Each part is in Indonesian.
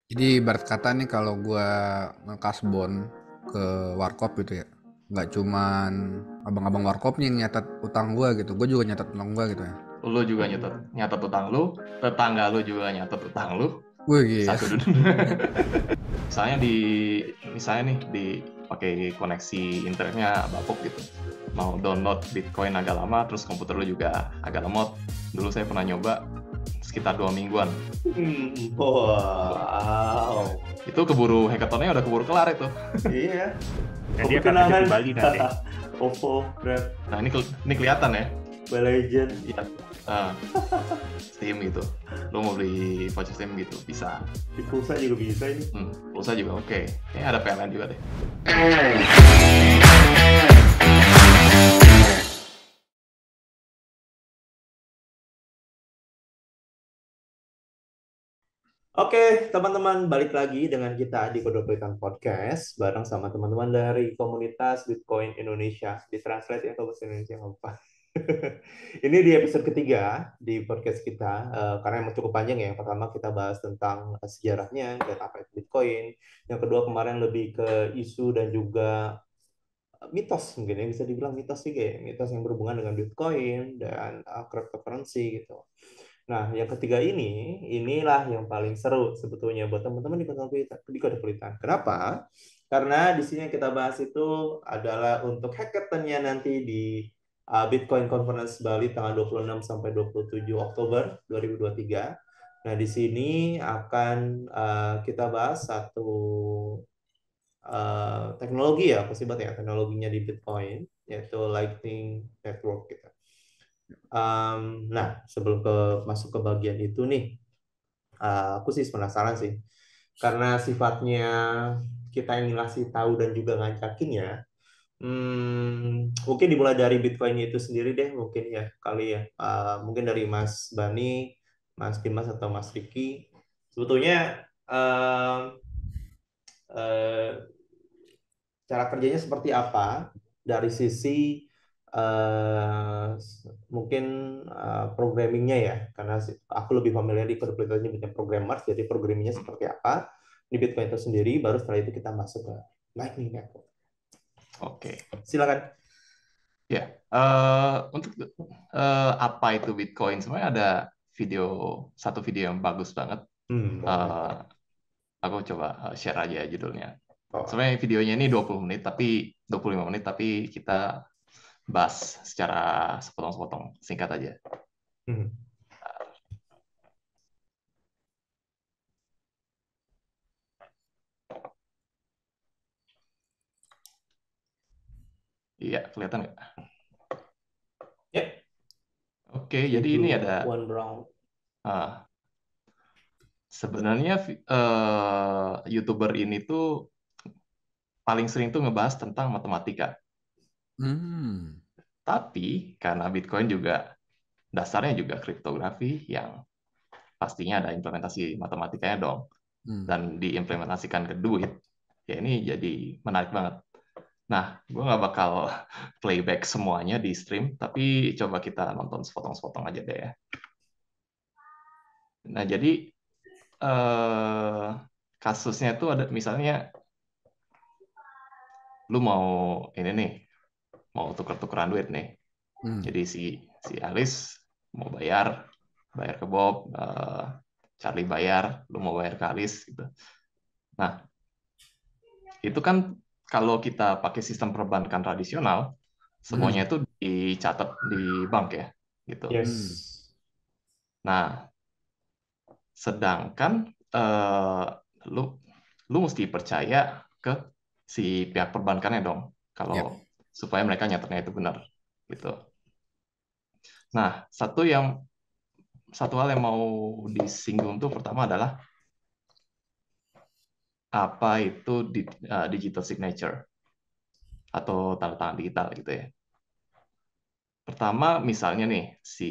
Jadi ibarat kata nih kalau gua ngekasbon ke warkop gitu ya, nggak cuman abang-abang warkopnya yang nyatat utang gua gitu, gua juga nyatat utang gua gitu ya. Lu juga nyatet nyatet utang lu, tetangga lu juga nyatet utang lu, Wih gila. satu dunia. misalnya di misalnya nih di pakai koneksi internetnya bapuk gitu, mau download Bitcoin agak lama, terus komputer lu juga agak lemot. Dulu saya pernah nyoba sekitar 2 mingguan. Wow. Itu keburu hackathonnya udah keburu kelar itu. Iya. Dan Kopi dia akan ada kenangan. di Bali nanti. OVO, Grab, Nah ini kelihatan ya. Mobile Legend. Iya. Ah, Steam gitu. Lo mau beli voucher Steam gitu bisa. Di pulsa juga bisa ini. Pulsa juga oke. Kayaknya ada PLN juga deh. Oke, teman-teman, balik lagi dengan kita di Kode Pelitian Podcast bareng sama teman-teman dari komunitas Bitcoin Indonesia. Ditranslate ya ke bahasa Indonesia nggak apa-apa. Ini di episode ketiga di podcast kita, karena emang cukup panjang ya. Yang pertama kita bahas tentang sejarahnya dan apa itu Bitcoin. Yang kedua kemarin lebih ke isu dan juga mitos, mungkin ya bisa dibilang mitos juga ya. Mitos yang berhubungan dengan Bitcoin dan cryptocurrency gitu. Nah, yang ketiga inilah yang paling seru sebetulnya buat teman-teman di Kode Pelitian. Kenapa? Karena di sini yang kita bahas itu adalah untuk hackathon-nya nanti di Bitcoin Conference Bali tanggal 26 sampai 27 Oktober 2023. Nah, di sini akan kita bahas satu teknologi ya, apa sih ya, teknologinya di Bitcoin, yaitu Lightning Network gitu. Nah, sebelum masuk ke bagian itu nih, aku sih penasaran sih, karena sifatnya kita yang ngasih tahu dan juga ngajakin ya. Mungkin dimulai dari Bitcoin itu sendiri deh, mungkin ya kali ya. Mungkin dari Mas Bani, Mas Dimas atau Mas Riki. Sebetulnya eh, eh, cara kerjanya seperti apa dari sisi mungkin programmingnya ya, karena aku lebih familiar di Kubernetes punya programmer, jadi programmingnya seperti apa di Bitcoin itu sendiri, baru setelah itu kita masuk ke Lightning Network. Oke. Silakan. Ya. Untuk apa itu Bitcoin? Sebenarnya ada video satu video yang bagus banget. Boleh. Eh, aku coba share aja judulnya. Oh. Sebenarnya videonya ini 20 menit tapi 25 menit tapi kita bahas secara sepotong-sepotong, singkat aja. Hmm. Iya, kelihatan nggak? Ya, Oke, jadi ini video ada One Brown. ah, sebenarnya YouTuber ini tuh paling sering tuh ngebahas tentang matematika. Hmm. Tapi karena Bitcoin juga dasarnya juga kriptografi yang pastinya ada implementasi matematikanya dong, Hmm. dan diimplementasikan ke duit, ya ini jadi menarik banget. Nah, gue nggak bakal playback semuanya di stream, tapi coba kita nonton sepotong-sepotong aja deh ya. Nah, jadi eh, kasusnya tuh ada misalnya lu mau ini nih, mau tuker-tukeran duit nih. Hmm. Jadi si si Alice mau bayar bayar ke Bob, Charlie bayar, lu mau bayar ke Alice gitu. Nah, itu kan kalau kita pakai sistem perbankan tradisional, semuanya Hmm. itu dicatat di bank ya, gitu. Hmm. Yes. Nah, sedangkan eh, lu lu mesti percaya ke si pihak perbankannya dong, kalau Yap. supaya mereka nyatetnya itu benar, gitu. Nah, satu hal yang mau disinggung tuh pertama adalah apa itu digital signature atau tanda tangan digital gitu ya. Pertama, misalnya nih si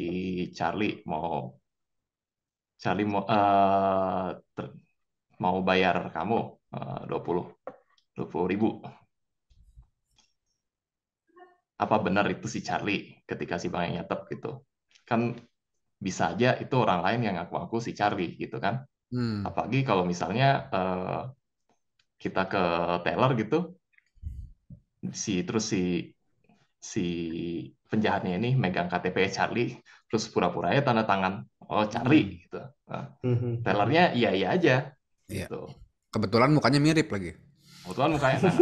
Charlie mau Charlie mau mau bayar kamu 20 ribu. Apa benar itu si Charlie ketika si banknya nyatet gitu? Kan bisa aja itu orang lain yang ngaku-ngaku si Charlie gitu kan? Apalagi kalau misalnya kita ke teller gitu, si penjahatnya ini megang KTP Charlie, terus pura-puranya tanda tangan, oh Charlie gitu. Nah, tellernya iya aja Iya. gitu. Kebetulan mukanya mirip lagi. Kebetulan mukanya, nah,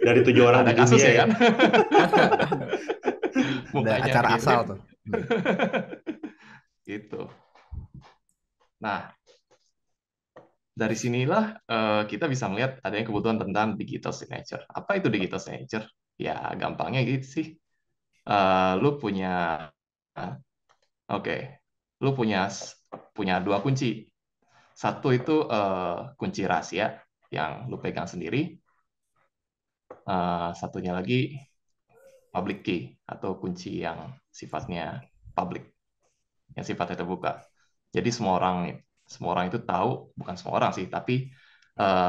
Dari 7 orang ada di kasus dunia ya ya. kan, Ada mukanya acara asal mirip tuh. gitu. Nah, dari sinilah kita bisa melihat adanya kebutuhan tentang digital signature. Apa itu digital signature? Ya gampangnya gitu sih. Lu punya, oke, lu punya dua kunci. Satu itu kunci rahasia yang lu pegang sendiri. Satunya lagi public key atau kunci yang sifatnya public, yang sifatnya terbuka. Jadi semua orang itu tahu, bukan semua orang sih, tapi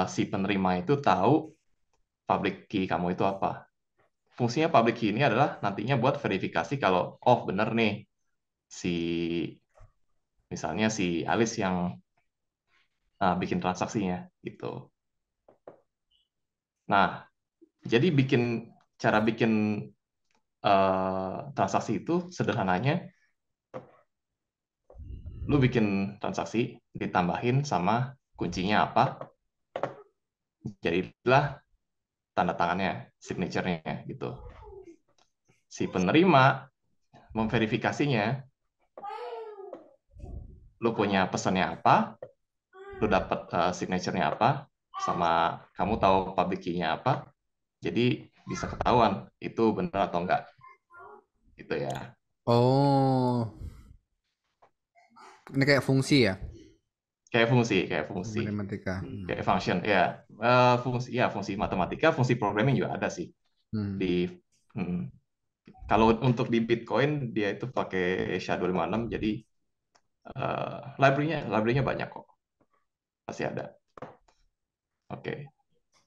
si penerima itu tahu public key kamu itu apa. Fungsinya public key ini adalah nantinya buat verifikasi kalau oh bener nih si misalnya si Alice yang bikin transaksinya gitu. Nah, jadi cara bikin transaksi itu sederhananya, lu bikin transaksi ditambahin sama kuncinya apa, jadilah tanda tangannya, signature-nya gitu. Si penerima memverifikasinya, lu punya pesannya apa, lu dapat signature-nya apa, sama kamu tahu public key-nya apa, jadi bisa ketahuan itu benar atau enggak gitu ya. Oh, ini kayak fungsi ya, Kayak fungsi, matematika. kayak function ya. Fungsi matematika, fungsi programming juga ada sih Hmm. di hmm, kalau untuk di Bitcoin dia itu pakai SHA-256, jadi library-nya banyak kok, pasti ada. Oke.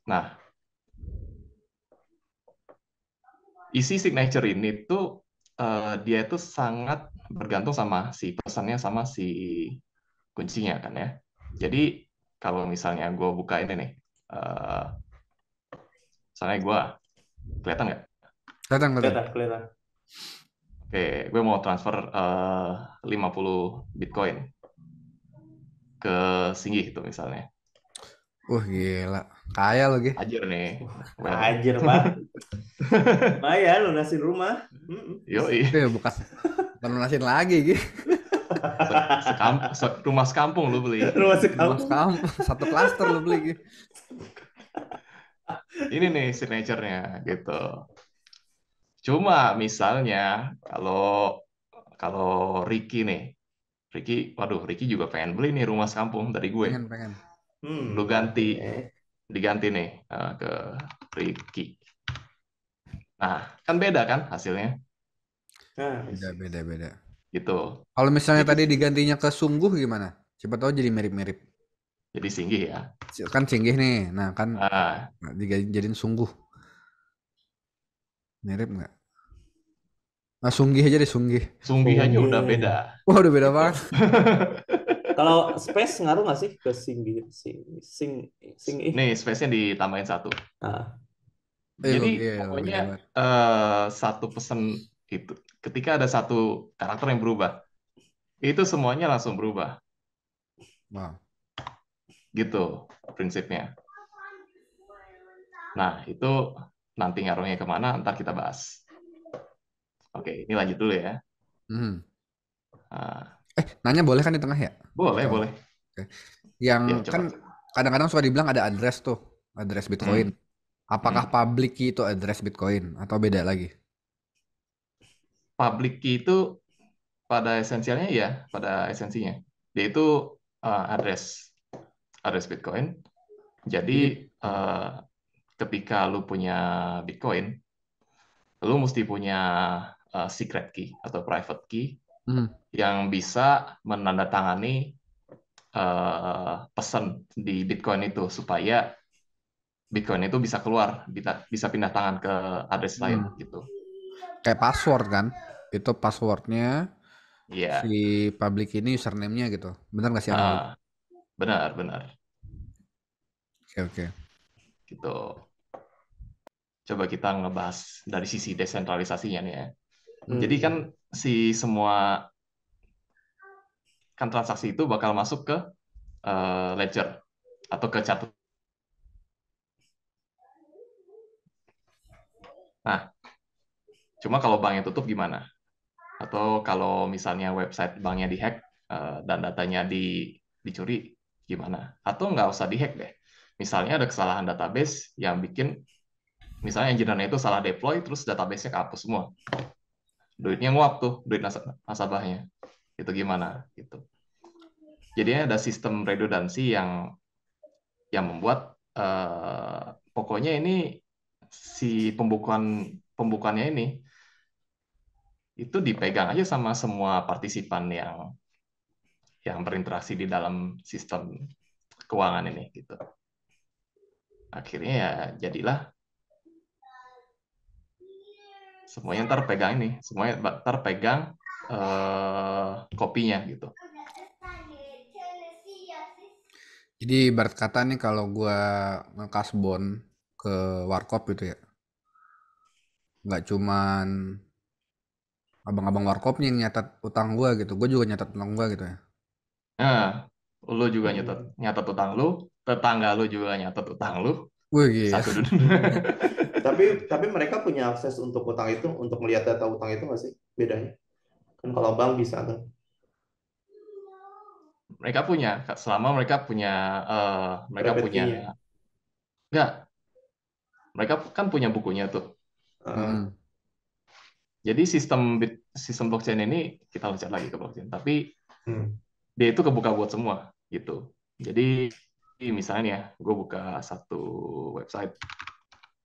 Nah, isi signature ini tuh dia itu sangat bergantung sama si pesannya sama si kuncinya kan ya. Jadi kalau misalnya gue buka ini nih, misalnya gue kelihatan nggak? Kelihatan, kelihatan. Kelihatan. Oke, gue mau transfer 50 Bitcoin ke Singgih itu misalnya. Gila. Kaya lagi. Ajar nih. Well. Ajar, Pak. Lumayan lunasin rumah. Yoi. Bukan lunasin lagi gitu. Rumah sekampung lu beli. Rumah Rumah sekampung. sekampung. Satu klaster lu beli gitu. Ini nih signature-nya gitu. Cuma misalnya kalau Ricky nih, Ricky juga pengen beli nih rumah sekampung dari gue. Pengen. Lu diganti nih ke Ricky. Nah, kan beda kan hasilnya? Beda. Gitu. Kalau misalnya Jadi tadi digantinya ke sungguh gimana? Siapa tahu jadi mirip-mirip. Jadi Singgih ya. Kan Singgih nih. Nah, kan Nah, dijadiin sungguh. Mirip nggak? Nah, Sunggih aja deh, Sunggih. Sunggih aja udah beda. Wah, udah beda Gitu. banget. Kalau space ngaruh nggak sih ke sing Nih, space-nya ditambahin 1. Ah. Jadi Gila, pokoknya beda banget. satu pesan itu, ketika ada satu karakter yang berubah, itu semuanya langsung berubah. Wow. Gitu prinsipnya. Nah, itu nanti ngaruhnya kemana, ntar kita bahas. Oke, ini lanjut dulu ya. Nah, Nanya boleh kan di tengah ya? boleh. Oke. Yang Ya, kan coba. kadang-kadang suka dibilang ada address tuh, address Bitcoin. Apakah public key itu address Bitcoin atau beda lagi? Public key itu pada esensinya dia itu address Bitcoin. Jadi ketika lu punya Bitcoin, lu mesti punya secret key atau private key yang bisa menandatangani pesan di Bitcoin itu supaya Bitcoin itu bisa keluar, bisa pindah tangan ke address lain gitu. Kayak password kan? Itu passwordnya Iya, si public ini username-nya gitu. Bener nggak sih analogi? ah, benar, Oke, oke. gitu. Coba kita ngebahas dari sisi desentralisasinya nih ya. Jadi kan Hmm. semua kan transaksi itu bakal masuk ke ledger atau ke catatan. Nah, cuma kalau banknya tutup gimana? Atau kalau misalnya website banknya dihack dan datanya dicuri gimana? Atau nggak usah dihack deh. Misalnya ada kesalahan database yang bikin, misalnya engineer-nya itu salah deploy, terus database-nya kehapus semua. Duitnya nguap tuh, duit nasabahnya. Itu gimana? Gitu. Jadinya ada sistem redundansi yang membuat pokoknya ini si pembukuannya ini itu dipegang aja sama semua partisipan yang berinteraksi di dalam sistem keuangan ini gitu. Akhirnya ya jadilah semuanya ntar pegang ini, semuanya ntar pegang kopinya gitu. Jadi ibarat kata nih kalau gua ngekas bond ke warkop gitu ya, nggak cuman abang-abang warkopnya yang nyatat utang gua gitu, gua juga nyatat utang gua gitu ya. Nah, lu juga nyatet Hmm. nyatet utang lu, tetangga lu juga nyatet utang lu, Wih gila. satu dunia. Tapi mereka punya akses untuk utang itu, untuk melihat data utang itu nggak sih bedanya? Kan kalau bank bisa tuh. Mereka punya, selama mereka Private punya, key-nya. enggak, mereka kan punya bukunya tuh. Heeh. Mm-mm. Jadi sistem blockchain ini kita loncat lagi ke blockchain, tapi Hmm. dia itu kebuka buat semua gitu. Jadi misalnya gue buka satu website.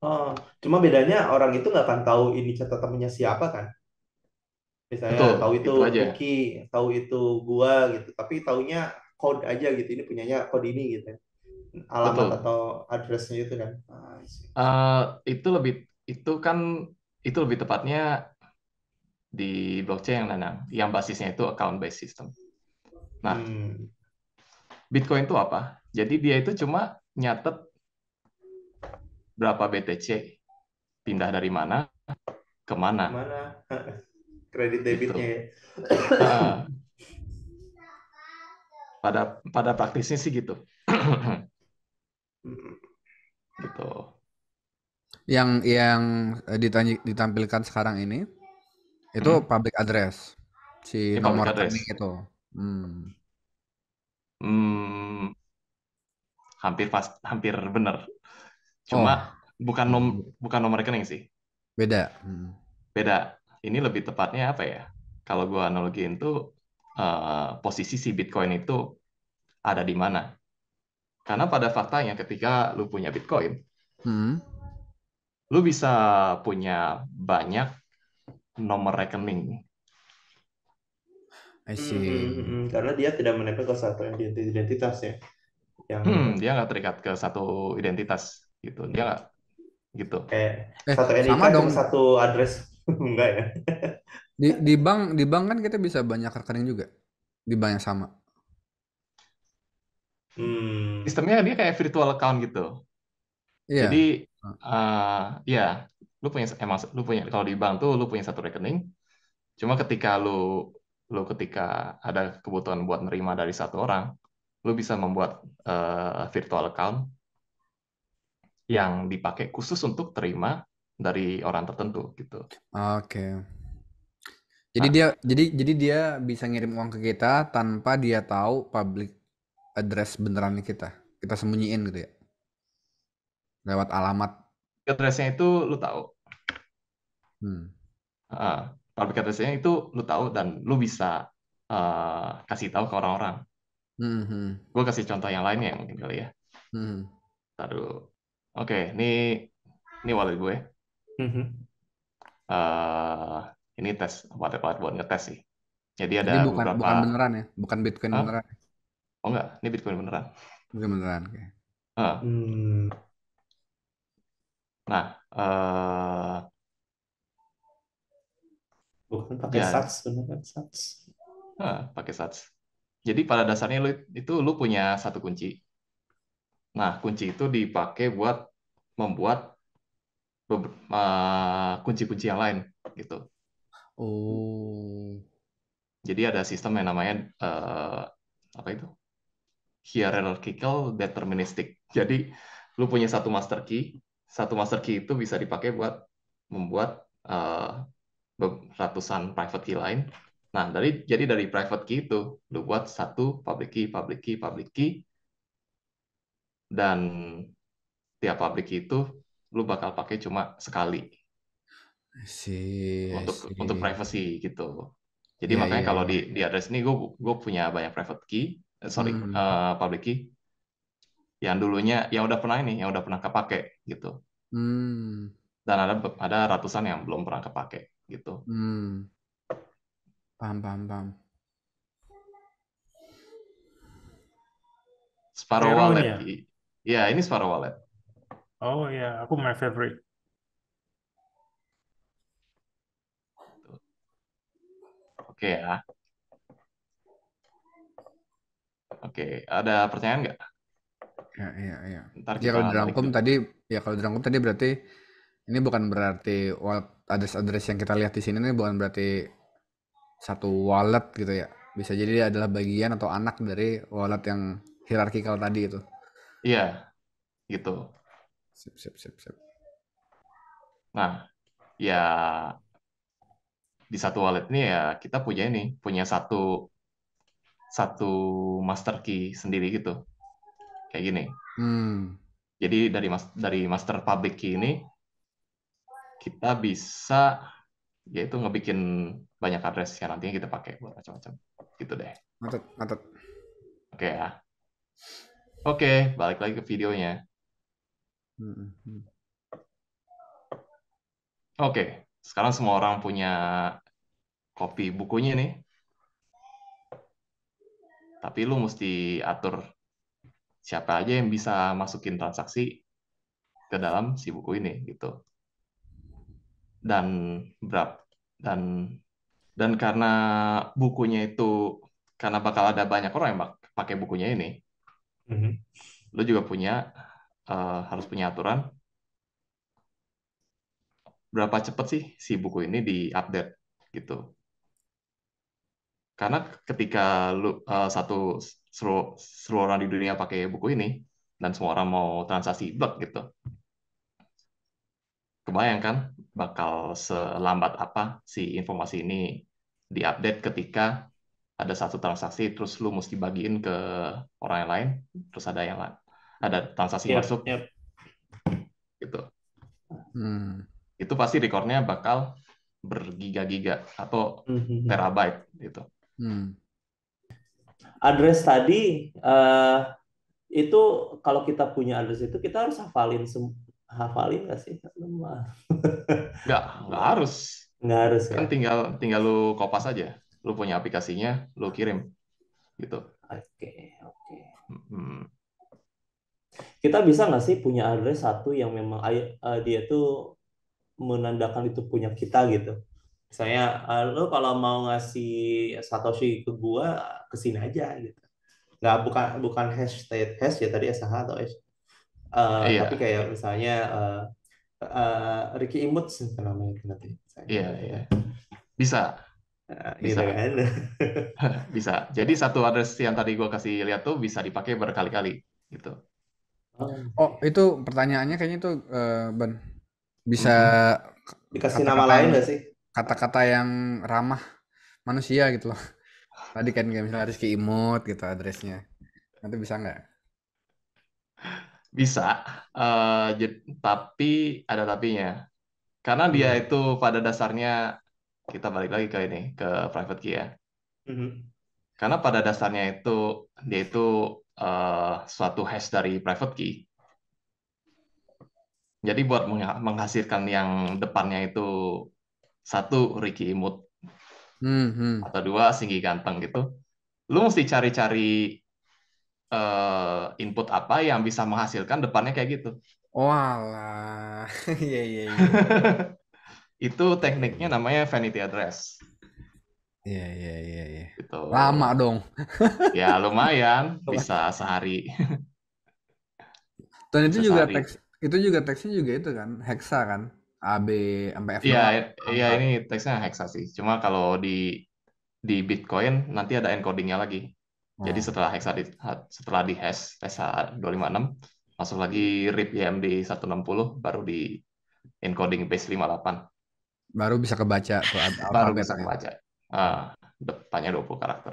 Oh, cuma bedanya orang itu nggak akan tahu ini catatannya siapa kan? Misalnya Betul, tahu itu itu aja. Ricky, tahu itu gua gitu, tapi taunya code aja gitu. Ini punyanya code ini gitu. Alamat Betul. atau addressnya itu kan. Ah, I see. Eh, itu lebih itu kan itu lebih tepatnya di blockchain yang Nanang, yang basisnya itu account based system. Nah, Hmm. Bitcoin itu apa? Jadi dia itu cuma nyatet berapa BTC pindah dari mana ke mana Kemana? Kredit debitnya gitu. ya. Nah, pada praktisnya sih gitu. Hmm. Gitu. Yang ditampilkan sekarang ini itu Hmm? public address, si Ini nomor public rekening address. itu. Hmm. Hmm, hampir benar. Cuma Oh, bukan nomor rekening sih. beda. Hmm. Beda. Ini lebih tepatnya apa ya? Kalau gua analogiin tuh posisi si Bitcoin itu ada di mana? Karena pada faktanya ketika lu punya Bitcoin, Hmm. lu bisa punya banyak nomor rekening. I see. Hmm. Karena dia tidak menempel ke satu identitas ya. Yang Dia nggak terikat ke satu identitas gitu. Dia nggak gitu. kayak satu NIK Sama cuma dong. satu address. Enggak ya? Di bank kan kita bisa banyak rekening juga di bank yang sama. Hmm. Sistemnya dia kayak virtual account gitu. Jadi Iya. ya lu punya kalau di bank tuh lu punya satu rekening. Cuma ketika ada kebutuhan buat nerima dari satu orang, lu bisa membuat virtual account yang dipakai khusus untuk terima dari orang tertentu gitu. Oke. Nah, Jadi dia bisa ngirim uang ke kita tanpa dia tahu public address beneran kita. Kita sembunyiin gitu ya. Lewat alamat. address-nya itu lu tahu. Hmm. Uh, public address-nya itu lu tahu dan lu bisa kasih tahu ke orang-orang. Hmm. Hmm. Gue kasih contoh yang lainnya mungkin kali ya. Hmm. Taruh. Oke, ini wallet gue. Mhm. eh ini tes buat ngetes sih. Jadi ada Ini bukan beberapa. bukan beneran ya, bukan Bitcoin Hah? beneran. Oh enggak, ini Bitcoin beneran. Bukan beneran. Oke. Eh, Hmm. nah, Bukan pakai ya Sats, bener kan Sats. Pakai sats. Jadi pada dasarnya lu punya satu kunci. Nah, kunci itu dipakai buat membuat kunci-kunci yang lain gitu. Oh. Jadi ada sistem yang namanya apa itu? Hierarchical deterministic. Jadi lu punya satu master key itu bisa dipakai buat membuat ratusan private key lain. Nah, jadi dari private key itu lu buat satu public key, public key, public key, dan tiap public key itu lu bakal pakai cuma sekali I see, I untuk see. privacy gitu. Jadi Iya, makanya iya, kalau iya. di address ini gue punya banyak private key, Hmm. public key yang dulunya yang udah pernah yang udah pernah kepake gitu. Hmm. Dan ada ratusan yang belum pernah kepake gitu. Hmm. Paham, paham, paham. Sparrow Wallet, Sparrow-nya. ya ini Sparrow Wallet. Oh ya, aku my favorite. Oke ya. Oke, ada pertanyaan nggak? Ya, iya, iya. Ntar Ya kita kalau balik dirangkum juga. tadi, kalau dirangkum tadi berarti ini bukan berarti wallet address yang kita lihat di sini ini bukan berarti satu wallet gitu ya. Bisa jadi dia adalah bagian atau anak dari wallet yang hierarkikal tadi itu. Iya, gitu. Sip, sip, sip, sip. Nah, ya di satu wallet ini ya kita punya satu satu master key sendiri gitu. Kayak gini. Hmm. Jadi dari master public key ini kita bisa yaitu ngebikin banyak address yang nantinya kita pakai buat macam-macam. Gitu deh. Ngatet, ngatet. Oke ya. Oke, balik lagi ke videonya. Hmm, hmm. Oke, sekarang semua orang punya kopi bukunya nih. Tapi lu mesti atur siapa aja yang bisa masukin transaksi ke dalam si buku ini gitu. Dan berapa dan dan karena bukunya itu karena bakal ada banyak orang yang pakai bukunya ini, Mhm. lu juga harus punya aturan berapa cepet sih si buku ini diupdate gitu. Karena ketika seluruh orang di dunia pakai buku ini dan semua orang mau transaksi blok gitu, kebayang kan bakal selambat apa si informasi ini diupdate ketika ada satu transaksi terus lu mesti bagiin ke orang yang lain, terus ada transaksi Yap, masuk yap. gitu. Hmm. Itu pasti recordnya bakal bergiga-giga atau Mhm. terabyte gitu. Hmm. Address tadi itu kalau kita punya address itu kita harus hafalin nggak sih? Nggak harus. Nggak harus ya. Kan tinggal lu kopas aja. Lu punya aplikasinya, lu kirim gitu. Oke, oke. Hmm. Kita bisa nggak sih punya address satu yang memang dia tuh menandakan itu punya kita gitu. Misalnya, lo kalau mau ngasih Satoshi ke gua, kesini aja gitu. Nggak, bukan hash ya tadi SH atau hash. Tapi Iya, kayak misalnya Ricky Imut namanya itu nanti. iya, iya. Bisa, Gitu bisa, kan. bisa. Jadi satu address yang tadi gua kasih lihat tuh bisa dipakai berkali-kali gitu. Oh, itu pertanyaannya kayaknya tuh Ban. Bisa Dikasih nama kata-kata lain yang nggak sih? kata-kata yang ramah manusia gitu loh. Tadi kan kayak misalnya Rizky Imut gitu addressnya. Nanti bisa nggak? Bisa, tapi ada tapinya. Karena dia Hmm. itu pada dasarnya kita balik lagi ke ini ke private key ya. Mhm. Karena pada dasarnya dia itu suatu hash dari private key. Jadi buat menghasilkan yang depannya itu satu Ricky Imut Hmm, hmm. atau dua Singgi Ganteng gitu, lu mesti cari-cari input apa yang bisa menghasilkan depannya kayak gitu. Walah. Iya, iya, iya. Itu Iya, iya, tekniknya iya. namanya vanity address. Iya, iya, iya, iya. gitu. Lama dong. Ya lumayan, bisa sehari, Dan bisa sehari. itu juga teksnya juga itu kan, hexa kan. A, B, sampai F Iya, doang. iya Angka. ini teksnya hexa sih. Cuma kalau di Bitcoin nanti ada encodingnya lagi. Jadi Oh, setelah di hash SH256 masuk lagi RIP YMD 160 baru di encoding base 58 baru bisa kebaca tuh baru bisa alfabetnya. kebaca. Depannya 20 karakter.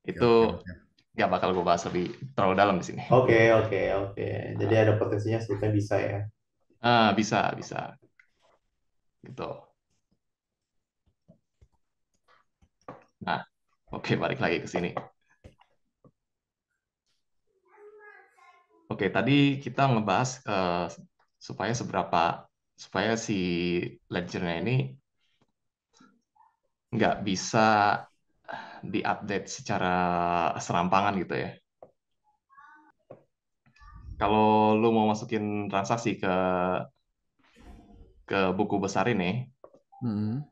Oke, Itu oke, oke. nggak bakal gue bahas lebih terlalu dalam di sini. Oke, oke, oke. Jadi ada potensinya sebetulnya bisa ya. Bisa gitu. Nah, oke balik lagi ke sini. Oke, tadi kita ngebahas supaya si ledgernya ini nggak bisa diupdate secara serampangan gitu ya. Kalau lu mau masukin transaksi ke buku besar ini, Mm-mm.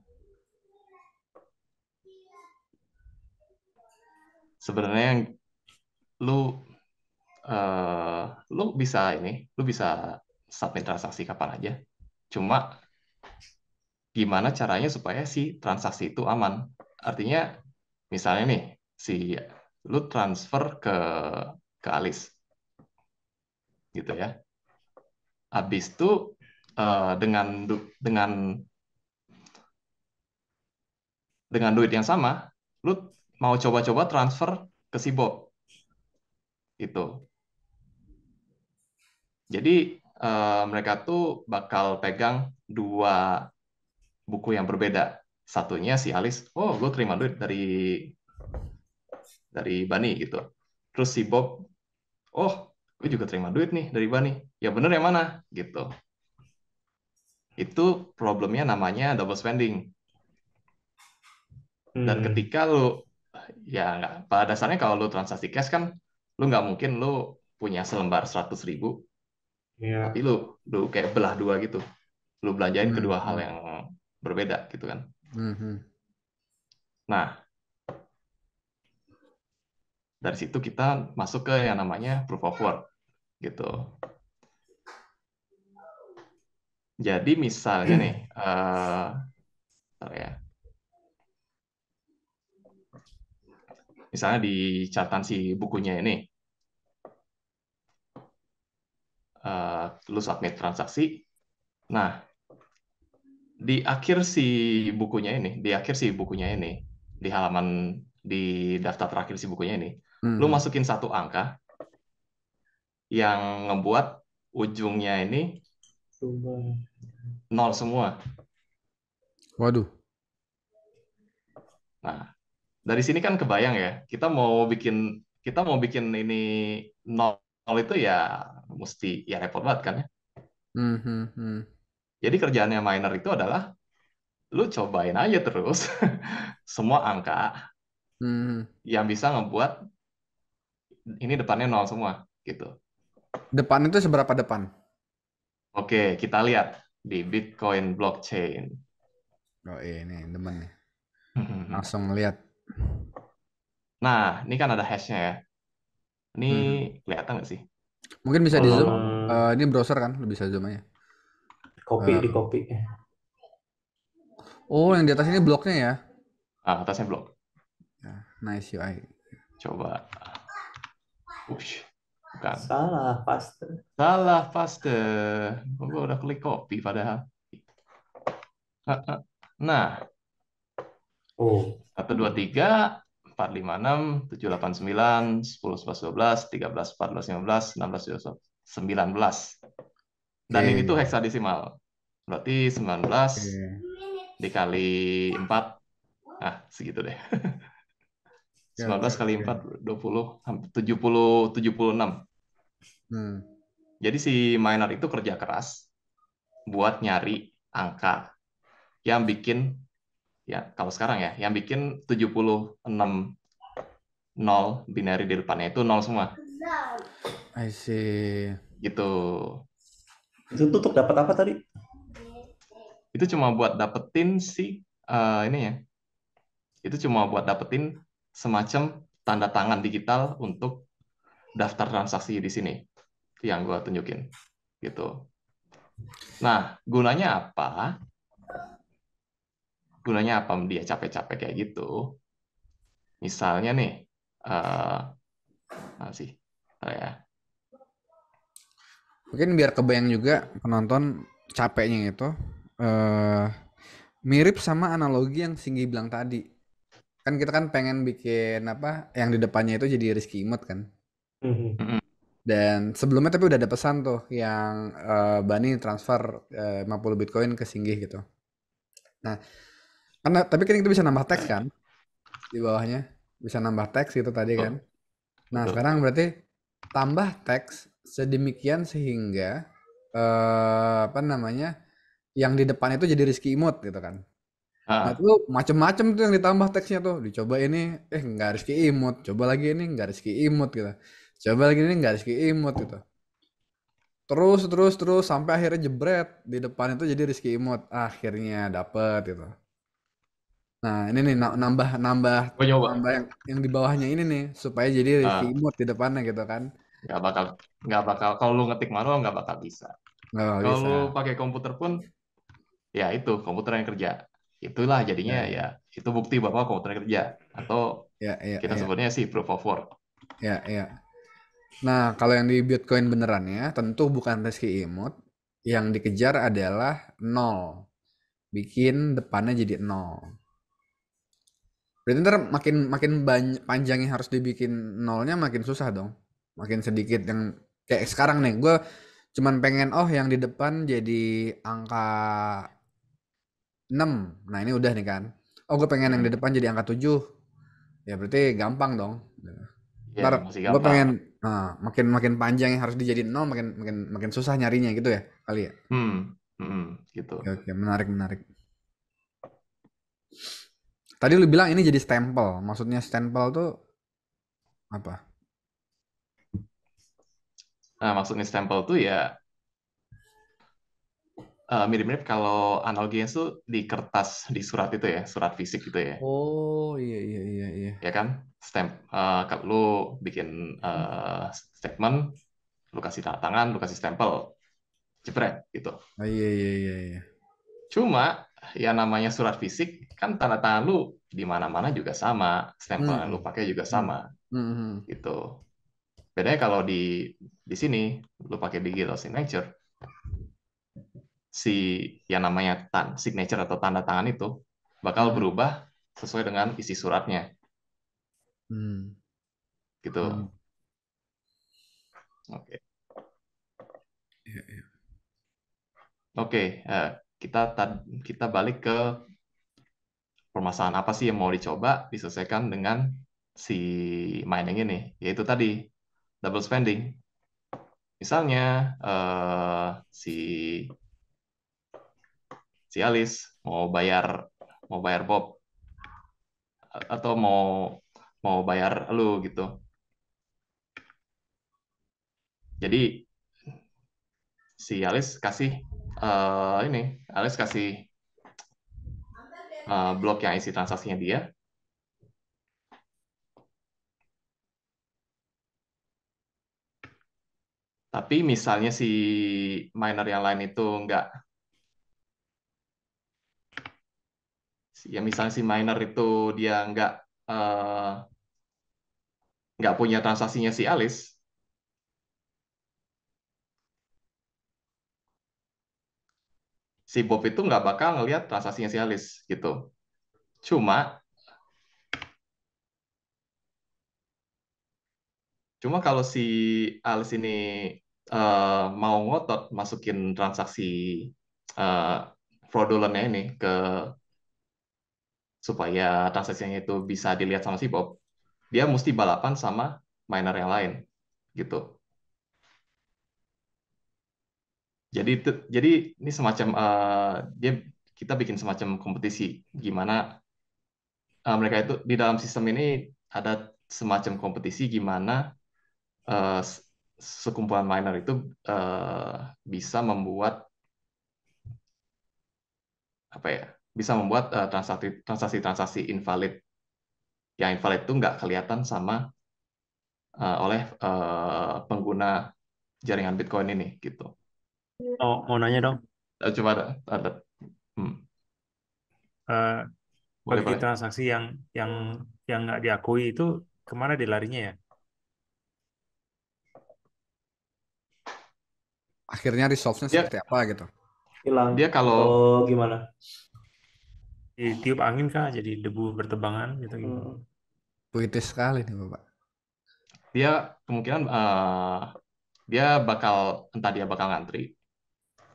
sebenarnya lu eh, lu bisa submit transaksi kapan aja. Cuma gimana caranya supaya si transaksi itu aman? Artinya, misalnya nih, lu transfer ke Alice, gitu ya. Habis itu dengan duit yang sama, lu mau coba-coba transfer ke si Bob, gitu. Jadi mereka tuh bakal pegang dua buku yang berbeda. Satunya si Alice, oh gue terima duit dari Bani gitu. Terus si Bob, oh gue juga terima duit nih dari Bani. Ya bener yang mana? Gitu. Itu problemnya namanya double spending. Dan Hmm, ketika lu, ya nggak, pada dasarnya kalau lu transaksi cash kan, lu nggak mungkin lu punya selembar 100.000, tapi ya. lu kayak belah dua gitu. Lu belanjain kedua hal Mm-mm. yang berbeda gitu kan. Mhm. Nah, dari situ kita masuk ke yang namanya proof of work gitu. Jadi misalnya nih, bentar ya, misalnya di catatan si bukunya ini, lu submit transaksi. Nah, di akhir si bukunya ini, di halaman di daftar terakhir si bukunya ini, lu Mhm. masukin satu angka yang ngebuat ujungnya ini Coba. nol semua. Waduh. Nah, dari sini kan kebayang ya, kita mau bikin ini nol itu ya mesti ya repot banget kan ya. Mhm, mhm. Jadi kerjaannya miner itu adalah lu cobain aja terus semua angka Mhm. yang bisa ngebuat ini depannya nol semua gitu. Depan itu seberapa depan? Oke, kita lihat di Bitcoin blockchain. Oh ini demen nih. Langsung lihat. Nah, ini kan ada hashnya ya. Ini Mhm. kelihatan nggak sih? Mungkin bisa di zoom. Kalau Ini browser kan, lu bisa zoom aja. Kopi di Eh, kopi. oh, yang di atas ini bloknya ya. atasnya blok. Ya, nice UI. Coba. Ush, bukan. Salah, pasti. Salah paste. Gue udah klik copy padahal. Nah, Oh, 1, 2, 3, 4, 5, 6, 7, 8, 9, 10, 11, 12, 13, 14, 15, 16, 19. Dan ini tuh Oke. heksadesimal. Berarti 19 Oke. dikali 4. Nah, segitu deh. Oke, oke, 19 kali oke. 4, 20, 70, 76. Hmm. Jadi si miner itu kerja keras buat nyari angka yang bikin, ya kalau sekarang ya, yang bikin 76 nol binary di depannya itu nol semua. I see. Gitu. itu tuh untuk dapat apa tadi? Itu cuma buat dapetin si ini ya, itu cuma buat dapetin semacam tanda tangan digital untuk daftar transaksi di sini yang gue tunjukin gitu. Nah, gunanya apa? Gunanya apa dia capek-capek kayak gitu? Misalnya nih, mana sih? Ya. Mungkin biar kebayang juga penonton capeknya itu eh mirip sama analogi yang Singgi bilang tadi. Kan kita kan pengen bikin apa yang di depannya itu jadi Rizky Imut kan. Mhm. Mm-mm. Dan sebelumnya tapi udah ada pesan tuh yang Bani transfer 50 Bitcoin ke Singgih gitu. Nah, karena tapi kan itu bisa nambah teks kan di bawahnya. Bisa nambah teks gitu tadi kan. Betul, Nah, betul. sekarang berarti tambah teks sedemikian sehingga apa namanya? Yang di depan itu jadi Rizky Imut gitu kan. Nah, Ah, itu macem-macem tuh yang ditambah teksnya tuh. Dicoba ini, nggak Rizky Imut. Coba lagi ini, nggak Rizky Imut gitu. Coba lagi ini, nggak Rizky Imut gitu. Terus, terus, terus, sampai akhirnya jebret. Di depan itu jadi Rizky Imut. Akhirnya dapet gitu. Nah, ini nih, nambah, nambah, gue nyoba. nambah yang di bawahnya ini nih. Supaya jadi Rizky Ah, Imut di depannya gitu kan. nggak bakal, nggak bakal. Kalau lu ngetik manual nggak bakal bisa. Nggak Kalau bisa. lu pakai komputer pun, ya itu komputer yang kerja. Itulah jadinya Ya, ya ya, itu bukti bahwa komputer yang kerja atau ya, ya, kita ya, sebutnya sih proof of work. ya, ya. Nah, kalau yang di Bitcoin benerannya, tentu bukan Rizky Imut. Yang dikejar adalah nol. Bikin depannya jadi nol. Berarti ntar makin makin banyak panjangnya harus dibikin nolnya makin susah dong. Makin sedikit yang kayak sekarang nih, gue cuman pengen yang di depan jadi angka 6. Nah, ini udah nih kan. Oh, gue pengen yang di Hmm. depan jadi angka 7. Ya berarti gampang dong. Ya, Ntar masih gue gampang. pengen makin makin panjang yang harus dijadiin nol makin makin makin susah nyarinya gitu ya kali ya. Hmm, gitu. Oke, oke, menarik menarik. Tadi lu bilang ini jadi stempel. Maksudnya stempel tuh apa? Nah, maksudnya stempel tuh ya mirip-mirip kalau analoginya tuh di kertas, di surat itu ya, surat fisik gitu ya. Oh, iya iya iya iya. Ya kan? Kalau lu bikin statement, lu kasih tanda tangan, lu kasih stempel, jepret gitu. Oh, iya iya iya iya. Cuma ya namanya surat fisik kan tanda tangan lu di mana-mana juga sama, stempel yang lu Hmm. pakai juga Hmm. sama Hmm. Hmm. gitu. Bedanya kalau di sini lu pakai digital signature, si yang namanya signature atau tanda tangan itu bakal Hmm. berubah sesuai dengan isi suratnya Hmm. gitu. Hmm. Oke. Iya, iya. Oke, kita kita balik ke permasalahan apa sih yang mau dicoba diselesaikan dengan si mining ini, yaitu tadi double spending. Misalnya si Alice mau bayar Bob atau mau bayar lu gitu. Jadi si Alice kasih Alice kasih blok yang isi transaksinya dia. Tapi misalnya si miner yang lain itu ya misalnya si miner itu dia eh, nggak punya transaksinya si Alice, si Bob itu nggak bakal ngelihat transaksinya si Alice gitu. Cuma cuma kalau si Alice ini mau ngotot masukin transaksi eh, fraudulentnya ini supaya transaksinya itu bisa dilihat sama si Bob, dia mesti balapan sama miner yang lain gitu. Jadi ini semacam dia kita bikin semacam kompetisi gimana mereka itu di dalam sistem ini ada semacam kompetisi gimana eh, s- sekumpulan miner itu eh, bisa membuat apa ya bisa membuat transaksi-transaksi invalid yang invalid itu nggak kelihatan oleh pengguna jaringan Bitcoin ini gitu. Oh, mau nanya dong, Coba ada. Hmm, eh, boleh bagi boleh. transaksi yang yang nggak diakui itu kemana dia larinya ya? Akhirnya resolve-nya Dia seperti apa gitu. Hilang dia atau kalau gimana? Ditiup angin kah? Jadi debu bertebangan gitu gitu. Hmm. Puitis sekali nih Bapak. dia kemungkinan dia entah dia bakal ngantri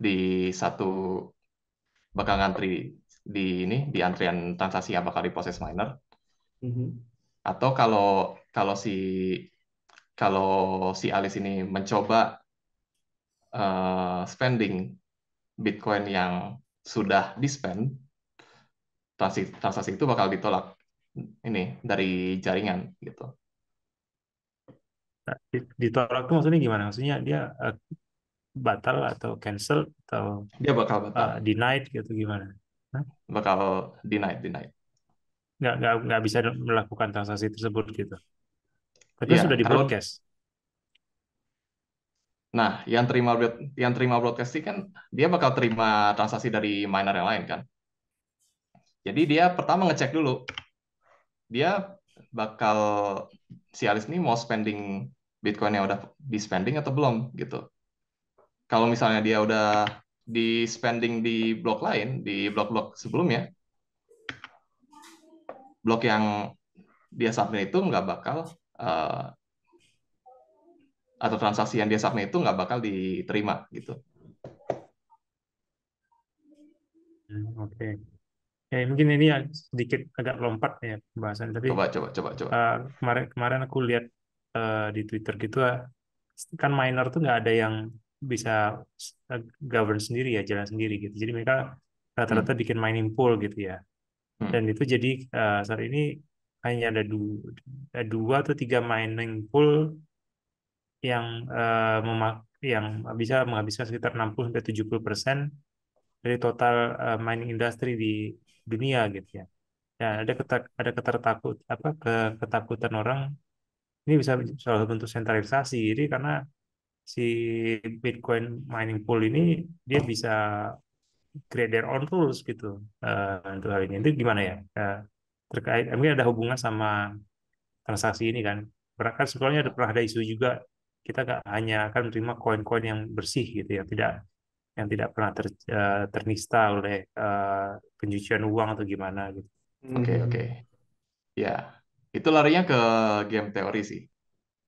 di satu bakal ngantri di antrian transaksi yang bakal diproses miner, Mhm. atau kalau si kalau si Alice ini mencoba spending Bitcoin yang sudah di-spend, transaksi itu bakal ditolak ini dari jaringan gitu. Nah, ditolak tuh maksudnya gimana? Maksudnya dia batal atau cancel atau Dia bakal batal, denied gitu gimana? Hah? bakal denied. Nggak bisa melakukan transaksi tersebut gitu. Tapi kan Iya, sudah di kalau broadcast. nah yang terima broadcasting kan dia bakal terima transaksi dari miner yang lain kan. Jadi dia pertama ngecek dulu, dia bakal si Alice ini mau spending Bitcoin yang udah di spending atau belum gitu. Kalau misalnya dia udah di spending di blok lain, di blok-blok sebelumnya, blok yang dia submit itu nggak bakal uh, atau transaksi yang dia submit itu nggak bakal diterima gitu. Oke. Ya, mungkin ini sedikit agak lompat ya pembahasan. Tapi Coba. kemarin kemarin aku lihat di Twitter gitu kan miner tuh nggak ada yang bisa govern sendiri ya, jalan sendiri gitu. Jadi mereka rata-rata Hmm, bikin mining pool gitu ya. Dan hmm, itu jadi saat ini hanya ada dua atau tiga mining pool yang yang bisa menghabiskan sekitar 60-70% dari total mining industry di dunia gitu ya. Ya, ada ketakutan orang ini bisa salah satu bentuk sentralisasi. Jadi karena si Bitcoin mining pool ini dia bisa create their own rules gitu untuk hal ini. Itu gimana ya? Terkait mungkin ada hubungan sama transaksi ini kan. Karena kan sebelumnya pernah ada isu juga kita nggak hanya akan menerima koin-koin yang bersih gitu ya, yang tidak pernah ternista oleh pencucian uang atau gimana gitu. oke. Mhm. Ya, itu larinya ke game teori sih.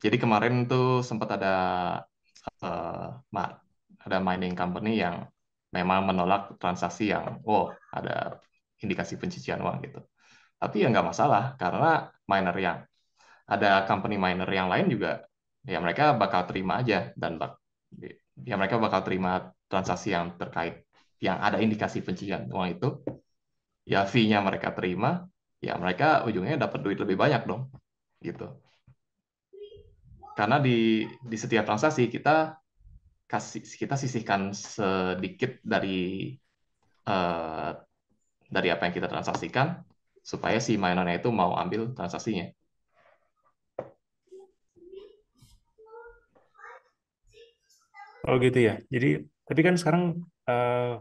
Jadi kemarin tuh sempat eh, ma- ada mining company yang memang menolak transaksi yang, ada indikasi pencucian uang gitu. Tapi ya nggak masalah karena miner yang ada company miner yang lain juga, ya mereka bakal terima aja ya mereka bakal terima transaksi yang terkait yang ada indikasi pencucian uang itu, ya fee-nya mereka terima, ya mereka ujungnya dapat duit lebih banyak dong gitu. Karena di setiap transaksi kita sisihkan sedikit eh, dari apa yang kita transaksikan supaya si minornya itu mau ambil transaksinya. Oh gitu ya. Jadi tapi kan sekarang eh,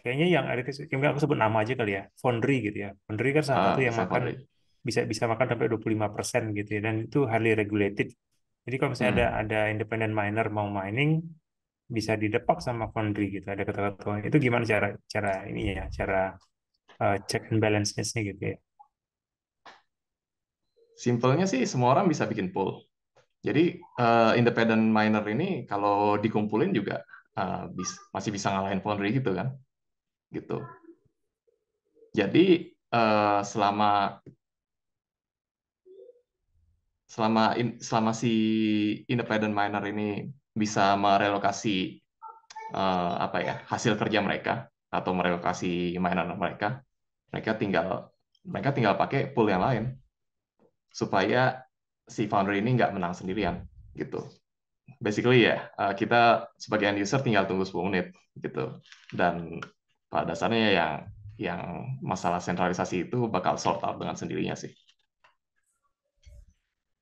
kayaknya yang ada mungkin aku sebut nama aja kali ya, Foundry gitu ya. Foundry kan salah satu yang Saya makan Foundry. bisa bisa makan sampai 25% gitu ya, dan itu highly regulated. Jadi kalau misalnya ada Hmm. ada independent miner mau mining bisa didepak sama Foundry gitu. Ada ketentuan. Itu gimana cara cara ini ya, cara check and balance-nya gitu ya. Simpelnya sih semua orang bisa bikin pool. Jadi independent miner ini kalau dikumpulin juga masih bisa ngalahin Foundry gitu kan, gitu. Jadi selama selama si independent miner ini bisa merelokasi apa ya hasil kerja mereka atau merelokasi miner mereka, mereka tinggal mereka tinggal pakai pool yang lain supaya si founder ini nggak menang sendirian gitu. Basically ya, kita sebagai end user tinggal tunggu 10 menit gitu. Dan pada dasarnya yang masalah sentralisasi itu bakal sort out dengan sendirinya sih.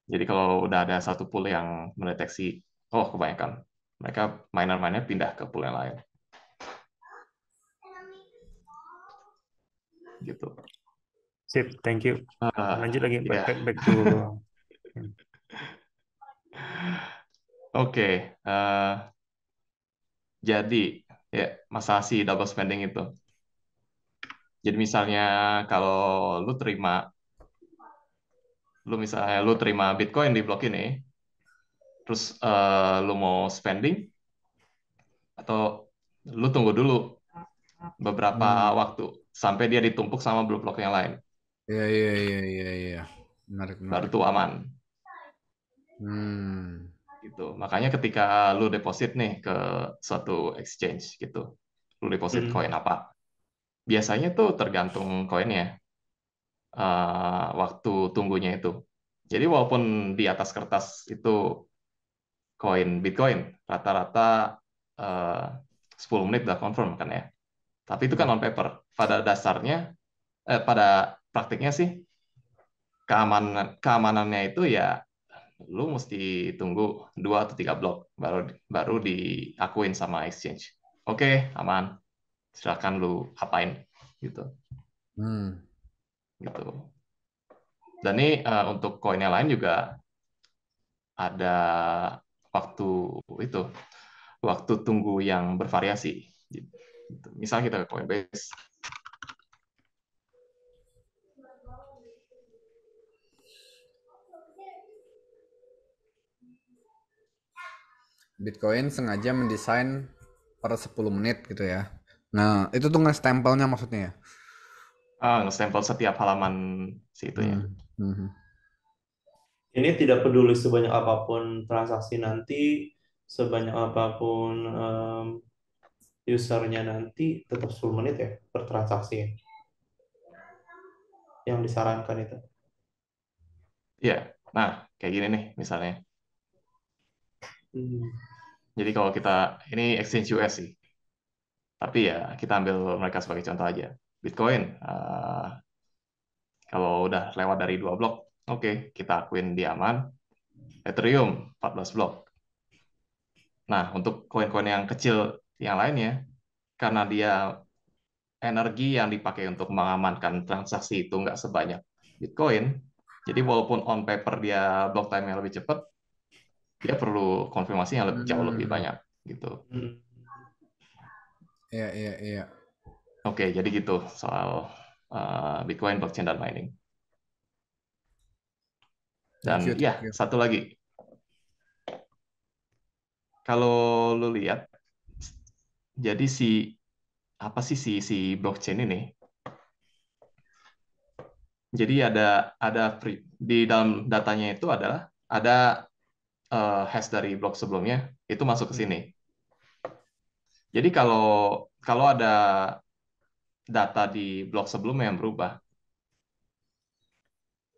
Jadi kalau udah ada satu pool yang mendeteksi, oh kebanyakan, mereka miner-miner pindah ke pool yang lain, gitu. Sip, thank you. Lanjut lagi, Ya, back to oke. Jadi ya masalah si double spending itu. Jadi misalnya kalau lu terima, lu terima Bitcoin di blok ini, terus lu mau spending atau lu tunggu dulu beberapa Hmm. waktu sampai dia ditumpuk sama blok-blok yang lain, Iya, iya, iya, iya, iya. Menarik, baru menarik. tuh aman. Hmm. Gitu. Makanya ketika lu deposit nih ke suatu exchange gitu, lu deposit koin apa? Biasanya tuh tergantung koinnya, waktu tunggunya itu. Jadi walaupun di atas kertas itu koin Bitcoin rata-rata eh, 10 menit udah confirm kan ya. Tapi itu kan Hmm. on paper. Pada dasarnya, pada praktiknya sih keamanannya itu ya lu mesti tunggu 2 atau 3 blok baru baru diakuin sama exchange. Oke, aman. Silakan lu apain gitu. Hmm. Gitu. Dan ini untuk koin yang lain juga ada waktu itu, waktu tunggu yang bervariasi. Gitu. Misal kita ke Coinbase, Bitcoin sengaja mendesain per 10 menit gitu ya. Nah, itu tuh nge-stempelnya maksudnya ya? nge-stempel setiap halaman si itunya. Hmm. Hmm. Ini tidak peduli sebanyak apapun transaksi nanti, sebanyak apapun usernya nanti, tetap 10 menit ya per transaksi yang disarankan itu. Iya, nah kayak gini nih misalnya. Hmm. Jadi kalau kita, ini exchange US sih, tapi ya kita ambil mereka sebagai contoh aja. Bitcoin, kalau udah lewat dari 2 blok, oke, kita akuin dia aman. Ethereum, 14 blok. Nah, untuk koin-koin yang kecil yang lainnya, karena dia energi yang dipakai untuk mengamankan transaksi itu nggak sebanyak Bitcoin, jadi walaupun on paper dia block time-nya lebih cepat, dia perlu konfirmasi yang jauh lebih Hmm. banyak gitu. Hmm. Iya, iya, iya. Oke, jadi gitu soal Bitcoin, blockchain, dan mining. Dan Thank you, ya, thank you. satu lagi. Kalau lu lihat, jadi apa sih si blockchain ini? Jadi di dalam datanya itu adalah ada hash dari blok sebelumnya itu masuk ke sini. Jadi kalau kalau ada data di blok sebelumnya yang berubah,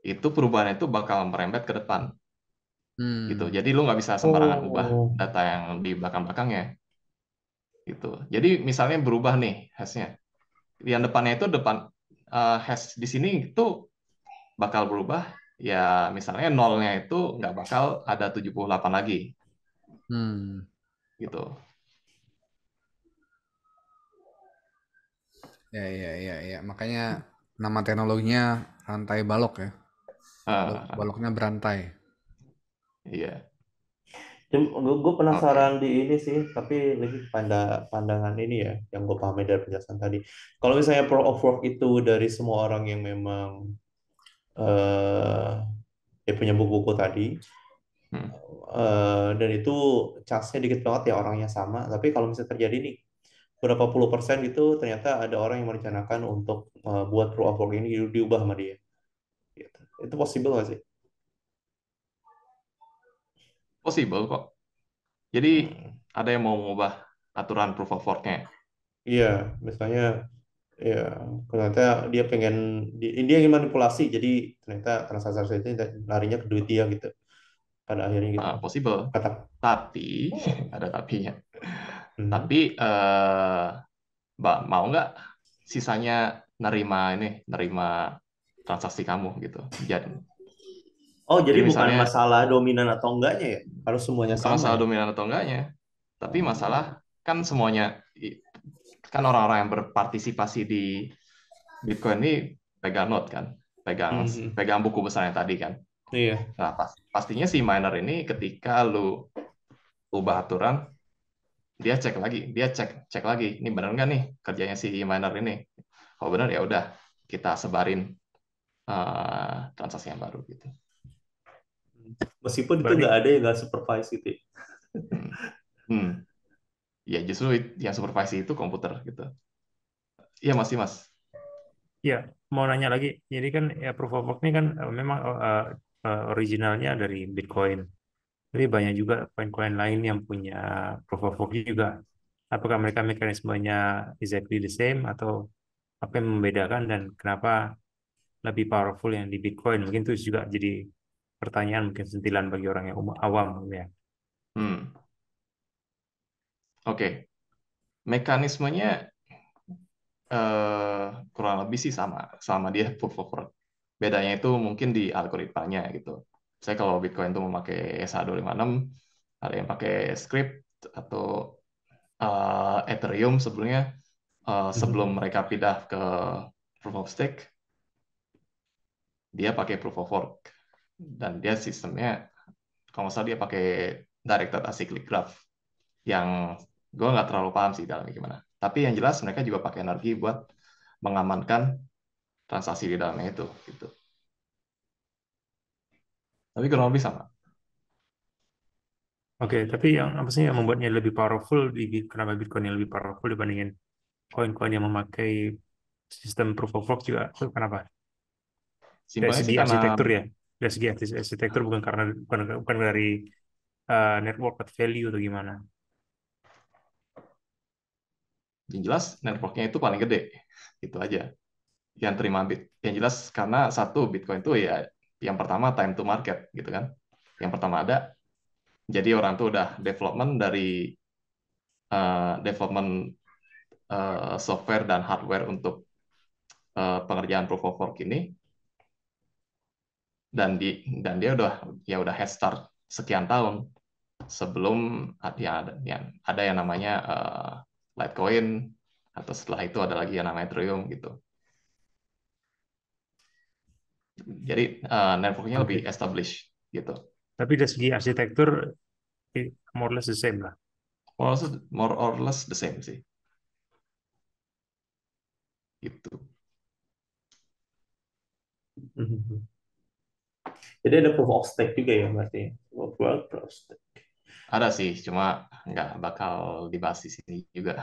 itu perubahan itu bakal merembet ke depan gitu. Hmm. Jadi lu nggak bisa sembarangan ubah Oh, data yang di belakang-belakangnya gitu. Jadi misalnya berubah nih hashnya, yang depannya itu hash di sini itu bakal berubah. Ya misalnya nolnya itu nggak bakal ada 78 lagi Hmm. gitu. Ya, ya, ya, ya. Makanya nama teknologinya rantai balok ya. Ah, Baloknya berantai. iya, gue oke. penasaran di ini sih, tapi lebih pandangan ini ya, yang gue pahami dari penjelasan tadi. Kalau misalnya proof of work itu dari semua orang yang memang eh dia punya buku-buku tadi, Hmm. dan itu chance-nya dikit banget ya orangnya sama. Tapi kalau misalnya terjadi nih, berapa puluh persen itu ternyata ada orang yang merencanakan untuk buat proof of work ini diubah sama dia. Gitu. Itu possible nggak sih? Possible kok. Jadi Hmm. ada yang mau mengubah aturan proof of work-nya. Iya, misalnya ya ternyata dia pengen dia ingin manipulasi, jadi ternyata transaksi itu larinya ke duit dia gitu pada akhirnya gitu. Possible. Kata. Tapi ada tapinya. Hmm. Tapi Mbak mau nggak sisanya nerima transaksi kamu gitu. Jadi Oh, jadi Jadi bukan misalnya masalah dominan atau enggaknya ya? Kalau semuanya bukan sama masalah ya? dominan atau enggaknya, tapi masalah kan semuanya kan orang-orang yang berpartisipasi di Bitcoin ini pegang node kan, pegang Mhm. pegang buku besar yang tadi kan. Iya. Nah, pastinya si miner ini ketika lu ubah aturan, dia cek lagi, ini benar nggak nih kerjanya si miner ini? Kalau benar ya udah kita sebarin transaksi yang baru gitu. Meskipun itu Berarti nggak ada yang nggak supervise gitu ya. Hmm. Hmm. Ya justru yang supervisi itu komputer gitu. Iya masih mas. ya mau nanya lagi. Jadi kan ya proof of work ini kan memang originalnya dari Bitcoin. Tapi banyak juga koin-koin lain yang punya proof of work juga. Apakah mereka mekanismenya exactly the same atau apa yang membedakan dan kenapa lebih powerful yang di Bitcoin? Mungkin itu juga jadi pertanyaan mungkin sentilan bagi orang yang awam ya. Hmm. Oke. Mekanismenya kurang lebih sih sama dia proof of work. Bedanya itu mungkin di algoritmanya gitu. Saya kalau Bitcoin itu memakai SH256, ada yang pakai script atau Ethereum sebelumnya sebelum Mhm. mereka pindah ke proof of stake, dia pakai proof of work dan dia sistemnya kalau nggak salah dia pakai directed acyclic graph yang gue nggak terlalu paham sih dalamnya gimana. Tapi yang jelas mereka juga pakai energi buat mengamankan transaksi di dalamnya itu gitu. Tapi kurang lebih sama. Oke, tapi yang apa sih yang membuatnya lebih powerful kenapa Bitcoin yang lebih powerful dibandingin koin-koin yang memakai sistem proof of work juga? Itu kenapa? Dari Simpelnya segi sih karena arsitektur ya. Dari segi arsitektur bukan karena bukan dari network atau value atau gimana. yang jelas networknya itu paling gede. Gitu aja. Yang terima bit. Yang jelas karena satu Bitcoin itu ya yang pertama time to market gitu kan. Yang pertama ada. Jadi orang tuh udah development software dan hardware untuk pengerjaan proof of work ini dan dia udah head start sekian tahun sebelum ada yang namanya Litecoin atau setelah itu ada lagi yang namanya Ethereum gitu. Jadi networknya lebih Oke. established gitu. Tapi dari segi arsitektur more or less the same lah. More or less the same sih gitu. Mhm. Jadi ada proof of stake juga ya berarti. Proof of work, proof of stake. Ada sih, cuma nggak bakal dibahas di sini juga.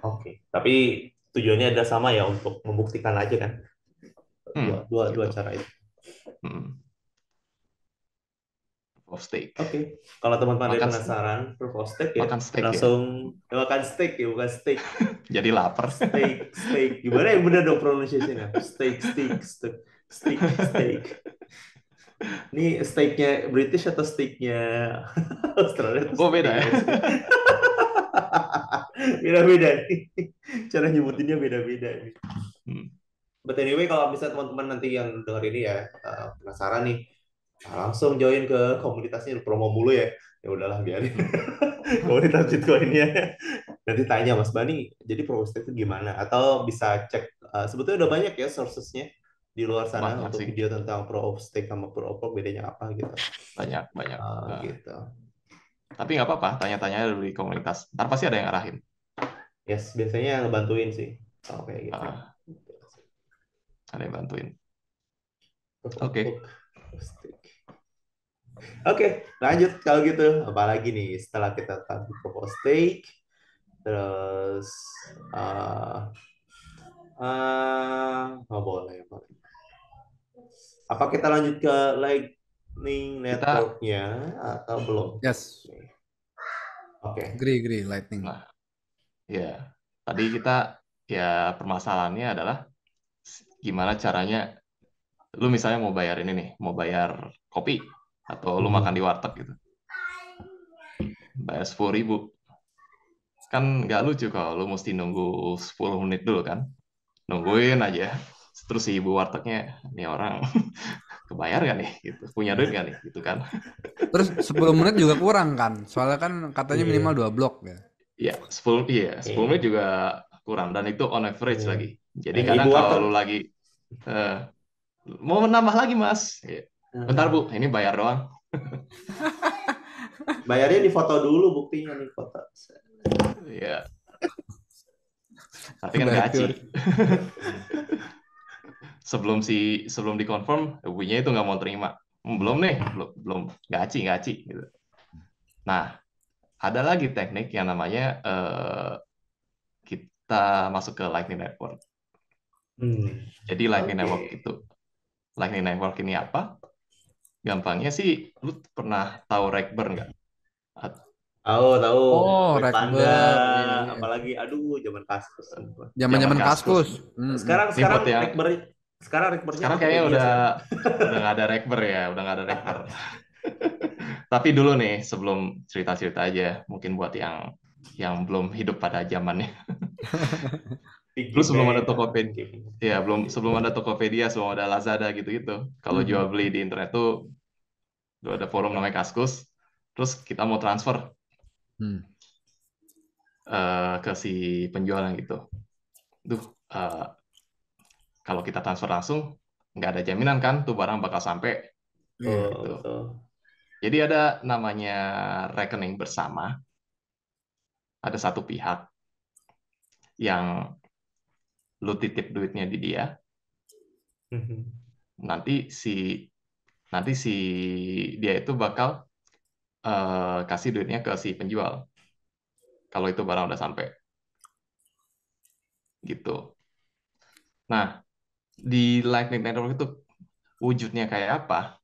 Oke. Tapi tujuannya ada sama ya untuk membuktikan aja kan. Dua Gitu. cara itu. Hmm, of stake. Oke. Kalau teman-teman ada Makan penasaran proof of stake ya, makan steak ya. langsung makan steak ya, bukan steak. Jadi lapar. Steak. Gimana yang benar dong pronunciation-nya? Steak. Ini steaknya British atau steaknya Australia atau Oh steaknya beda ya. US? Beda-beda nih. Cara nyebutinnya beda-beda nih. Hmm. But anyway, kalau bisa teman-teman nanti yang dengar ini ya penasaran nih, langsung join ke komunitasnya promo mulu ya. Ya udahlah biarin komunitas Bitcoinnya. Nanti tanya Mas Bani, jadi proof of stake itu gimana? Atau bisa cek sebetulnya udah banyak ya sourcesnya di luar sana Banyak untuk sih, video tentang proof of stake sama proof of work bedanya apa gitu. banyak. Gitu. Tapi nggak apa-apa, tanya-tanya dulu di komunitas. Ntar pasti ada yang arahin. Yes, biasanya ngebantuin sih kalau kayak gitu. Uh, ada yang bantuin. Proof of Oke, work, proof of stake. Oke, lanjut kalau gitu. Apalagi nih setelah kita tahu proof of stake, terus oh boleh, boleh. Apa kita lanjut ke Lightning kita, Network-nya atau belum? Yes, Oke. agree, Lightning. nah ya, tadi kita ya permasalahannya adalah gimana caranya, lu misalnya mau bayar ini nih, mau bayar kopi atau lu makan di Mhm. warteg gitu, bayar 10.000. Kan nggak lucu kalau lu mesti nunggu 10 menit dulu kan, nungguin aja. Terus si ibu wartegnya, ini orang kebayar gak nih gitu, punya duit gak nih gitu kan. Terus 10 menit juga kurang kan? Soalnya kan katanya minimal Iya. 2 blok ya. Ya 10 menit Iya. juga kurang, dan itu on average Iya. lagi. Jadi kadang Ibu kalau warteg. lu lagi eh, mau menambah lagi mas, ya, bentar bu, ini bayar doang. Bayarnya di foto dulu, buktinya nih foto. Ya, tapi kan Bayar gaci. QR. Sebelum dikonfirm, ibunya itu nggak mau terima. Belum nih, belum gaci gitu. Nah, ada lagi teknik yang namanya kita masuk ke Lightning Network. Jadi Oke. Lightning Network ini apa? Gampangnya sih, lu pernah tahu Ragbird nggak? At- Tahu, tahu. Oh, Web Panda, Rekber. Iya, iya. apalagi aduh zaman Kaskus. Sumpah. Zaman Zaman-zaman Kaskus. Kaskus. Mm-mm. Sekarang Ini sekarang buat yang Rekbernya sekarang kayaknya Tokopedia udah sekarang. nggak ada Ragbird ya, udah nggak ada Ragbird. Tapi dulu nih, sebelum cerita-cerita aja, mungkin buat yang belum hidup pada zamannya. Dulu Piggy sebelum ada Bank. Tokopedia, ya sebelum ada Tokopedia, sebelum ada Lazada gitu-gitu. Kalau jual Mhm. beli di internet tuh ada forum namanya Kaskus. Terus kita mau transfer Hmm. ke si penjualan gitu. Duh, eh, kalau kita transfer langsung, nggak ada jaminan kan tuh barang bakal sampai Iya. Oh, gitu. betul. Jadi ada namanya rekening bersama. Ada satu pihak yang lu titip duitnya di dia, nanti si nanti si dia itu bakal kasih duitnya ke si penjual kalau itu barang udah sampai gitu. Nah, di Lightning Network itu wujudnya kayak apa?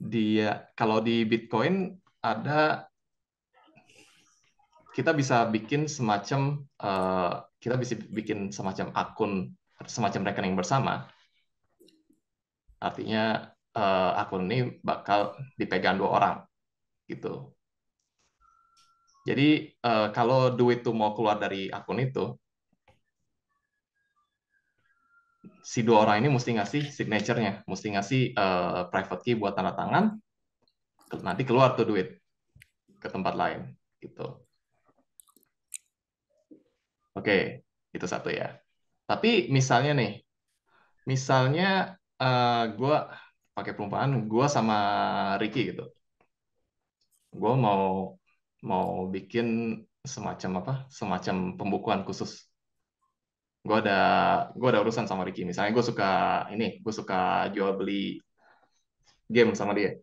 Dia kalau di Bitcoin ada kita bisa bikin semacam akun, semacam rekening bersama. Artinya akun ini bakal dipegang 2 orang gitu. Jadi kalau duit tuh mau keluar dari akun itu, si 2 orang ini mesti ngasih signature-nya, mesti ngasih private key buat tanda tangan, nanti keluar tuh duit ke tempat lain gitu. Oke, itu satu ya. Tapi misalnya gue pakai perumpamaan, gue sama Ricky gitu, gue mau bikin semacam apa, semacam pembukuan khusus. Gue ada gue ada urusan sama Ricky. Misalnya gue suka jual beli game sama dia.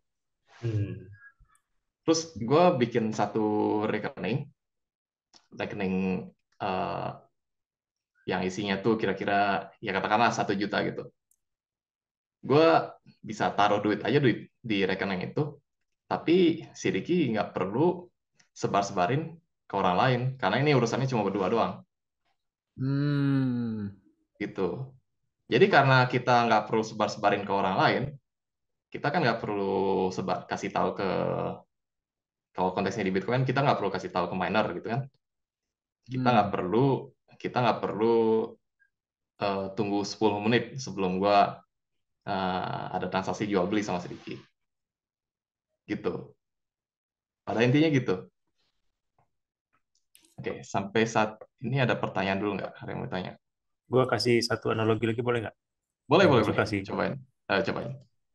Terus gue bikin satu rekening, rekening eh, yang isinya tuh kira-kira ya katakanlah 1 juta gitu. Gue bisa taruh duit aja duit di rekening itu, tapi si Ricky nggak perlu sebar-sebarin ke orang lain karena ini urusannya cuma berdua doang Hmm. gitu. Jadi karena kita nggak perlu sebar-sebarin ke orang lain, kita kan nggak perlu kasih tahu kalau konteksnya di Bitcoin kita nggak perlu kasih tahu ke miner gitu kan. Kita nggak Hmm. perlu kita nggak perlu tunggu 10 menit sebelum gua ada transaksi jual beli sama sedikit gitu. Pada intinya gitu. Oke, sampai saat ini ada pertanyaan dulu nggak? Ada yang mau tanya? Gue kasih satu analogi lagi boleh nggak? Boleh, Yang boleh, gue boleh. suka sih. Cobain. Cobain.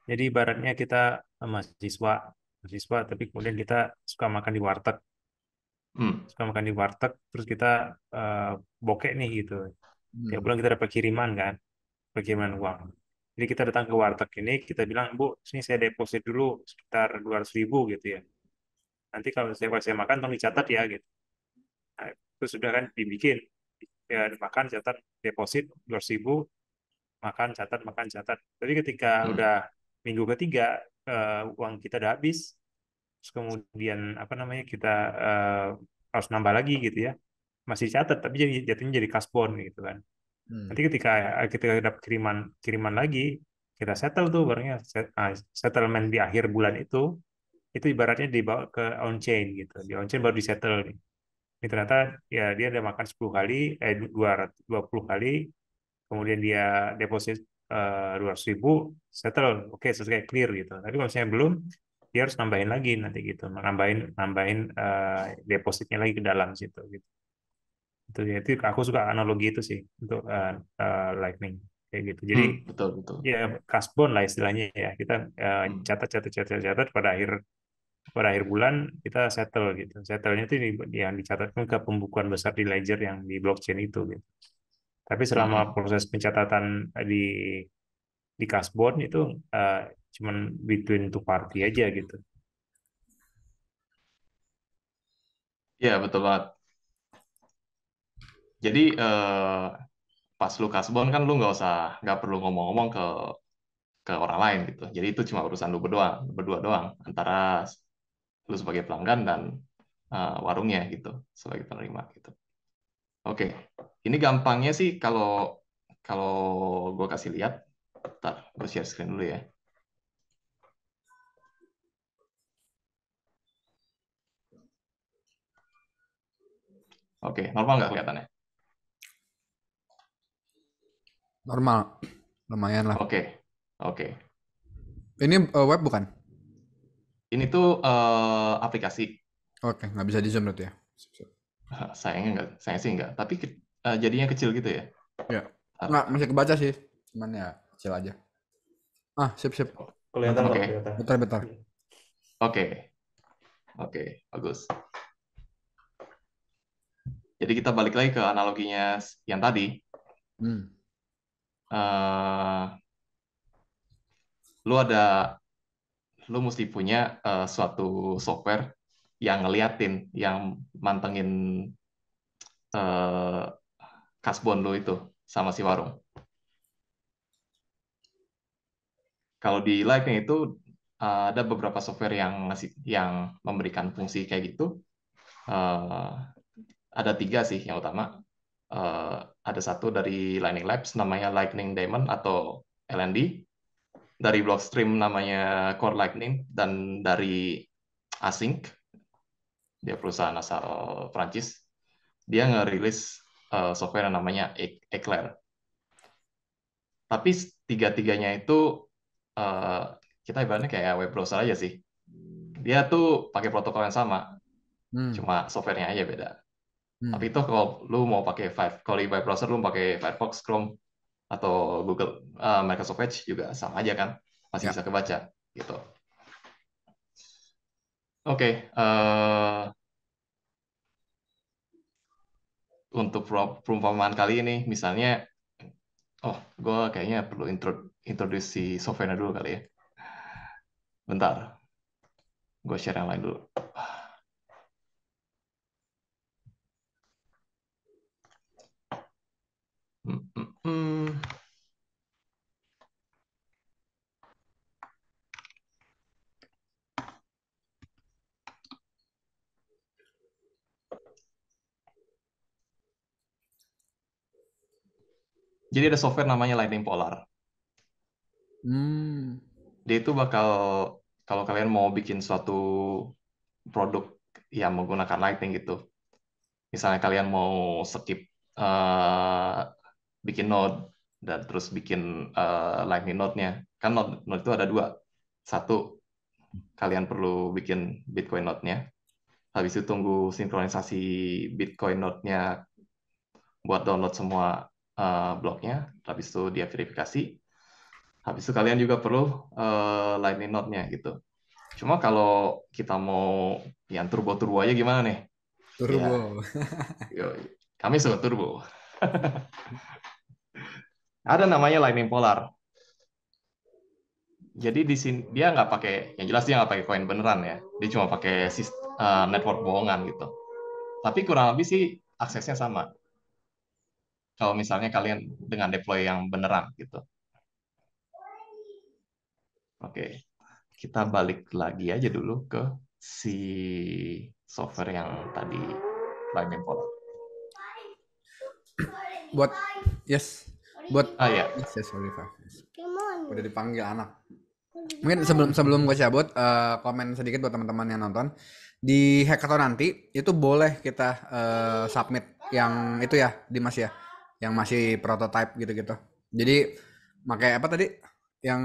Jadi ibaratnya kita mahasiswa, tapi kemudian kita suka makan di warteg, Hmm. terus kita eh, bokek nih gitu. Tiap Hmm. bulan kita dapat kiriman kan, kiriman uang. Jadi kita datang ke warteg ini, kita bilang, Bu, sini saya deposit dulu sekitar 200.000 gitu ya. Nanti kalau saya makan, tolong dicatat ya gitu. Nah, itu sudah kan dibikin. Ya, makan, catat, deposit 200.000, makan, catat. Tapi ketika Hmm. udah minggu ketiga, uang kita udah habis, terus kemudian apa namanya kita eh, harus nambah lagi gitu ya, masih catat tapi jatuhnya jadi kasbon gitu kan. Hmm. Nanti ketika kita dapat kiriman kiriman lagi, kita settle tuh barangnya. Settlement di akhir bulan itu ibaratnya dibawa ke on chain gitu, di on chain baru disettle nih. Ini ternyata ya dia udah makan 10 kali 220 kali, kemudian dia deposit 200.000 settle, oke selesai clear gitu. Tapi kalau misalnya belum, dia harus nambahin lagi nanti gitu, nambahin depositnya lagi ke dalam situ gitu. Itu aku suka analogi itu sih untuk Lightning kayak gitu. Jadi Betul, betul. ya kasbon lah istilahnya ya, kita catat pada akhir bulan kita settle gitu. Settlenya itu yang dicatatkan ke pembukuan besar di ledger yang di blockchain itu gitu. Tapi selama proses pencatatan di kasbon itu cuman between two party aja gitu. Ya, betul banget. Jadi pas lu kasbon kan lu nggak perlu ngomong-ngomong ke orang lain gitu. Jadi itu cuma urusan lu berdua doang antara lu sebagai pelanggan dan warungnya gitu sebagai penerima gitu. Oke, ini gampangnya sih kalau kalau gue kasih lihat, ntar gue share screen dulu ya. Oke, normal nggak kelihatannya? Normal, lumayan lah. Oke, oke. Ini web bukan? Ini tuh aplikasi. Oke, nggak bisa di zoom berarti ya. Sayangnya nggak, sayang sih nggak. Tapi jadinya kecil gitu ya. Ya, nggak masih kebaca sih, cuman ya kecil aja. Sip. Kelihatan kok, Oke. kelihatan. Betul. Oke, bagus. Jadi kita balik lagi ke analoginya yang tadi. Lu mesti punya suatu software yang ngeliatin, yang mantengin kasbon lu itu sama si warung. Kalau di Lightning itu ada beberapa software yang memberikan fungsi kayak gitu. Ada 3 sih yang utama. Ada satu dari Lightning Labs namanya Lightning Daemon atau LND. Dari Blockstream namanya Core Lightning, dan dari Async, dia perusahaan asal Prancis, dia ngerilis software yang namanya Eclair. Tapi tiga-tiganya itu kita ibaratnya kayak web browser aja sih. Dia tuh pakai protokol yang sama, cuma softwarenya aja beda. Tapi itu kalau lu mau pakai kalau di web browser lu mau pakai Firefox, Chrome, atau Google, Microsoft Edge juga sama aja kan, masih bisa kebaca gitu. Oke, untuk perumpamaan kali ini, misalnya, gue kayaknya perlu introduce si software dulu kali ya. Bentar, gue share yang lain dulu. Jadi ada software namanya Lightning Polar. Dia itu bakal, kalau kalian mau bikin suatu produk yang menggunakan Lightning gitu, misalnya kalian mau skip bikin node dan terus bikin Lightning node-nya, kan node itu ada 2. Satu, kalian perlu bikin Bitcoin node-nya, habis itu tunggu sinkronisasi Bitcoin node-nya buat download semua bloknya, habis itu dia verifikasi, habis itu kalian juga perlu Lightning node-nya gitu. Cuma kalau kita mau yang turbo aja gimana nih? Turbo. Ya, kami suka turbo. Ada namanya Lightning Polar. Jadi di sini dia nggak pakai, yang jelas dia nggak pakai koin beneran ya. Dia cuma pakai network bohongan gitu. Tapi kurang lebih sih aksesnya sama. Kalau misalnya kalian dengan deploy yang beneran gitu. Oke, kita balik lagi aja dulu ke si software yang tadi, Lightning Polar. Buat ya. sorry Pak. Udah dipanggil anak. Mungkin sebelum gue cabut, komen sedikit buat teman-teman yang nonton. Di hackathon nanti itu boleh kita submit yang itu ya, Dimas ya, yang masih prototype gitu-gitu. Jadi pakai apa tadi? Yang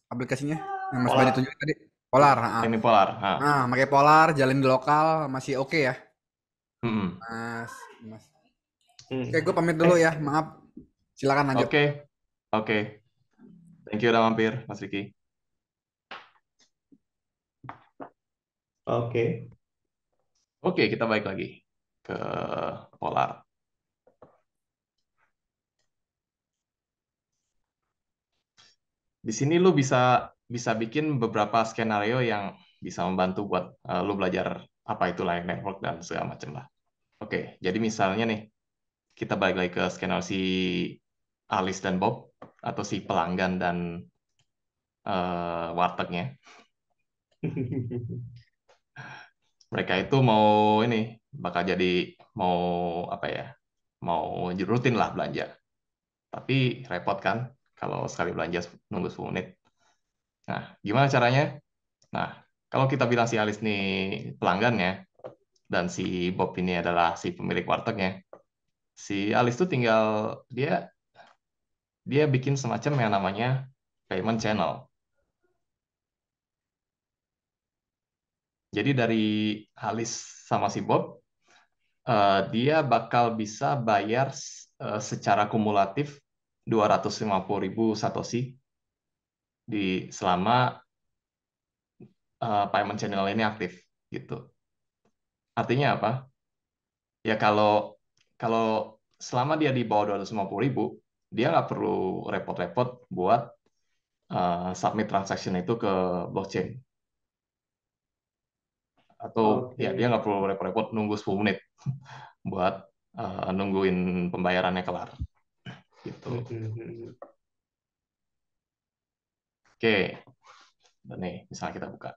aplikasinya yang Mas Bani Polar. tunjukin tadi? Polar. Ah, Ini Polar. Nah, pakai Polar, jalan di lokal masih oke ya, mm-mm. Mas. Mas. Oke, Hmm. gue pamit dulu ya. Maaf. Silakan lanjut. Oke, oke. Thank you udah mampir, Mas Riki. Oke. Oke, kita balik lagi ke Polar. Di sini lu bisa bisa bikin beberapa skenario yang bisa membantu buat lu belajar apa itu line network dan segala macam lah. Oke, jadi misalnya nih kita balik lagi ke skenario si Alice dan Bob atau si pelanggan dan wartegnya. Mereka itu mau ini bakal jadi mau apa ya? Mau rutin lah belanja. Tapi repot kan kalau sekali belanja nunggu 10 menit. Nah, gimana caranya? Nah, kalau kita bilang si Alice nih pelanggannya dan si Bob ini adalah si pemilik wartegnya, si Alice tuh tinggal dia dia bikin semacam yang namanya payment channel. Jadi dari Alice sama si Bob, dia bakal bisa bayar secara kumulatif 250.000 Satoshi di selama payment channel ini aktif gitu. Artinya apa? Ya kalau kalau selama dia di bawah 250.000, dia nggak perlu repot-repot buat submit transaction itu ke blockchain. Atau ya dia Oke. nggak perlu repot-repot nunggu 10 menit buat nungguin pembayarannya kelar. Gitu. Hmm. Oke, dan nih misalnya kita buka.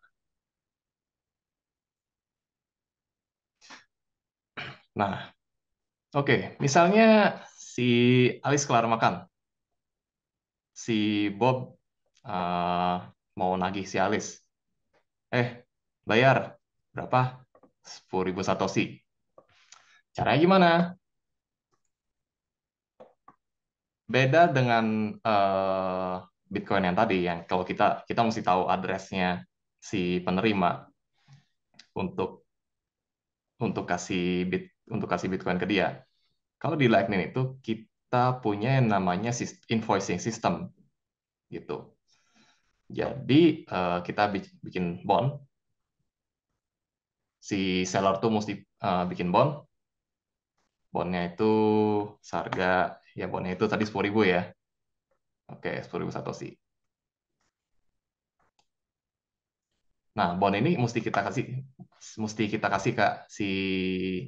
Nah, oke, misalnya si Alice kelar makan, si Bob eh, mau nagih si Alice. Bayar berapa? 10.000 Satoshi. Caranya gimana? Beda dengan eh, Bitcoin yang tadi, yang kalau kita kita mesti tahu addressnya si penerima untuk untuk kasih Bitcoin ke dia. Kalau di Lightning itu kita punya yang namanya invoicing system gitu. Jadi kita bikin bond, si seller tuh mesti bikin bond, bondnya itu seharga ya bondnya itu tadi 10.000 ya. Oke, 10.000 Satoshi. Nah, bond ini mesti kita kasih ke si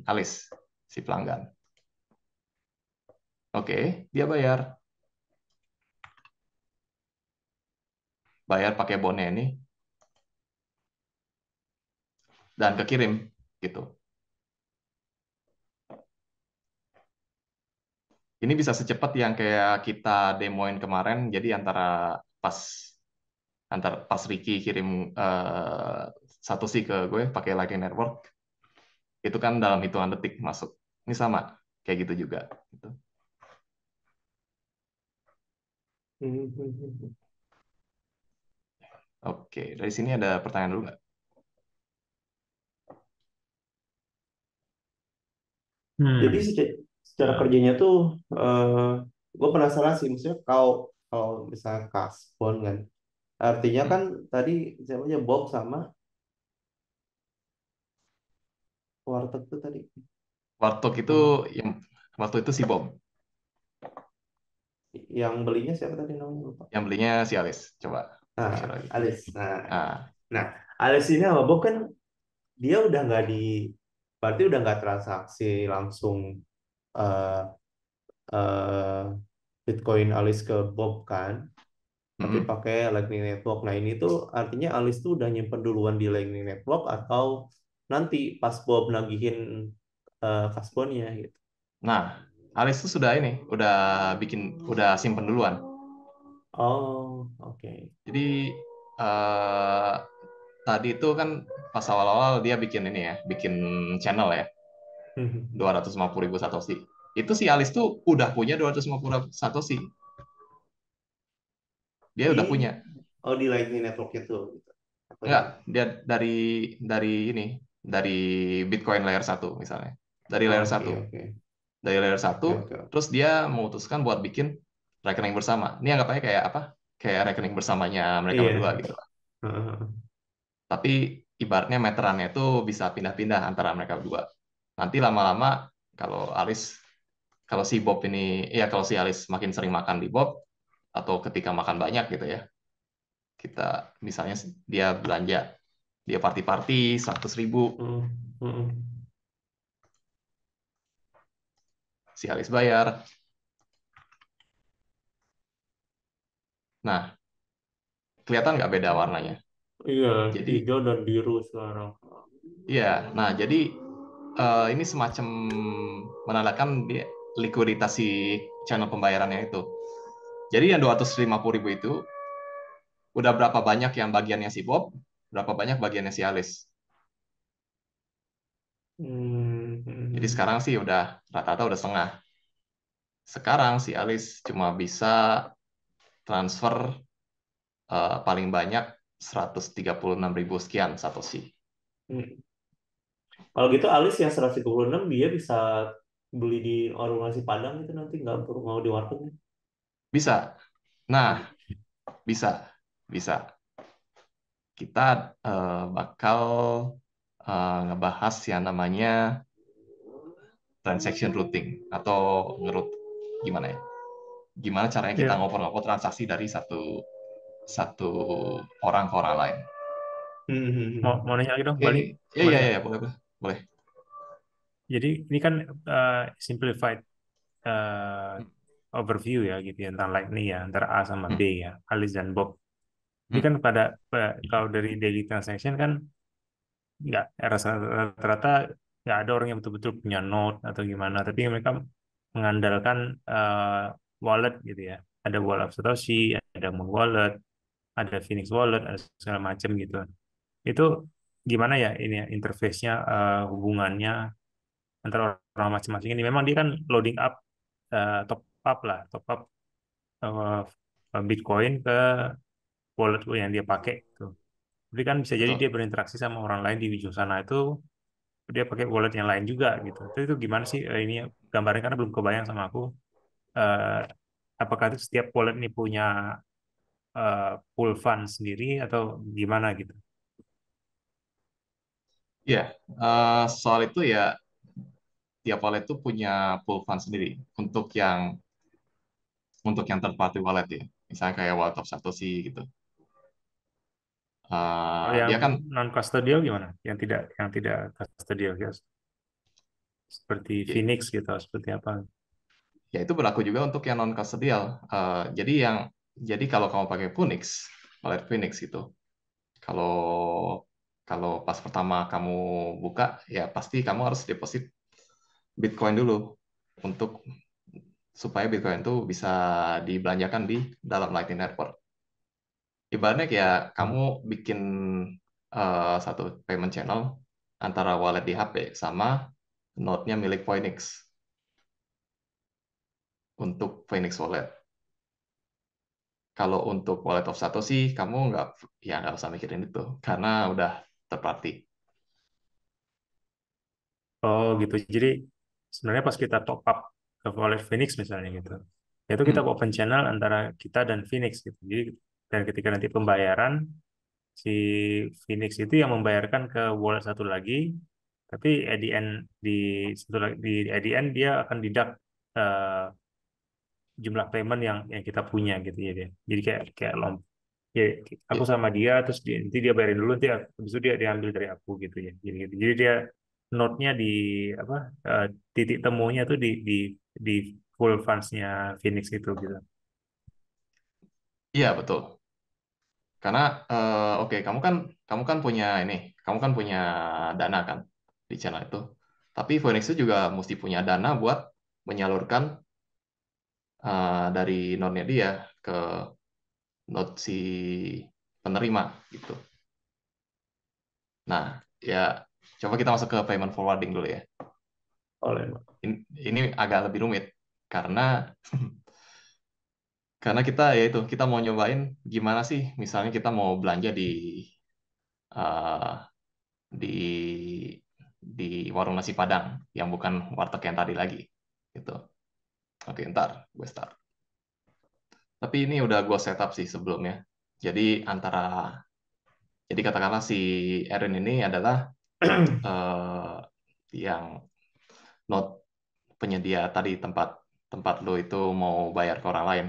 Alice, si pelanggan. Oke, dia bayar pakai bondnya ini dan kekirim gitu. Ini bisa secepat yang kayak kita demoin kemarin. Jadi pas pas Ricky kirim Satoshi ke gue pakai Lightning Network, itu kan dalam hitungan detik masuk. Ini sama, kayak gitu juga. Gitu. Oke, dari sini ada pertanyaan dulu nggak? Jadi Hmm. secara Nah, kerjanya tuh gue penasaran sih, maksudnya kalau kalau misalnya kasbon kan, artinya hmm. kan tadi siapanya Bob sama warteg tuh tadi Wartok itu nama yang waktu itu si Bob, yang belinya siapa tadi namanya lupa. yang belinya si Alice. Coba Nah, share lagi. Alice. Nah, Ah, nah Alice ini sama Bob kan dia udah nggak berarti udah nggak transaksi langsung eh eh, Bitcoin Alice ke Bob kan, tapi mm-mm. pakai Lightning Network. Nah, ini tuh artinya Alice tuh udah nyimpen duluan di Lightning Network atau nanti pas Bob nagihin kasbonnya gitu. Nah, Alice tuh sudah ini, udah simpen duluan. Oh, oke. Jadi eh, tadi itu kan pas awal-awal dia bikin ini ya, bikin channel ya, 250.000 Satoshi. Itu si Alice tuh udah punya 250 Satoshi. dia udah punya. Di Lightning Network itu gitu. Atau Enggak, dia dari Bitcoin layer 1 misalnya. Dari layer oke 1. oke Dari layer 1, oke oke. terus dia memutuskan buat bikin rekening bersama. Ini anggap aja kayak apa? Kayak rekening bersamanya mereka Iya. berdua gitu. Heeh. Tapi ibaratnya meterannya itu bisa pindah-pindah antara mereka berdua. Nanti lama-lama kalau kalau si Bob ini, ya kalau si Alice makin sering makan di Bob, atau ketika makan banyak gitu ya, kita misalnya dia belanja, dia party-party 100.000, Heeh. Heeh. si Alice bayar. Nah, kelihatan nggak beda warnanya? Iya, Jadi, hijau dan biru sekarang. ya, nah jadi ini semacam menandakan dia likuiditas si channel pembayarannya itu. Jadi yang 250.000 itu udah berapa banyak yang bagiannya si Bob, berapa banyak bagiannya si Alice. Jadi Hmm. sekarang sih udah rata-rata udah setengah. Sekarang si Alice cuma bisa transfer paling banyak 136.000 sekian Satoshi. Hmm. Kalau gitu Alis yang 136 dia bisa beli di warung nasi Padang itu nanti nggak perlu mau di warteg. Bisa. Nah, bisa. Bisa. Kita bakal ngebahas yang namanya transaction routing atau ngerut gimana ya? Gimana caranya kita Ya, ngoper-ngoper transaksi dari satu satu orang ke orang lain. mau Hmm. mau nanya lagi dong, Oke, balik ya boleh ya nggak? ya boleh boleh. Boleh. Jadi ini kan simplified eh, overview ya gitu ya tentang Lightning ya antara A sama B Hmm, ya, Alice dan Bob. Ini hmm. kan kalau dari daily transaction kan nggak rata-rata nggak ada orang yang betul-betul punya node atau gimana, tapi mereka mengandalkan eh, wallet gitu ya. Ada wallet Satoshi, ada Moon Wallet, ada Phoenix Wallet, ada segala macam gitu. Itu gimana ya ini ya interface-nya, hubungannya antara orang masing-masing ini. Memang dia kan loading up, top up Bitcoin ke wallet yang dia pakai tuh. Tapi kan bisa jadi dia Betul. berinteraksi sama orang lain di ujung sana itu, dia pakai wallet yang lain juga gitu. Itu gimana sih ini gambarnya, karena belum kebayang sama aku. Eh, apakah itu setiap wallet ini punya pool fund sendiri atau gimana gitu? Ya, soal itu ya tiap wallet itu punya pool fund sendiri untuk yang third party wallet ya. Misalnya kayak wallet of Satoshi gitu. Kalau yang Dia kan non custodial gimana? Yang tidak custodial ya, seperti ya, Phoenix gitu, seperti apa? ya itu berlaku juga untuk yang non custodial. Jadi kalau kamu pakai Phoenix, wallet Phoenix itu, kalau kalau pas pertama kamu buka, ya pasti kamu harus deposit Bitcoin dulu untuk supaya Bitcoin itu bisa dibelanjakan di dalam Lightning Network. Ibaratnya kayak kamu bikin satu payment channel antara wallet di HP sama node-nya milik Phoenix untuk Phoenix Wallet. Kalau untuk Wallet of Satoshi, kamu nggak usah mikirin itu karena udah terparty. Oh gitu. Jadi sebenarnya pas kita top up ke wallet Phoenix misalnya gitu, itu kita Hmm, open channel antara kita dan Phoenix gitu. Jadi dan ketika nanti pembayaran, si Phoenix itu yang membayarkan ke wallet satu lagi, tapi at the end di at the end dia akan deduct eh, jumlah payment yang kita punya gitu ya dia. Jadi kayak ya, aku ya, sama dia terus nanti dia bayarin dulu, nanti habis itu dia diambil dari aku gitu ya. Jadi dia note-nya di apa, titik temunya tuh di full funds-nya Phoenix itu gitu. iya betul. Karena oke kamu kan punya dana kan di channel itu. Tapi Phoenix itu juga mesti punya dana buat menyalurkan dari node-nya dia ke node si penerima gitu. Nah, ya coba kita masuk ke payment forwarding dulu ya. Oleh Ini, ini agak lebih rumit karena Karena kita ya itu kita mau nyobain gimana sih, misalnya kita mau belanja eh, di warung nasi Padang yang bukan warteg yang tadi lagi gitu. Oke, ntar gue start. Tapi ini udah gue setup sih sebelumnya. Jadi jadi katakanlah si Erin ini adalah yang not penyedia tadi tempat tempat lo itu mau bayar ke orang lain.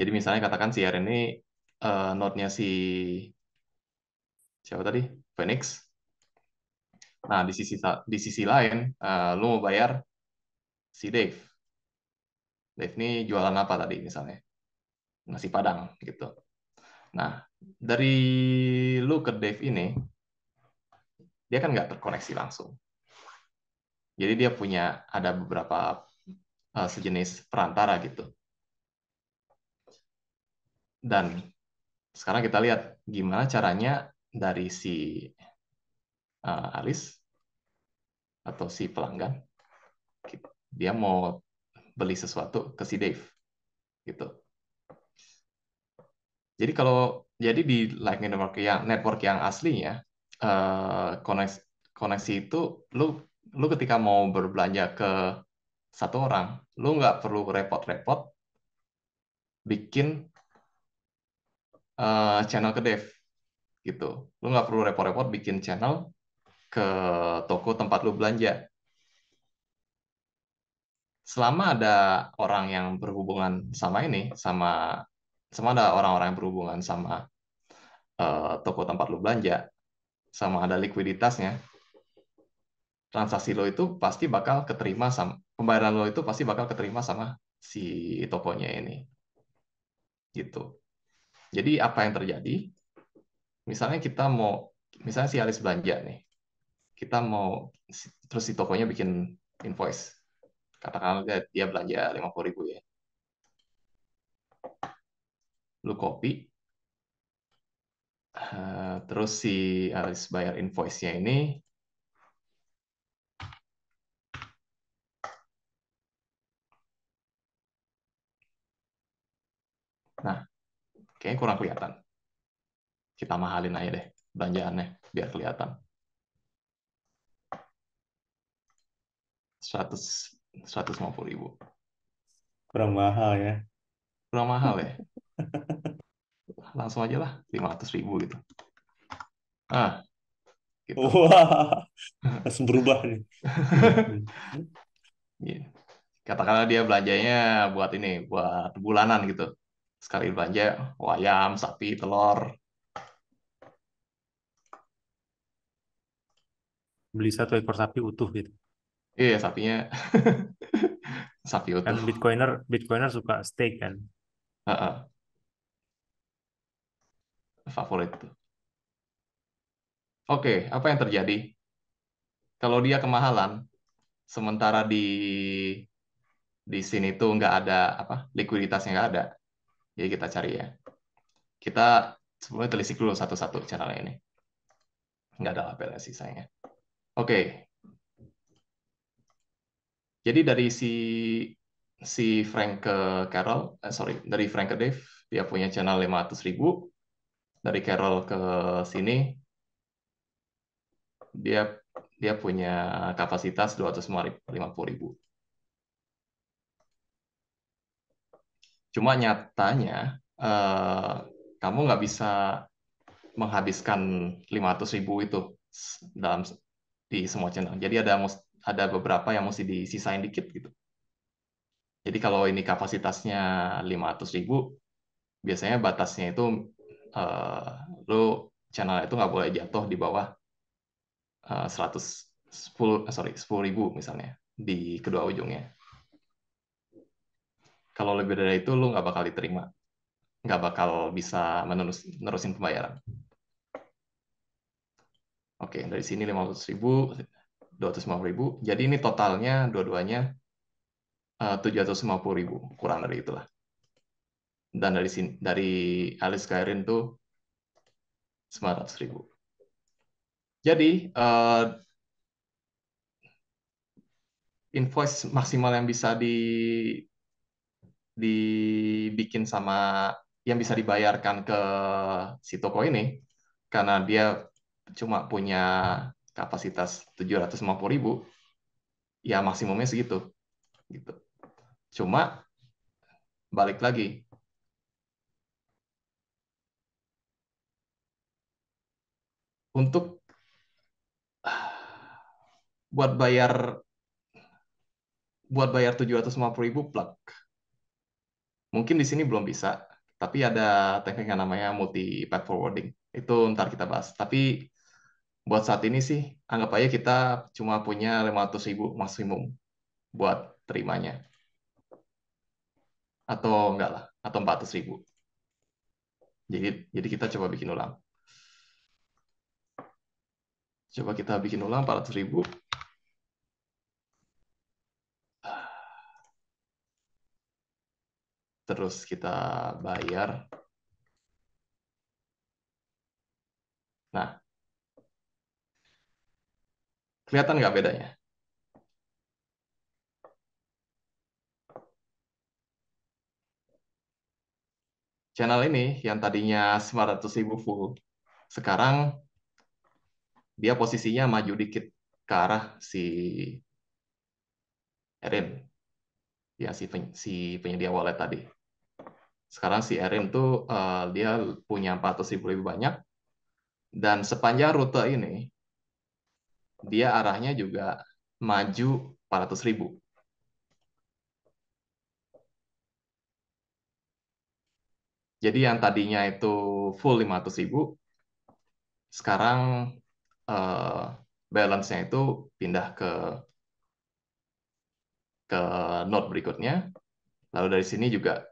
Jadi misalnya katakan si Erin ini node-nya si siapa tadi? Phoenix. Nah, di sisi lain lo mau bayar si Dave. Dave ini jualan apa tadi misalnya? Nasi Padang gitu. Nah, dari lu ke Dave ini, dia kan nggak terkoneksi langsung. Jadi dia punya ada beberapa sejenis perantara gitu. Dan sekarang kita lihat gimana caranya dari si Alice atau si pelanggan, dia mau beli sesuatu ke si Dave gitu. Jadi di Lightning network yang aslinya koneksi koneksi itu lu ketika mau berbelanja ke satu orang, lu nggak perlu repot-repot bikin channel ke Dev gitu. Lu nggak perlu repot-repot bikin channel ke toko tempat lu belanja. Selama ada orang yang berhubungan sama ini, sama ada orang-orang yang berhubungan sama toko tempat lu belanja, sama ada likuiditasnya, transaksi lo itu pasti bakal keterima sama pembayaran lo itu pasti bakal keterima sama si tokonya ini gitu. Jadi apa yang terjadi? Misalnya misalnya si Alis belanja nih, kita mau terus si tokonya bikin invoice, katakanlah dia belanja 50.000 ya, lu copy, terus si Alis bayar invoice-nya ini. Nah, kayaknya kurang kelihatan. Kita mahalin aja deh belanjaannya biar kelihatan. 150.000. Kurang mahal ya. Kurang mahal ya. Langsung aja lah 500.000 gitu. Ah, gitu. Wah, langsung berubah nih. Iya. Katakanlah dia belanjanya buat bulanan gitu. Sekali belanja ayam, sapi, telur. Beli 1 ekor sapi utuh gitu. Iya, sapinya sapi Kan utuh. Bitcoiner suka steak kan. Heeh, favorit tuh. Oke, apa yang terjadi? Kalau dia kemahalan, sementara di sini tuh nggak ada likuiditasnya nggak ada. Jadi kita cari ya. Kita sebelumnya telisik dulu satu-satu channel ini. Nggak ada labelnya sih sayangnya. Oke, jadi dari si Frank ke Carol, dari Frank ke Dave, dia punya channel 500.000. Dari Carol ke sini, dia dia punya kapasitas 250.000. Cuma nyatanya, kamu nggak bisa menghabiskan 500.000 itu dalam di semua channel. Jadi ada beberapa yang mesti disisain dikit gitu. Jadi kalau ini kapasitasnya 500.000, biasanya batasnya itu eh, lo channel itu nggak boleh jatuh di bawah 10.000 misalnya di kedua ujungnya. Kalau lebih dari itu lo nggak bakal diterima, nggak bakal bisa nerusin pembayaran. Oke, dari sini 500.000, 250.000. Jadi ini totalnya dua-duanya 750.000, kurang dari itulah. Dan dari sini, dari Alice Kairin tuh 900.000. Jadi invoice maksimal yang bisa dibikin sama yang bisa dibayarkan ke si toko ini, karena dia cuma punya kapasitas 750.000, ya maksimumnya segitu gitu. Cuma balik lagi, untuk buat bayar 750.000 plug, mungkin di sini belum bisa, tapi ada teknik yang namanya multi path forwarding. Itu ntar kita bahas. Tapi buat saat ini sih, anggap aja kita cuma punya 500.000 maksimum buat terimanya. Atau enggak lah, atau 400.000. Jadi kita coba bikin ulang. Coba kita bikin ulang 400.000. Terus kita bayar. Nah, kelihatan nggak bedanya? Channel ini yang tadinya 900.000 full, sekarang dia posisinya maju dikit ke arah si Erin, ya si penyedia wallet tadi. Sekarang si Erin tuh dia punya 400.000 lebih banyak, dan sepanjang rute ini dia arahnya juga maju 400.000. Jadi yang tadinya itu full 500.000, sekarang eh, balance-nya itu pindah ke node berikutnya. Lalu dari sini juga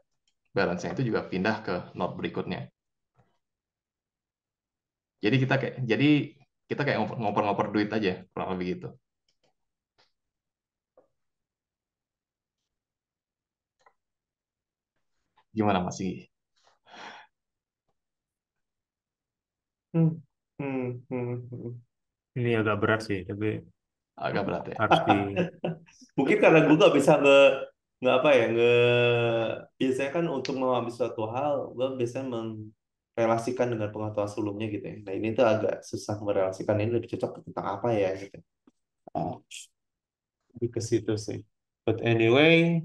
balance-nya itu juga pindah ke node berikutnya. Jadi kita kayak ngoper-ngoper duit aja, kurang lebih gitu. Gimana Mas Sigi? Hmm, hmm, hmm, hmm. Ini agak berat sih, tapi Agak berat ya. harus di Mungkin karena gue gak bisa nge apa ya biasanya kan untuk memahami suatu hal gue biasanya merelasikan dengan pengetahuan sebelumnya gitu ya. Nah ini tuh agak susah merelasikan, ini lebih cocok tentang apa ya gitu. Ah, lebih ke situ sih. But anyway,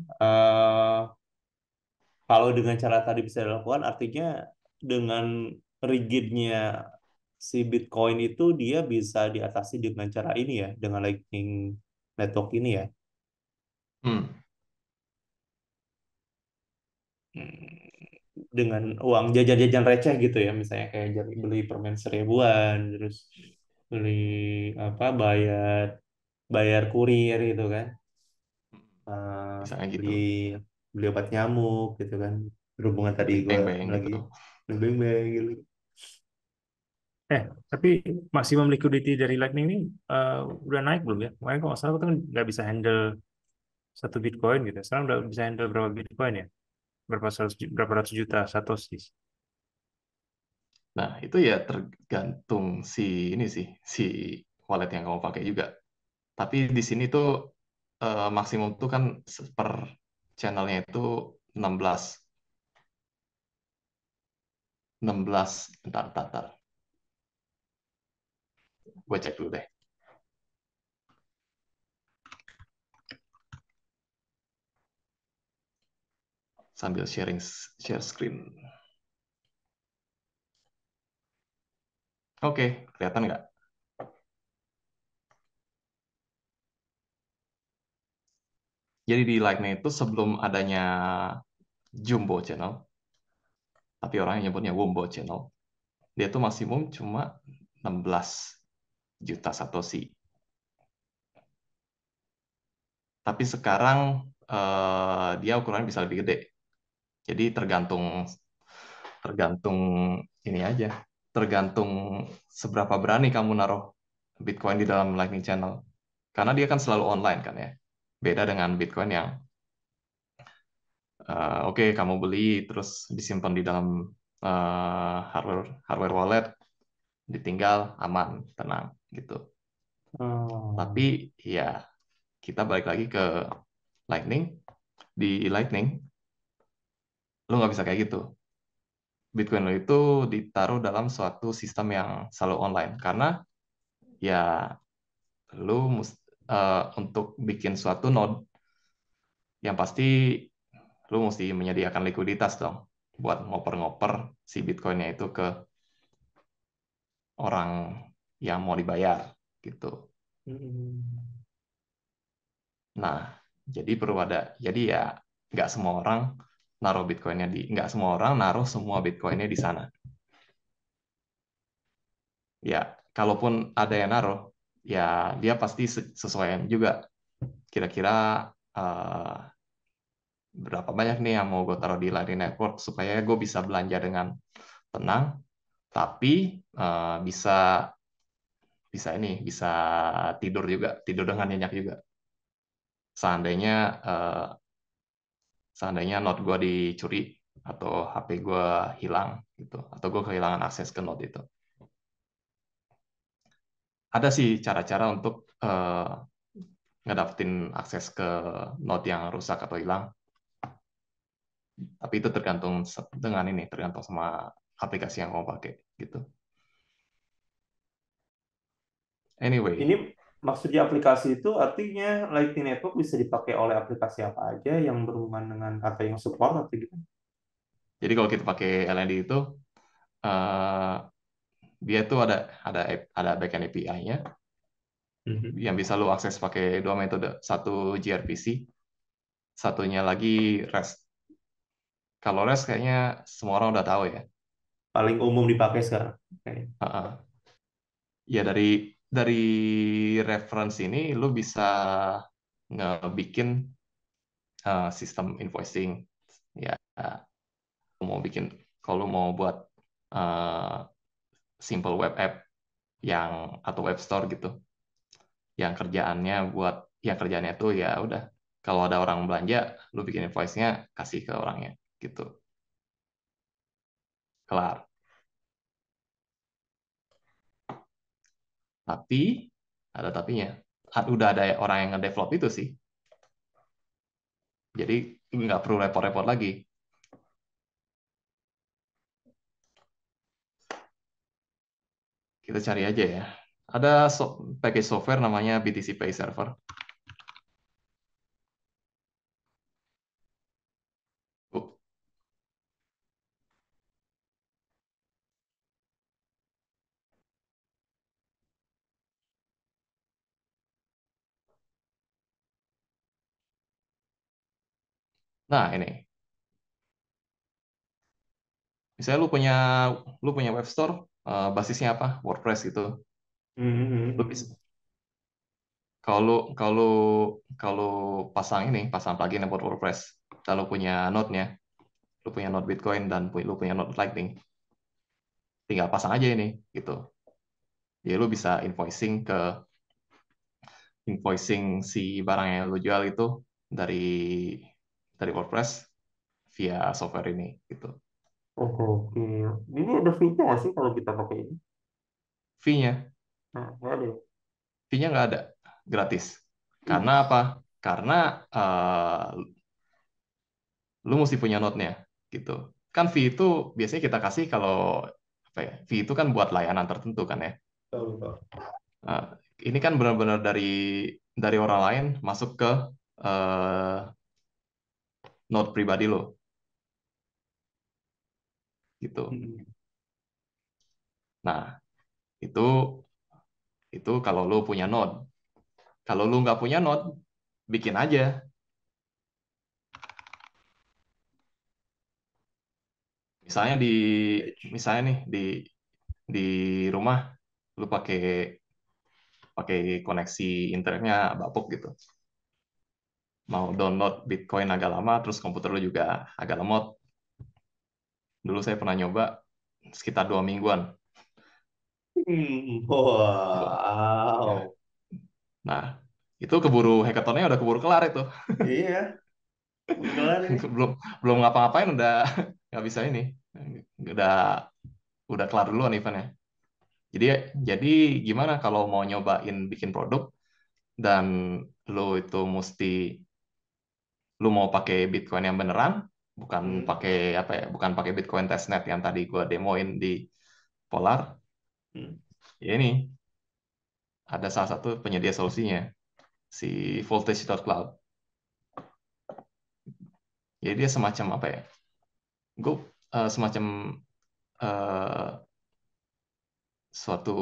kalau dengan cara tadi bisa dilakukan, artinya dengan rigidnya si Bitcoin itu dia bisa diatasi dengan cara ini ya, dengan Lightning Network ini ya. Hmm, Hmm, dengan uang jajan-jajan receh gitu ya, misalnya kayak beli permen 1.000-an, terus beli apa bayar bayar kurir gitu kan. misalnya Beli gitu. beli obat nyamuk gitu kan, berhubungan tadi Big gue Bang Bang lagi gitu. beng gitu. tapi maksimum liquidity dari Lightning ini udah naik belum ya? Kemarin kalau nggak salah aku tuh nggak bisa handle 1 Bitcoin gitu. Sekarang udah bisa handle berapa Bitcoin ya? Berapa ratus juta Satoshi? Nah, itu ya tergantung si wallet yang kamu pakai juga. Tapi di sini tuh maksimum tuh kan per channelnya itu 16. 16, bentar. Gue cek dulu deh. Sambil share screen. Oke, kelihatan nggak? Jadi di Lightning itu sebelum adanya Jumbo Channel, tapi orang yang nyebutnya Wombo Channel, dia tuh maksimum cuma 16 juta Satoshi. Tapi sekarang dia ukurannya bisa lebih gede. Jadi tergantung tergantung ini aja, tergantung seberapa berani kamu naruh Bitcoin di dalam Lightning Channel. Karena dia kan selalu online kan ya. Beda dengan Bitcoin yang oke, kamu beli terus disimpan di dalam hardware wallet, ditinggal aman, tenang gitu. Oh. Tapi ya kita balik lagi ke Lightning. Di Lightning Lu nggak bisa kayak gitu. Bitcoin lu itu ditaruh dalam suatu sistem yang selalu online. Karena ya lu untuk bikin suatu node, yang pasti lu mesti menyediakan likuiditas dong buat ngoper-ngoper si Bitcoinnya itu ke orang yang mau dibayar gitu. Hmm. Nah, jadi perlu ada, jadi ya nggak semua orang naruh Bitcoinnya nggak semua orang naruh semua Bitcoinnya di sana. Ya, kalaupun ada yang naruh, ya dia pasti sesuaian juga. Kira-kira eh, berapa banyak nih yang mau gue taruh di Lightning Network supaya gue bisa belanja dengan tenang, tapi bisa bisa tidur juga, tidur dengan nyenyak juga. Seandainya eh, seandainya note gue dicuri atau HP gue hilang gitu, atau gue kehilangan akses ke note itu. Ada sih cara-cara untuk ngedapetin akses ke note yang rusak atau hilang, tapi itu tergantung sama aplikasi yang mau pakai gitu. Anyway, Ini maksudnya aplikasi itu artinya Lightning Network bisa dipakai oleh aplikasi apa aja yang berhubungan dengan atau yang support atau gitu. jadi kalau kita pakai LND itu eh, dia tuh ada backend API-nya Mhm. yang bisa lu akses pakai dua metode, satu gRPC, satunya lagi REST. Kalau REST kayaknya semua orang udah tahu ya. Paling umum dipakai sekarang. Oke. Uh-uh. Ya dari reference ini lu bisa ngebikin sistem invoicing. Ya, lu mau bikin kalau lu mau buat uh, simple web app atau web store gitu, yang kerjaannya tuh ya udah, kalau ada orang belanja, lu bikin invoice-nya, kasih ke orangnya gitu, kelar. Tapi ada tapinya. Udah ada orang yang nge-develop itu sih. Jadi nggak perlu repot-repot lagi. Kita cari aja ya. Ada package software namanya BTC Pay Server. Oh, nah, ini. Misalnya lu punya web store, basisnya apa? WordPress gitu. Lu bisa, Mhm. kalau kalau kalau pasang plugin buat WordPress, lalu punya node-nya, lu punya node Bitcoin dan lu punya node Lightning, tinggal pasang aja ini gitu. Ya lu bisa invoicing si barang yang lu jual itu dari dari WordPress via software ini gitu. Oke, oke. Ini ada fee-nya nggak sih kalau kita pakai ini? Fee-nya, Nah, nggak ada. fee-nya nggak ada, gratis. Karena Ih. apa? Karena lu mesti punya node-nya gitu. Kan fee itu biasanya kita kasih kalau apa ya? Fee itu kan buat layanan tertentu kan ya. Tahu, tahu. Nah, ini kan benar-benar dari orang lain masuk ke eh, node pribadi lo gitu. Mhm. Nah, itu itu kalau lu punya node. Kalau lu nggak punya node, bikin aja. Misalnya misalnya nih di rumah lu pakai pakai koneksi internetnya bapuk gitu. Mau download Bitcoin agak lama, terus komputer lu juga agak lemot. Dulu saya pernah nyoba sekitar 2 mingguan. Ya. Wow. Nah, itu hackathonnya udah keburu kelar itu. Iya, kelar ini. Belum belum ngapa-ngapain udah nggak bisa ini. Udah udah kelar duluan eventnya. Jadi jadi gimana kalau mau nyobain bikin produk dan lo itu lu mau pakai Bitcoin yang beneran, bukan Hmm. pakai apa ya, bukan pakai Bitcoin testnet yang tadi gue demoin di Polar. Hmm. Ya ini ada salah satu penyedia solusinya, si Voltage.cloud. Jadi dia semacam apa ya? Gue semacam eh, suatu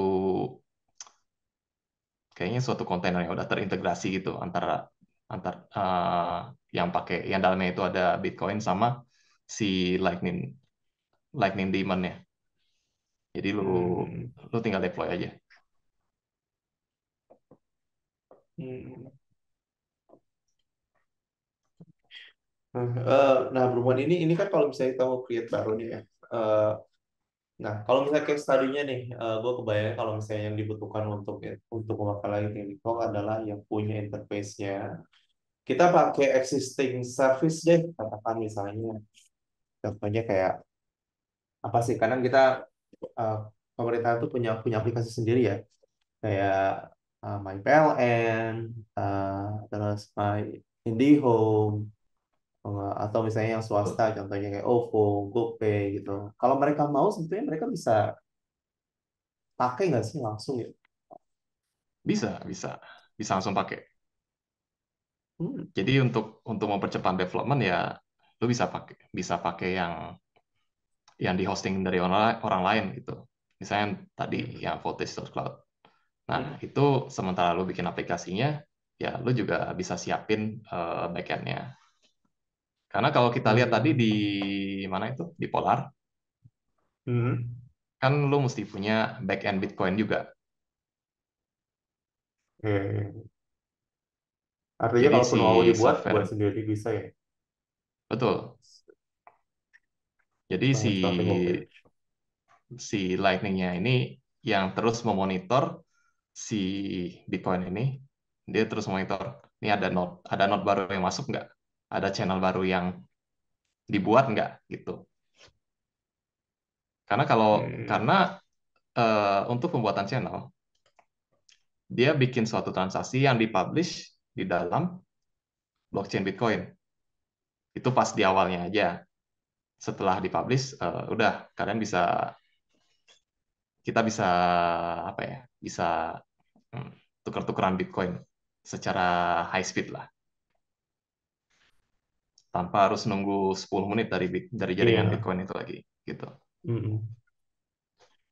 kayaknya suatu kontainer yang udah terintegrasi gitu antara antar yang dalamnya itu ada Bitcoin sama si Lightning Lightning daemon-nya. Jadi lu Hmm. lu tinggal deploy aja. Hmm. Nah, berhubungan ini kan kalau misalnya kita mau create baru nih ya. Eh, Nah, kalau misalnya case study-nya nih, gue kebayang kalau misalnya yang dibutuhkan untuk memakai Lightning Network adalah yang punya interface-nya. Kita pakai existing service deh, katakan misalnya. Contohnya kayak apa sih? Kadang kita eh, pemerintah itu punya punya aplikasi sendiri ya, kayak My PLN, terus My IndiHome, atau misalnya yang swasta, contohnya kayak OVO, GoPay gitu. Kalau mereka mau, sebetulnya mereka bisa pakai nggak sih langsung ya? Bisa, bisa, bisa langsung pakai. Hmm. Jadi untuk mempercepat development ya lu bisa pakai yang di hosting dari orang lain gitu. Misalnya tadi Hmm. yang Voltage.cloud. Nah, Hmm. itu sementara lu bikin aplikasinya, ya lu juga bisa siapin backend-nya. Karena kalau kita lihat tadi Hmm. di mana itu, di Polar, Hmm. kan lu mesti punya backend Bitcoin juga. Oke. Artinya Jadi kalaupun si mau dibuat, buat software, sendiri bisa ya. betul. Jadi si Starting oke. si Lightning-nya ini yang terus memonitor si Bitcoin ini, dia terus monitor, ini ada node baru yang masuk nggak? Ada channel baru yang dibuat nggak gitu. Karena kalau Hmm. karena untuk pembuatan channel, dia bikin suatu transaksi yang dipublish di dalam blockchain Bitcoin. Itu pas di awalnya aja. Setelah dipublish, udah kalian kita bisa apa ya? Bisa hmm, tukar-tukaran Bitcoin secara high speed lah, tanpa harus nunggu 10 menit dari jaringan Iya. Bitcoin itu lagi gitu. Mm-mm.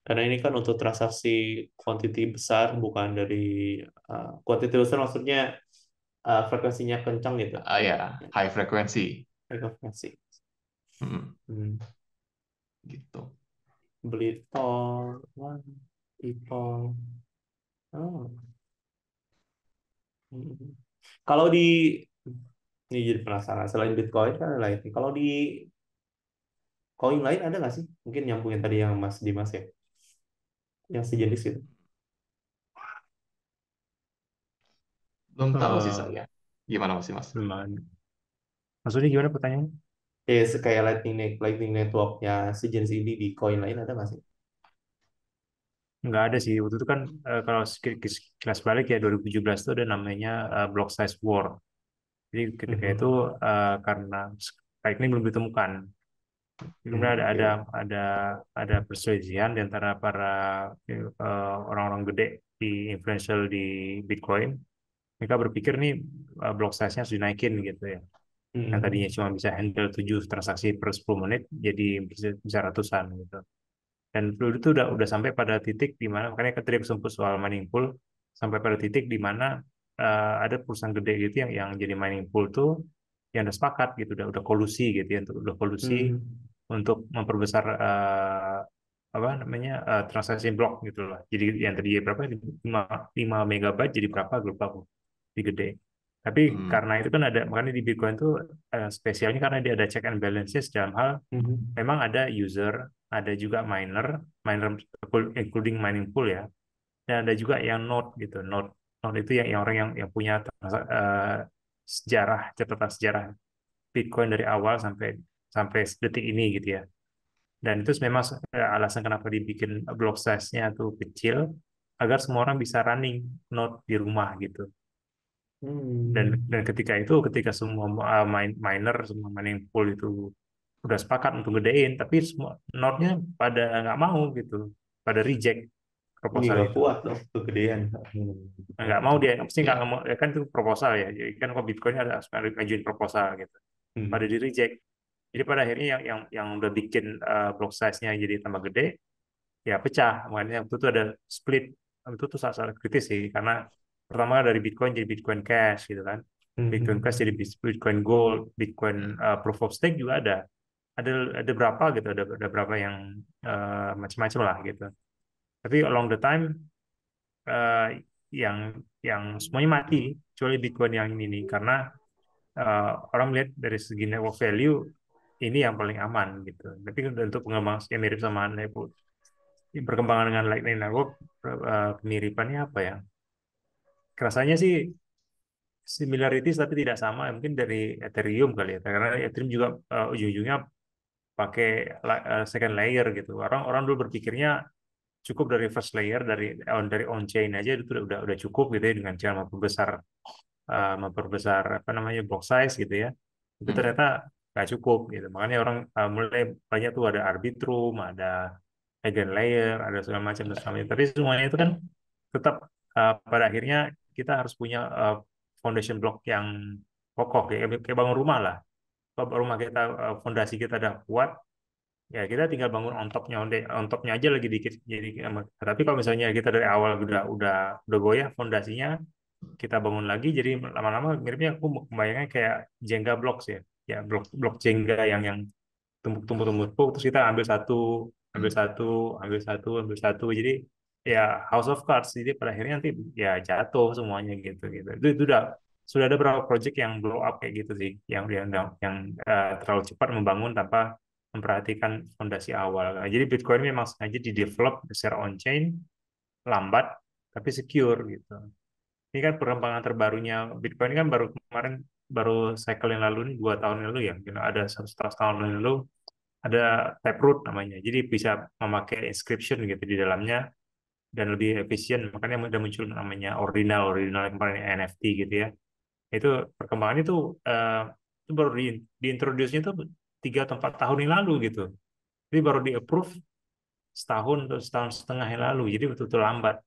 Karena ini kan untuk transaksi quantity besar, bukan dari quantity besar maksudnya frekuensinya kencang gitu. Ya, high frequency. Frekuensi. Hmm, Hmm. gitu. Beli tol, wah, e-tol. Oh. Hmm. Kalau di ini jadi penasaran. Selain Bitcoin kan ada Lightning. Kalau di koin lain ada nggak sih? Mungkin nyambungin tadi yang Mas Dimas ya, yang sejenis itu. Belum tahu sih Eh, saya. Gimana masih Mas? belum ada. Maksudnya gimana pertanyaannya? Kayak Lightning Networknya sejenis ini di koin lain ada nggak sih? Nggak ada sih. Waktu itu kan kalau sekilas balik ya 2017 itu ada namanya block size war. Jadi ketika itu Mhm. karena Lightning belum ditemukan. Kemudian Oke. ada ada perselisihan di antara para orang-orang gede di influential di Bitcoin. Mereka berpikir nih block size-nya harus dinaikin gitu ya. Yang tadinya Mhm. cuma bisa handle 7 transaksi per 10 menit jadi bisa ratusan gitu. Dan dulu itu udah sampai pada titik di mana makanya kan tadi aku sempat soal mining pool sampai pada titik di mana ada perusahaan gede gitu yang jadi mining pool tuh yang udah sepakat gitu udah kolusi gitu ya udah kolusi Mhm. untuk memperbesar apa namanya transaksi blok gitu lah. Jadi yang tadi berapa 5 megabyte jadi berapa gue lupa aku. Jadi gede. Tapi Hmm, karena itu kan ada makanya di Bitcoin tuh spesialnya karena dia ada check and balances dalam hal Mhm. memang ada user, ada juga miner including mining pool ya, dan ada juga yang node gitu. Node itu yang orang yang punya catatan sejarah Bitcoin dari awal sampai sampai detik ini gitu ya. Dan itu memang alasan kenapa dibikin block size-nya tuh kecil agar semua orang bisa running node di rumah gitu. Dan Hmm. ketika itu ketika semua miner semua mining pool itu udah sepakat untuk gedein, tapi semua node-nya pada nggak mau gitu, pada reject Iya, proposal nggak itu. kuat dong kegedean. Nggak mau dia, mesti nggak Iya. mau, ya kan itu proposal ya, jadi kan kok Bitcoin ada ngajuin proposal gitu, pada di reject. Jadi pada akhirnya yang udah bikin block size-nya jadi tambah gede, ya pecah. Makanya waktu itu ada split, itu tuh saat kritis sih, karena pertama dari Bitcoin jadi Bitcoin Cash gitu kan, Bitcoin Cash jadi Bitcoin Gold, Bitcoin Proof of Stake juga ada berapa gitu, ada berapa yang macam-macam lah gitu. Tapi along the time eh, yang semuanya mati kecuali Bitcoin yang ini nih, karena orang melihat dari segi network value ini yang paling aman gitu. Tapi untuk pengembangan yang mirip sama network, perkembangan dengan Lightning Network, kemiripannya apa ya? Rasanya sih similarities tapi tidak sama. Mungkin dari Ethereum kali ya, karena Ethereum juga ujung-ujungnya pakai second layer gitu. Orang dulu berpikirnya cukup dari first layer, dari on chain aja itu udah cukup gitu ya, dengan cara memperbesar apa namanya block size gitu ya. Itu ternyata nggak cukup gitu. Makanya orang mulai banyak tuh, ada Arbitrum, ada Eigenlayer, ada segala macam dan segala macam. Tapi semuanya itu kan tetap pada akhirnya kita harus punya foundation block yang kokoh, kayak bangun rumah lah. Kalau rumah kita, fondasi kita udah kuat, ya kita tinggal bangun on topnya aja lagi dikit. Jadi tapi kalau misalnya kita dari awal udah goyah fondasinya, kita bangun lagi, jadi lama-lama miripnya aku membayangnya kayak Jenga blocks ya, ya blok blok Jenga yang tumpuk-tumpuk terus kita ambil satu ambil satu, jadi ya House of Cards, jadi pada akhirnya nanti ya jatuh semuanya gitu gitu. Itu sudah ada beberapa project yang blow up kayak gitu sih, yang terlalu cepat membangun tanpa memperhatikan fondasi awal. Nah, jadi Bitcoin memang sengaja di develop secara on chain, lambat tapi secure gitu. Ini kan perkembangan terbarunya Bitcoin kan baru cycle yang lalu nih, 2 tahun yang lalu ya, ada 1,5 tahun yang lalu ada Taproot namanya. Jadi bisa memakai inscription gitu di dalamnya dan lebih efisien. Makanya udah muncul namanya ordinal yang kemarin NFT gitu ya. Itu perkembangan itu baru diintroduce-nya tuh 3 atau 4 tahun yang lalu gitu. Jadi baru di approve setahun atau setahun setengah yang lalu. Jadi betul-betul lambat.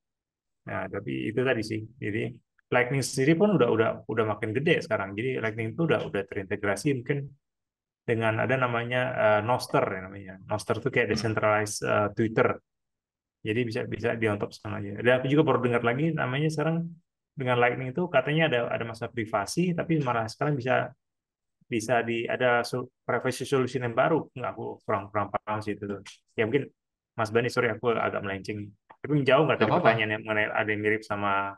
Nah, tapi itu tadi sih. Jadi Lightning sendiri pun udah makin gede sekarang. Jadi Lightning itu udah terintegrasi mungkin dengan ada namanya Nostr ya namanya. Nostr itu kayak decentralized Twitter. Jadi bisa bisa di-on-top sama aja. Dan aku juga baru dengar lagi namanya sekarang dengan Lightning itu katanya ada masa privasi, tapi malah sekarang bisa bisa ada privacy solution yang baru. Nggak, aku kurang kurang paham sih itu tuh. Ya mungkin Mas Bani, sorry aku agak melenceng. Tapi jauh nggak Gak tadi apa-apa. pertanyaan yang mengenai ada yang mirip sama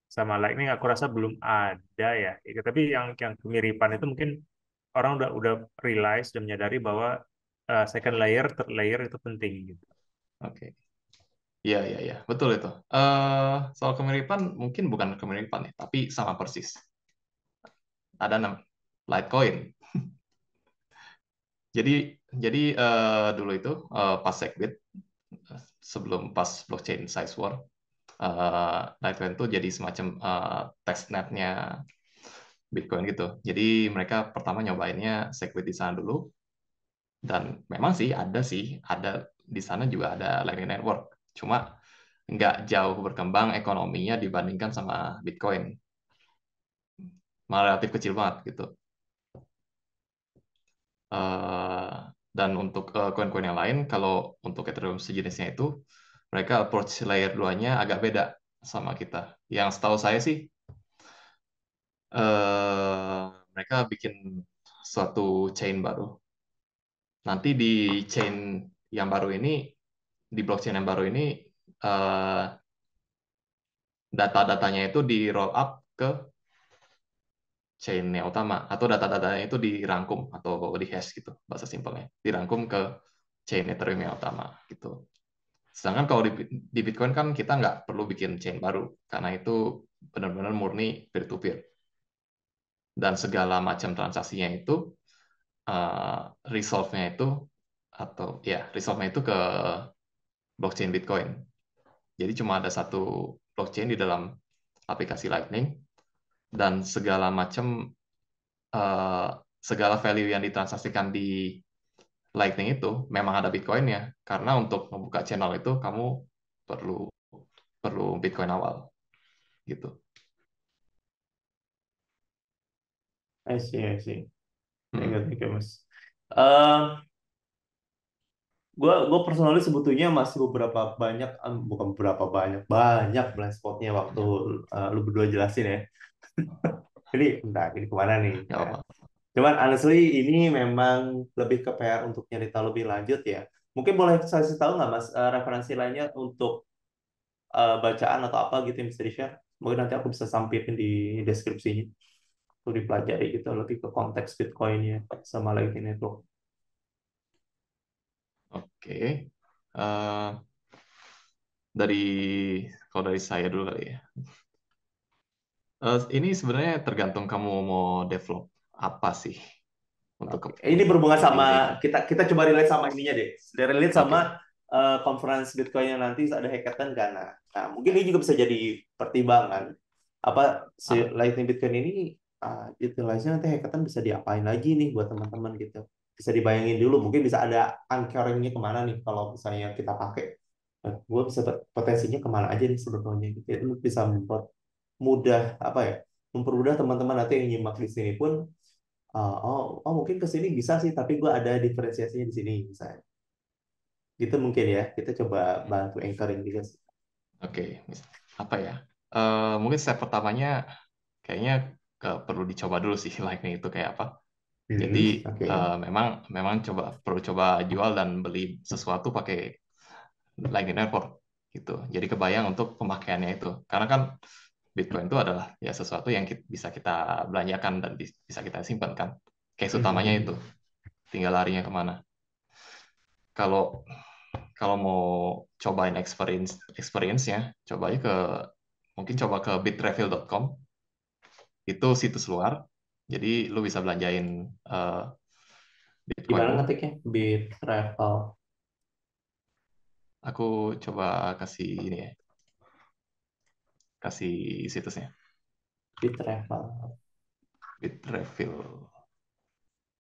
sama Lightning? Aku rasa belum ada ya. Tapi yang kemiripan itu mungkin orang udah realize dan menyadari bahwa second layer, third layer itu penting gitu. Oke. Iya, iya, iya. Betul itu. Soal kemiripan, mungkin bukan kemiripan ya, tapi sama persis. Ada Litecoin. Jadi dulu itu pas Segwit, sebelum pas blockchain size war, Litecoin itu jadi semacam testnetnya Bitcoin gitu. Jadi mereka pertama nyobainnya Segwit di sana dulu, dan memang ada di sana juga ada Lightning Network. Cuma nggak jauh berkembang ekonominya dibandingkan sama Bitcoin, malah relatif kecil banget gitu. Eh, dan untuk koin-koin yang lain, kalau untuk Ethereum sejenisnya itu, mereka approach layer 2-nya agak beda sama kita. Yang setahu saya sih, mereka bikin suatu chain baru. Nanti di chain yang baru ini, di blockchain yang baru ini, eh, data-datanya itu di roll up ke chain-nya utama, atau data-datanya itu dirangkum atau di hash gitu, bahasa simpelnya. Dirangkum ke chain Ethereum yang utama gitu. Sedangkan kalau di Bitcoin kan kita nggak perlu bikin chain baru, karena itu benar-benar murni peer-to-peer. Dan segala macam transaksinya itu, resolve-nya itu, atau ya, resolve-nya itu ke blockchain Bitcoin. Jadi cuma ada satu blockchain di dalam aplikasi Lightning, dan segala macam, segala value yang ditransaksikan di Lightning itu memang ada Bitcoin-nya, karena untuk membuka channel itu kamu perlu perlu Bitcoin awal gitu. I see, I see. Hmm. Thank you, Mas. Eh, gue personally sebetulnya masih beberapa banyak, bukan beberapa banyak, banyak blind spotnya waktu lu berdua jelasin ya. Jadi, entah ini kemana nih? Nggak Nah, apa. cuman honestly ini memang lebih ke PR untuk nyari tahu lebih lanjut ya. Mungkin boleh saya kasih tahu nggak Mas, referensi lainnya untuk bacaan atau apa gitu yang bisa di-share? Mungkin nanti aku bisa sampaikan di deskripsinya untuk dipelajari gitu lebih ke konteks Bitcoin-nya sama Lightning Network. Oke. Eh, dari kalau dari saya dulu kali ya. Ini sebenarnya tergantung kamu mau develop apa sih Oke. Ini untuk berhubungan di sama Lightning. kita coba relate sama ininya deh. Relate sama Oke. conference Bitcoin yang nanti ada hackathon kan. Nah, mungkin ini juga bisa jadi pertimbangan. Apa si Ah, Lightning Bitcoin ini utilize-nya nanti hackathon bisa diapain lagi nih buat teman-teman gitu. Bisa dibayangin dulu, mungkin bisa ada anchoring-nya kemana nih kalau misalnya kita pakai. Nah, gue bisa potensinya kemana aja nih sebetulnya gitu. Itu bisa membuat mudah apa ya, mempermudah teman-teman nanti yang nyimak di sini pun. Oh, mungkin ke sini bisa sih, tapi gue ada diferensiasinya di sini misalnya. Gitu mungkin ya. Kita coba bantu anchoring juga sih. oke. Apa ya? Mungkin step pertamanya kayaknya perlu dicoba dulu sih Lightning itu kayak apa. Jadi Oke. memang memang perlu coba jual dan beli sesuatu pakai Lightning Network gitu. Jadi kebayang untuk pemakaiannya itu. Karena kan Bitcoin itu adalah ya sesuatu yang bisa kita belanjakan dan bisa kita simpan kan. Case utamanya itu. Tinggal larinya kemana. Kalau kalau mau cobain experience-nya, coba aja mungkin coba ke bitrefill.com. Itu situs luar. Jadi lu bisa belanjain Gimana Bitcoinmu. ngetiknya? Bit travel, Aku coba kasih ini ya, kasih situsnya. bit travel, Bitrefill.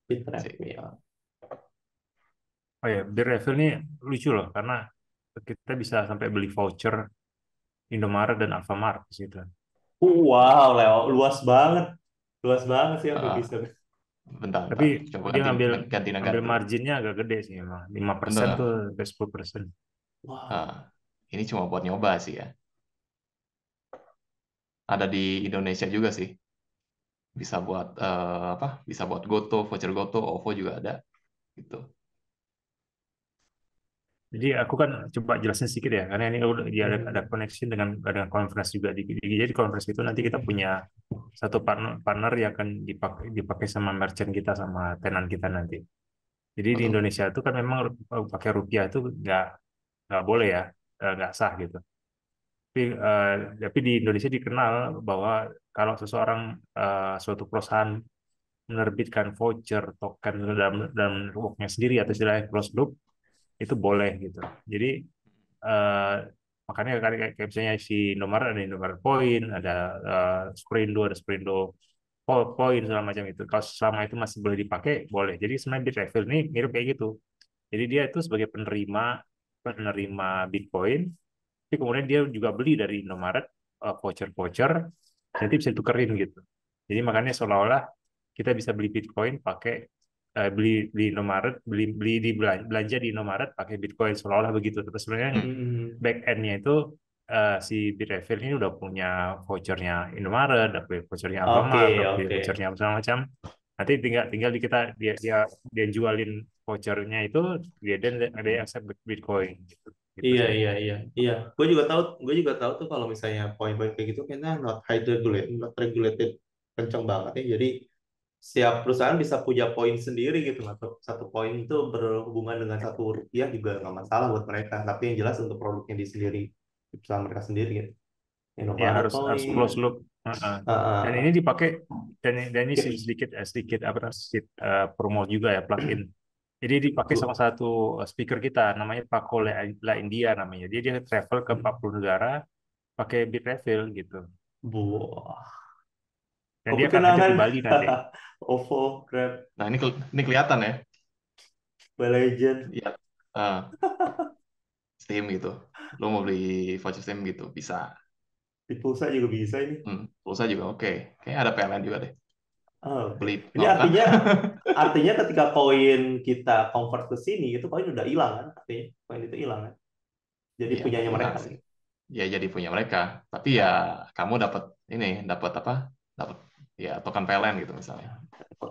bit Sih. travel. Oh ya, Beer Refill ini lucu loh karena kita bisa sampai beli voucher Indomaret dan Alfamart di situ. Wow, Leo, luas banget. Luas banget sih sampai Ah, bisa. Tapi bentar. Coba dia ngambil ganti ambil negara dulu. marginnya agak gede sih memang. 5% tuh Bener. sampai 10%. Wow. Ah, ini cuma buat nyoba sih ya. Ada di Indonesia juga sih. Bisa buat apa? Bisa buat Goto, voucher Goto, OVO juga ada. Gitu. Jadi aku kan coba jelasin sedikit ya, karena ini udah dia ada Mhm. connection dengan conference juga. Jadi conference itu nanti kita punya satu partner yang akan dipakai sama merchant kita sama tenan kita nanti. Jadi di Betul. Indonesia itu kan memang pakai rupiah itu nggak boleh ya, nggak sah gitu. Tapi di Indonesia dikenal bahwa kalau seseorang suatu perusahaan menerbitkan voucher token dalam networknya sendiri atau istilahnya closed loop itu boleh gitu. Jadi eh, makanya kayak misalnya si Indomaret ada Indomaret Point, ada Sprindo, ada Sprindo Point segala macam itu. Kalau selama itu masih boleh dipakai, boleh. Jadi sebenarnya Bitrefill ini mirip kayak gitu. Jadi dia itu sebagai penerima penerima Bitcoin, tapi kemudian dia juga beli dari Indomaret voucher-voucher, nanti bisa tukerin gitu. Jadi makanya seolah-olah kita bisa beli Bitcoin pakai beli di Indomaret, beli di belanja di Indomaret pakai Bitcoin seolah-olah begitu. Tapi sebenarnya Hmm. Mhm. back end-nya itu si Bitrefill ini udah punya vouchernya Indomaret, udah punya vouchernya Oke, Alfamart, udah punya oke. vouchernya segala macam. Nanti tinggal di kita dia jualin vouchernya itu dan ada yang accept Bitcoin gitu. Gitu Iya, sih. iya, iya, iya. Gue juga tahu tuh kalau misalnya poin-poin kayak gitu kayaknya not regulated, kenceng banget ya. Jadi setiap perusahaan bisa punya poin sendiri gitu. Satu poin itu berhubungan dengan satu rupiah juga nggak masalah buat mereka. Tapi yang jelas untuk produknya di sendiri, di perusahaan mereka sendiri gitu. Ya Indomaret harus poin. close loop. Heeh. Dan ini dipakai dan ini sedikit apa sedikit promo juga ya plugin. Jadi dipakai sama satu speaker kita namanya Paco La India namanya. Dia travel ke 40 negara pakai Bitrefill gitu. Buah. Dan dia akan hadir Kepekenangan. di Bali nanti. OVO, Grab. Nah, ini kelihatan ya. Mobile Legend. Ya, eh, Steam gitu. Lo mau beli voucher Steam gitu, bisa. Di pulsa juga bisa ini. Pulsa juga oke. Kayaknya ada PLN juga deh. Oh, oke. Beli Ini mau kan? artinya ketika koin kita convert ke sini itu koin udah hilang kan? Artinya koin itu hilang kan? Jadi Iya, nggak punyanya hilang mereka sih. nih. Ya jadi punya mereka. Tapi ya Nah, kamu dapat ini, dapat apa? Dapat ya token PLN gitu misalnya.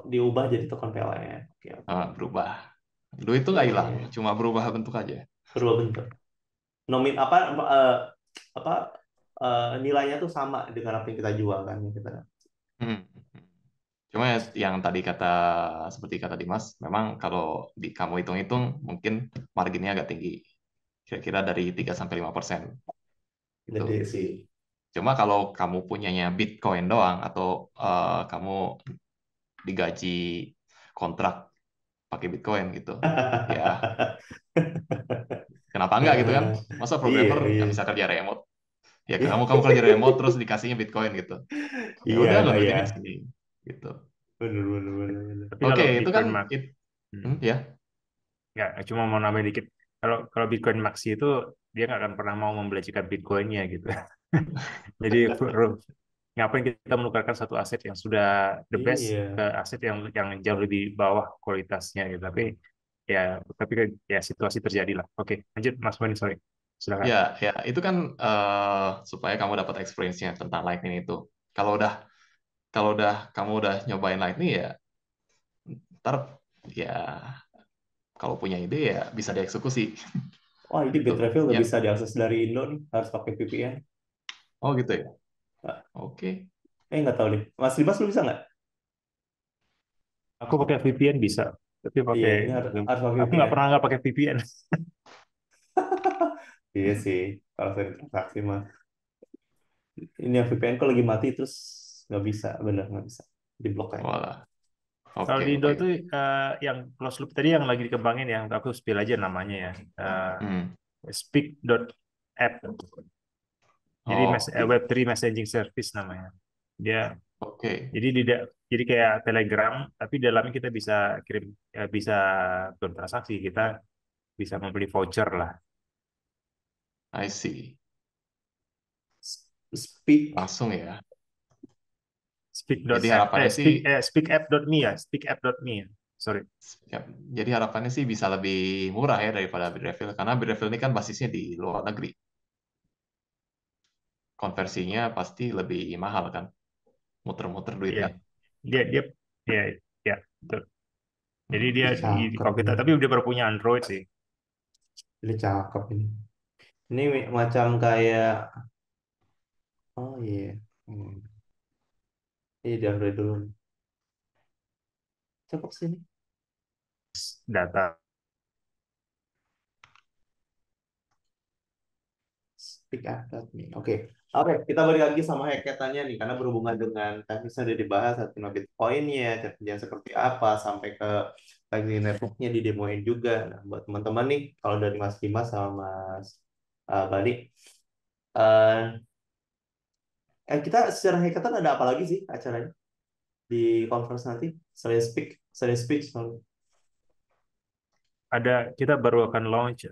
diubah jadi token PLN. Oke, oke. Berubah. Duit itu Iya, nggak iya, hilang, iya. cuma berubah bentuk aja. Berubah bentuk. Apa nilainya tuh sama dengan apa yang kita jual kan yang kita. Hmm. Cuma yang tadi seperti kata Dimas, memang kalau kamu hitung-hitung mungkin marginnya agak tinggi. Kira-kira dari 3 sampai 5% gitu. Gede sih. Cuma kalau kamu punyanya Bitcoin doang atau kamu digaji kontrak pakai Bitcoin gitu, ya kenapa enggak gitu kan? Masa Iya, programmer iya. nggak bisa kerja remote? Ya kamu kerja remote terus dikasihnya Bitcoin gitu. Ya Iya, udah lo kak ya. duitnya di sini gitu. Bener, bener, bener, bener. Tapi Oke, kalau itu kan Bitcoin Max, hmm, ya. nggak, cuma mau nambahin dikit. Kalau Bitcoin Maxi itu dia nggak akan pernah mau membelanjakan Bitcoinnya gitu. Jadi ngapain kita menukarkan satu aset yang sudah the best ke Iya. aset yang jauh lebih bawah kualitasnya gitu. Tapi ya situasi terjadi lah. Oke, lanjut Mas Bani, sorry. Silakan. Ya, ya, itu kan supaya kamu dapat experience-nya tentang Lightning itu. Kalau udah kamu udah nyobain Lightning ya, ntar ya kalau punya ide ya bisa dieksekusi Wah, ini gitu. Bitrefill nggak Ya, bisa diakses dari Indo nih. Harus pakai VPN. oh gitu ya. Nggak- Oke. nggak tahu deh. Mas Dimas, lu bisa nggak? Aku pakai VPN bisa, tapi Iya, ini harus pakai aku VPN. nggak pakai VPN. Iya sih. Kalau saya transaksi mah. Ini yang VPN kok lagi mati terus nggak bisa. Bener, nggak bisa. Diblok kayak. Walah. Kalau Oke, di Indo oke. tuh yang closed loop tadi yang lagi dikembangin yang aku spill aja namanya ya. Hmm. Speak.app. Jadi Oh, Web3 messaging service namanya. Dia oke. jadi tidak jadi kayak Telegram tapi dalamnya kita bisa kirim bisa bertransaksi, kita bisa membeli voucher lah. I see. Speak. Langsung ya. Jadi Speak.app harapannya sih speakapp.me ya, speakapp.me ya. Sorry. ya, jadi harapannya sih bisa lebih murah ya daripada Bitrefill karena Bitrefill ini kan basisnya di luar negeri. Konversinya pasti lebih mahal kan. Muter-muter Ya, duitnya. dia dia ya ya betul. Jadi dia Cakep kalau kita nih. tapi udah baru punya Android sih. Ini cakep ini. Ini macam kayak. Oh iya. Hmm. Ini di Android dulu. Cakep sih ini. Data. Speak up me. Oke. Oke, kita balik lagi sama hackathon-nya nih, karena berhubungan dengan teknisnya udah dibahas, artinya Bitcoin-nya, caranya seperti apa, sampai ke Lightning Network-nya didemoin juga. Nah, buat teman-teman nih, kalau dari Mas Dimas sama Mas Bani, eh, kita secara hackathon ada apa lagi sih acaranya di conference nanti? Sorry. Kita baru akan launch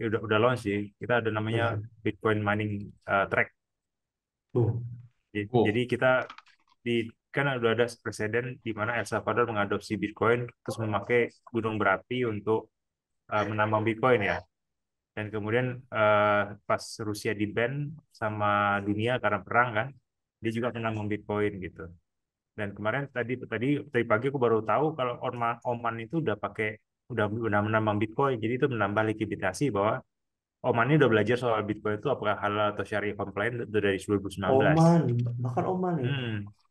udah launch sih. Kita ada namanya Hmm. Bitcoin mining track. Uh, Jadi Oh, kita di kan udah ada presiden di mana El Salvador mengadopsi Bitcoin terus memakai gunung berapi untuk menambang Bitcoin ya. Dan kemudian pas Rusia di ban sama dunia karena perang kan, dia juga menambang Bitcoin gitu. Dan kemarin tadi pagi aku baru tahu kalau Oman itu udah menambang Bitcoin. Jadi itu menambah likuiditas bahwa Oman ini udah belajar soal Bitcoin itu apakah halal atau syariah compliant udah dari 2019. Oman, bahkan Oman ya.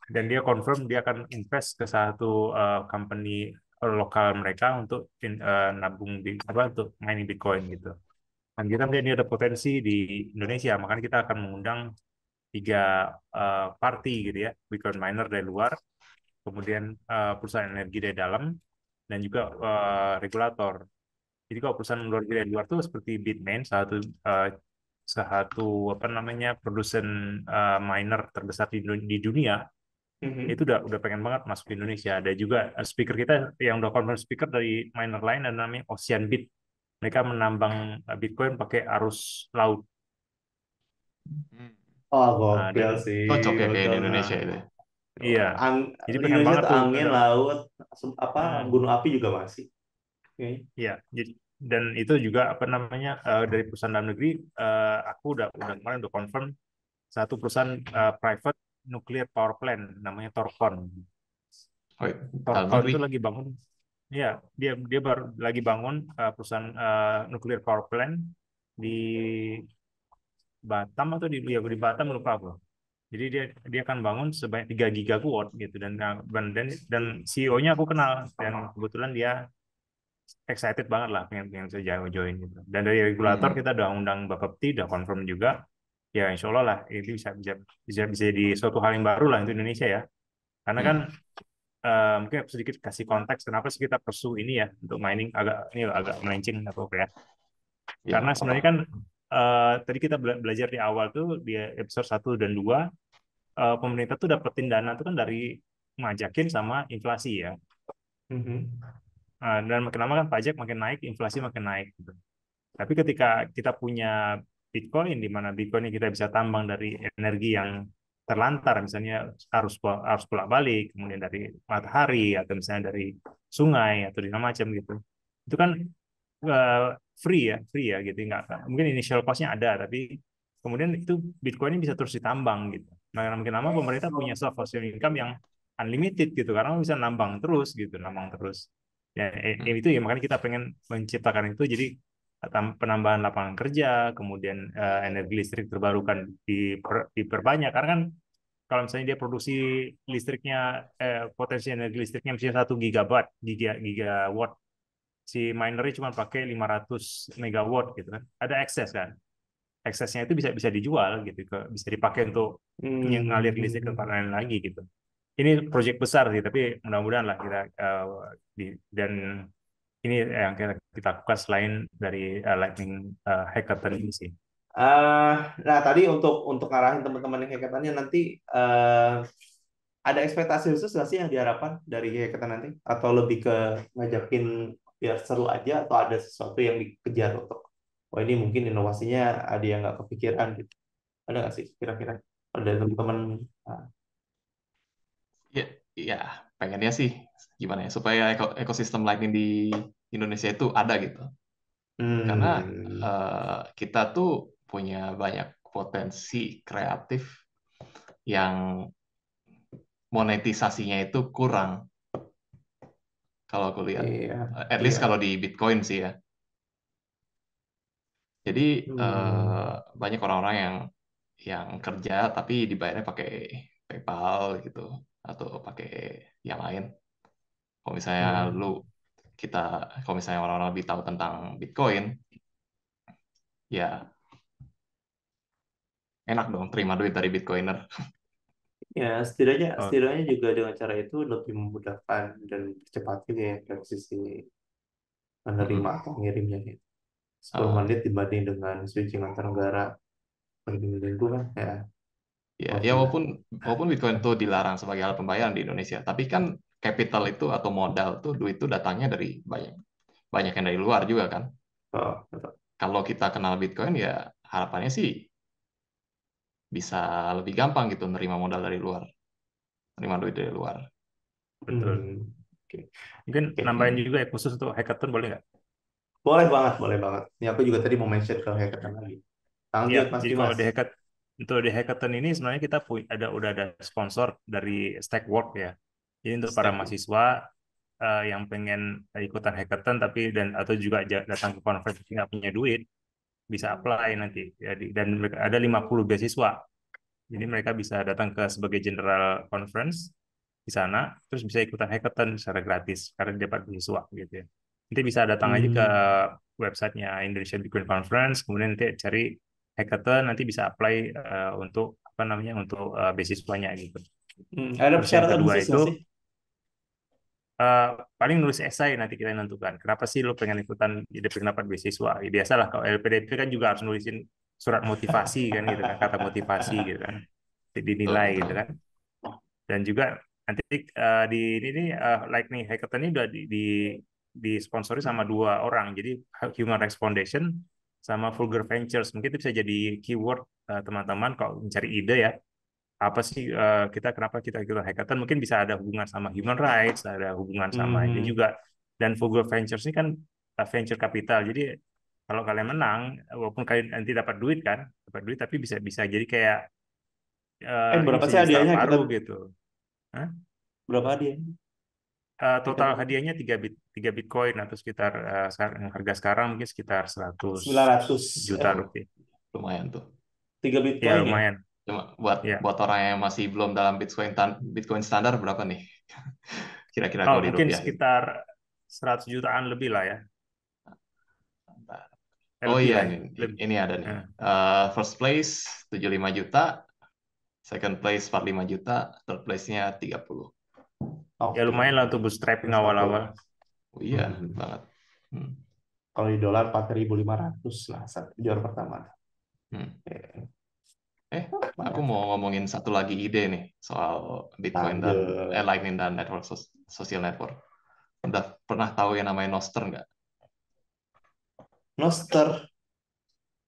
Dan dia confirm dia akan invest ke satu company lokal mereka untuk nabung untuk mining Bitcoin gitu. Dan kita melihat ini ada potensi di Indonesia, makanya kita akan mengundang 3 party gitu ya, Bitcoin miner dari luar, kemudian perusahaan energi dari dalam, dan juga regulator. Jadi kalau perusahaan luar dari luar tuh seperti Bitmain, uh, satu apa namanya produsen miner terbesar di dunia, Itu udah pengen banget masuk ke Indonesia. Ada juga speaker kita yang udah conference speaker dari miner lain, dan namanya Ocean Beat. Mereka menambang Bitcoin pakai arus laut. Hmm. Oh, Dan gokil sih, Cocok ya kayak gokil. di Nah, Indonesia itu. iya, jadi di pengen Indonesia banget tuh tuh. angin, laut, apa Hmm, gunung api juga masih. Oke. iya, dan itu juga apa namanya, dari perusahaan dalam negeri, aku udah kemarin udah confirm satu perusahaan private nuclear power plant namanya Torcon. Oh, dalam Torcon negeri. itu lagi bangun, ya dia dia baru lagi bangun perusahaan nuclear power plant di Batam, atau di Batam, lupa aku. Jadi dia akan bangun sebanyak 3 gigawatt gitu, dan CEO-nya aku kenal, dan kebetulan dia excited banget lah, pengen bisa join gitu. Dan dari regulator Hmm. kita udah undang Bapepti, udah confirm juga. Ya insya Allah lah ini bisa jadi suatu hal yang baru lah untuk Indonesia ya. Karena kan Hmm. mungkin sedikit kasih konteks kenapa sih kita pursue ini ya untuk mining, agak melenceng atau apa ya. Ya, Karena sebenarnya apa-apa. kan tadi kita belajar di awal tuh di episode 1 dan 2, pemerintah tuh dapetin dana tuh kan dari ngajakin sama inflasi ya. Mhm. Dan makin lama kan pajak makin naik, inflasi makin naik gitu. Tapi ketika kita punya Bitcoin, di mana Bitcoin ini kita bisa tambang dari energi yang terlantar, misalnya arus bolak-balik, kemudian dari matahari, atau misalnya dari sungai, atau segala macam gitu. Itu kan eh, free ya gitu. Nggak, mungkin initial cost-nya ada, tapi kemudian itu Bitcoin ini bisa terus ditambang gitu. Nah, makin lama pemerintah punya self sustaining income yang unlimited gitu, karena bisa nambang terus gitu, nambang terus. Ya, Hmm. itu ya, makanya kita pengen menciptakan itu. Jadi penambahan lapangan kerja, kemudian energi listrik terbarukan diperbanyak, karena kan kalau misalnya dia produksi listriknya, potensi energi listriknya misalnya 1 gigawatt, si minernya cuma pakai 500 megawatt gitu kan, ada ekses kan, eksesnya itu bisa bisa dijual gitu, bisa dipakai untuk ngalir listrik ke tempat Hmm. lain lagi gitu. Ini proyek besar sih, tapi mudah-mudahan lah kita dan ini yang kita lakukan selain dari Lightning Hackathon ini sih. Nah tadi untuk ngarahin teman-teman yang hackathonnya nanti, ada ekspektasi khusus nggak sih yang diharapkan dari hackathon nanti? Atau lebih ke ngajakin biar seru aja, atau ada sesuatu yang dikejar untuk, oh ini mungkin inovasinya ada yang nggak kepikiran gitu. Ada nggak sih kira-kira? Ada teman-teman. ah, Ya, ya, pengennya sih gimana ya supaya ekosistem Lightning di Indonesia itu ada gitu. Karena Hmm. kita tuh punya banyak potensi kreatif yang monetisasinya itu kurang kalau aku lihat. Iya, At iya. least kalau di Bitcoin sih ya. Jadi Hmm. banyak orang-orang yang kerja tapi dibayarnya pakai PayPal gitu atau pakai yang lain. Kalau misalnya Hmm. lu kita kalau misalnya orang-orang lebih tahu tentang Bitcoin, ya enak dong terima duit dari Bitcoiner. Ya, setidaknya Oh, setidaknya juga dengan cara itu lebih memudahkan dan cepat juga ya dari sisi menerima Mm-mm. atau ngirimnya gitu. 10 Uh, menit dibanding dengan switching antar negara berminggu-minggu kan ya, ya waktunya. walaupun Bitcoin itu dilarang sebagai alat pembayaran di Indonesia, tapi kan capital itu atau modal tuh duit itu datangnya dari banyak banyak yang dari luar juga kan. Oh, betul. Kalau kita kenal Bitcoin ya harapannya sih bisa lebih gampang gitu nerima modal dari luar, nerima duit dari luar. betul. Hmm. Oke. Mungkin Oke. nambahin juga ya, khusus untuk hackathon, boleh nggak? Boleh banget, boleh banget. Ini aku juga tadi mau mention ke hackathon lagi. Ya, Lanjut, Mas jadi kalau Dimas. untuk di hackathon ini sebenarnya kita udah ada sponsor dari Stackwork ya. Jadi untuk para Stack. mahasiswa yang pengen ikutan hackathon tapi atau juga datang ke conference tapi nggak punya duit, bisa apply nanti. Jadi, dan ada 50 beasiswa. Jadi mereka bisa datang ke sebagai general conference di sana, terus bisa ikutan hackathon secara gratis karena dapat beasiswa gitu ya. Nanti bisa datang aja ke Hmm. websitenya Indonesian Bitcoin Conference, kemudian nanti cari hackathon, nanti bisa apply untuk apa namanya, untuk beasiswanya gitu. Ada Terus yang persyaratan kedua khusus itu nggak sih? eh, paling nulis esai, nanti kita nentukan kenapa sih lo pengen ikutan, jadi pengen dapat beasiswa. Ya, biasalah kalau LPDP kan juga harus nulisin surat motivasi kan gitu kan, kata motivasi gitu kan, Betul, dinilai gitu betul. kan. Dan juga nanti di ini Lightning Hackathon ini udah disponsori sama 2 orang. Jadi Human Rights Foundation sama Vulgar Ventures. Mungkin itu bisa jadi keyword teman-teman kalau mencari ide ya. Apa sih kenapa kita ikut hackathon? Mungkin bisa ada hubungan sama human rights, ada hubungan sama ini Hmm. juga. Dan Vulgar Ventures ini kan venture capital. Jadi kalau kalian menang, walaupun kalian nanti dapat duit kan, dapat duit tapi bisa jadi kayak ini Berapa bisa sih jadi startup hadiahnya kita? baru gitu. Hah? Berapa hadiahnya? Kita Total hadiahnya 3 Bitcoin atau sekitar harga sekarang mungkin sekitar 100 900 juta rupiah. Lumayan tuh. 3 Ya Bitcoin ya? lumayan. Cuma buat Ya. orang yang masih belum dalam Bitcoin standar berapa nih? Kira-kira Oh, kalau mungkin dirupiahin. sekitar 100 jutaan lebih lah ya. Oh Lebih iya lah ya. nih, ini ada nih. Nah, First place 75 juta, second place 45 juta, third place-nya 30. ya Oke. lumayan lah untuk bootstrapping awal-awal. Oh iya, Hmm. banget. Hmm. Kalau di dolar 4.500 lah satu juara pertama. Hmm. Aku Banyak. mau ngomongin satu lagi ide nih soal Bitcoin dan Lanjut. Lightning dan network social network. Udah pernah tahu yang namanya Nostr nggak? Noster.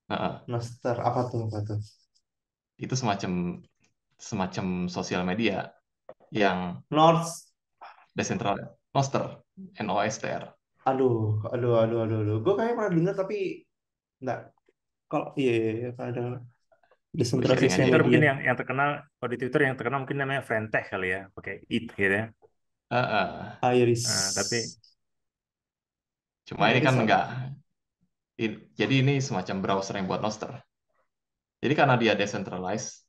Nah, Noster apa tuh? Apa tuh? itu semacam sosial media yang North. desentral. Nostr, NOSTR. Aduh. Gue kayaknya pernah dengar tapi enggak. Kalau iya, ada Gue desentralisasi sharing aja Twitter ya. mungkin media. yang terkenal, kalau di Twitter yang terkenal mungkin namanya Frentech kali ya, pakai it gitu ya. Iris. Tapi Cuma ini Iris kan apa? enggak. Jadi ini semacam browser yang buat Nostr. Jadi karena dia decentralized,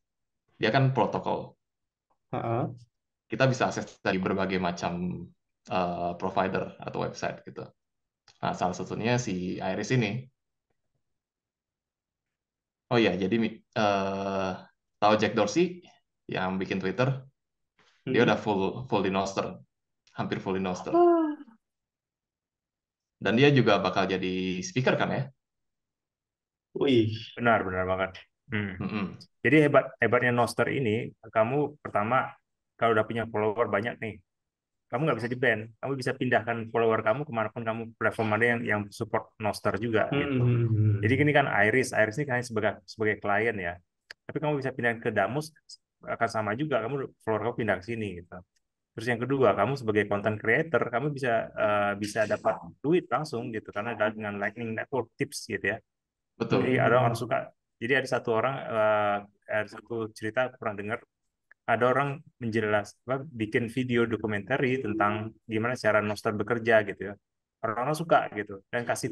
dia kan protokol. Heeh. Kita bisa akses dari berbagai macam provider atau website gitu. Nah, salah satunya si Iris ini. Oh iya, jadi tahu Jack Dorsey yang bikin Twitter, dia Hmm. udah full di Nostr, hampir full di Nostr. Dan dia juga bakal jadi speaker kan ya? Wih. benar banget. Mm-mm. Jadi hebatnya Noster ini, kamu pertama kalau udah punya follower banyak nih, kamu nggak bisa di-ban. Kamu bisa pindahkan follower kamu kemanapun kamu, platform ada yang support Noster juga gitu. Jadi Hmm. ini kan Iris ini kan sebagai klien ya. Tapi kamu bisa pindah ke Damus, akan sama juga. Kamu follower kamu pindah ke sini gitu. Terus yang kedua, kamu sebagai content creator, kamu bisa dapat duit langsung gitu karena dengan Lightning Network Tips gitu ya. Betul. Jadi ada orang suka. Jadi ada satu orang, ada satu cerita aku pernah dengar, ada orang bikin video dokumenter tentang gimana cara Nostr bekerja gitu ya. Orang-orang suka gitu dan kasih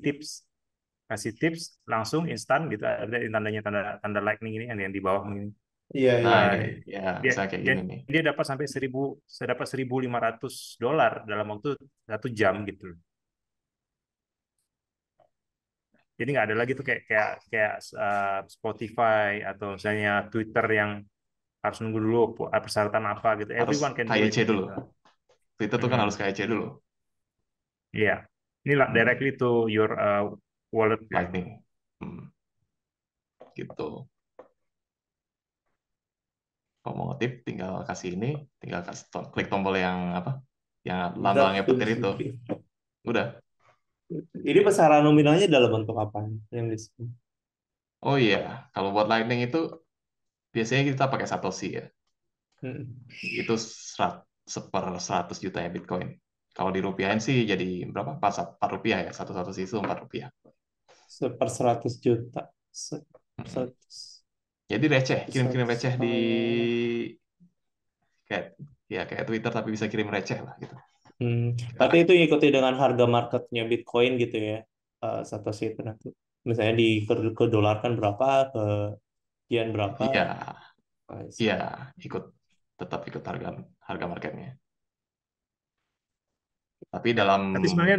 tips langsung instan gitu, ada tandanya tanda lightning ini yang di bawah ini. Iya, iya, Nah, iya. ya Dia misalnya kayak dia, gini nih. dia dapat sampai 1.500 dolar dalam waktu 1 jam gitu. Jadi nggak ada lagi tuh kayak Spotify atau misalnya Twitter yang harus nunggu dulu persyaratan apa gitu. Harus Everyone can do it KYC dulu. gitu. Twitter tuh kan harus KYC dulu. Iya. Ini lah Hmm. directly to your wallet ya. Lightning. Hmm. Gitu. Kalau mau ngetip, tinggal kasih ini, tinggal klik tombol yang apa? Yang lambangnya petir itu. Udah. Ini besaran nominalnya dalam bentuk apa yang disebut? Oh iya, kalau buat Lightning itu biasanya kita pakai Satoshi ya. Itu 100 juta ya Bitcoin. Kalau dirupiahin sih jadi berapa? 4 rupiah ya. Satu Satoshi itu 4 rupiah. 100 juta. Hmm. Jadi receh, kirim-kirim receh di kayak Twitter tapi bisa kirim receh lah gitu. Tapi itu ikuti dengan harga marketnya Bitcoin gitu ya, Satoshi itu nanti. Misalnya ke dolar kan berapa, ke yen berapa. Iya, Oh, iya, tetap ikut harga marketnya. Tapi dalam Tapi sebenarnya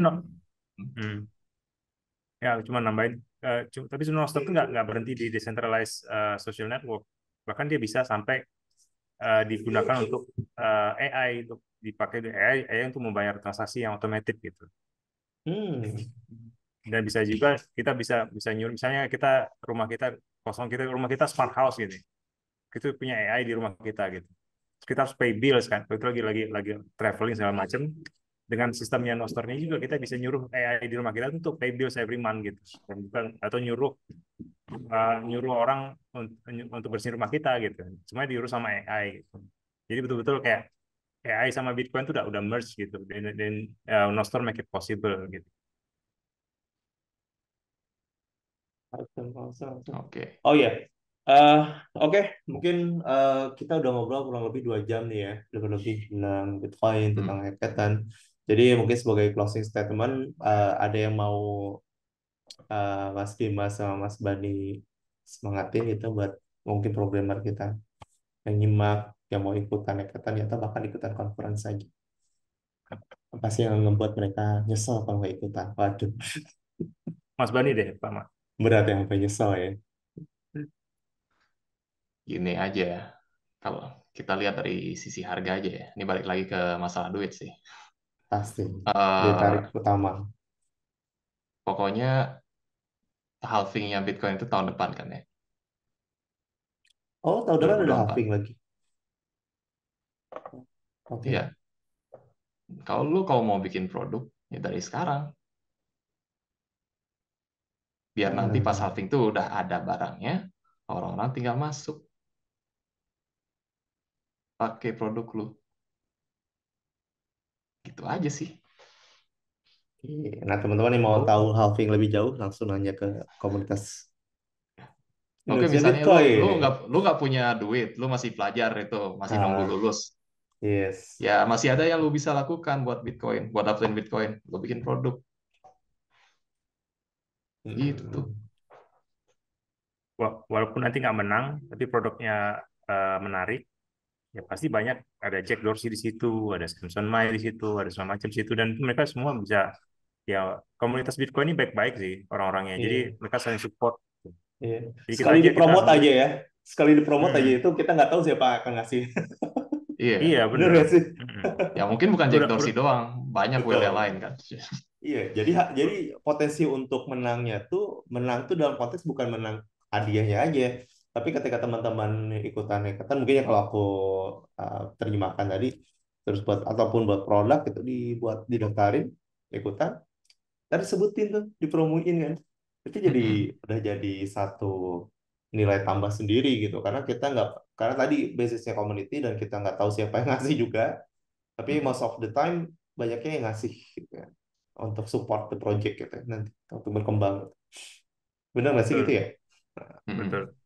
ya cuma nambahin. Tapi sebenarnya Nostr itu nggak berhenti di decentralized social network. Bahkan dia bisa sampai digunakan untuk AI, untuk dipakai di AI untuk membayar transaksi yang otomatis gitu. Dan bisa juga kita bisa nyuruh, misalnya rumah kita kosong, rumah kita smart house gitu, kita punya AI di rumah kita gitu. kita harus pay bills kan, itu lagi traveling segala macam. Dengan sistemnya Nostr ini juga kita bisa nyuruh AI di rumah kita untuk pay bills every month gitu, dan bukan atau nyuruh orang untuk bersihin rumah kita gitu, semuanya diurus sama AI gitu. Jadi betul-betul kayak AI sama Bitcoin itu udah merge gitu, dan Nostr make it possible gitu. Oke. Oh ya, oke, mungkin kita udah ngobrol kurang lebih 2 jam nih ya, lebih tentang Bitcoin, tentang hackathon. Jadi mungkin sebagai closing statement, ada yang mau Mas Dimas sama Mas Bani semangatin gitu buat mungkin programmer kita yang nyimak, yang mau ikutan hackathon atau bahkan ikutan conference aja. Apa sih yang membuat mereka nyesel kalau nggak ikutan? Waduh, Mas Bani deh, Pak Mak. berat yang sampai nyesel ya. Gini aja ya. Kalau kita lihat dari sisi harga aja ya. Ini balik lagi ke masalah duit sih. Pasti. Eh, Ditarik utama. Pokoknya halvingnya Bitcoin itu tahun depan kan ya. Oh, tahun depan udah 2024. halving lagi. Oke. Iya. Kalau mau bikin produk, ya dari sekarang. Biar nanti pas halving tuh udah ada barangnya, orang-orang tinggal masuk. Pakai produk lu. Gitu aja sih. Nah, teman-teman yang mau Oh, tahu halving lebih jauh, langsung nanya ke komunitas Oke, Indonesia misalnya lu lu Bitcoin. nggak punya duit, lu masih pelajar itu, masih nunggu Ah, lulus. yes. Ya masih ada yang lu bisa lakukan buat Bitcoin, buat dapetin Bitcoin. Lu bikin produk gitu. walaupun nanti nggak menang, tapi produknya menarik, ya pasti banyak, ada Jack Dorsey di situ, ada Samson Mai di situ, ada segala macam di situ, dan mereka semua bisa, ya komunitas Bitcoin ini baik-baik sih orang-orangnya, jadi Iya, mereka saling support. iya. Jadi Sekali kita dipromot aja alhamdulillah. ya. Sekali dipromot aja Mm, itu kita nggak tahu siapa akan ngasih. Iya. iya Bener bener. nggak sih? Mm. Ya mungkin bukan Jack Udah, Dorsey udah. doang, banyak whale yang lain Betul. kan. Iya, jadi potensi untuk menangnya tuh menang tuh dalam konteks bukan menang hadiahnya aja, tapi ketika teman-teman ikutan ikutan mungkin ya kalau aku terjemahkan tadi terus buat ataupun buat produk itu dibuat didaftarin ikutan, tadi sebutin tuh dipromoin kan, itu jadi Mm-mm. udah jadi satu nilai tambah sendiri gitu karena tadi basisnya community dan kita nggak tahu siapa yang ngasih juga, tapi Mm-mm. most of the time banyaknya yang ngasih gitu ya, untuk support the project gitu ya, nanti untuk berkembang. Benar nggak sih gitu Betul, ya? betul. Mm-mm.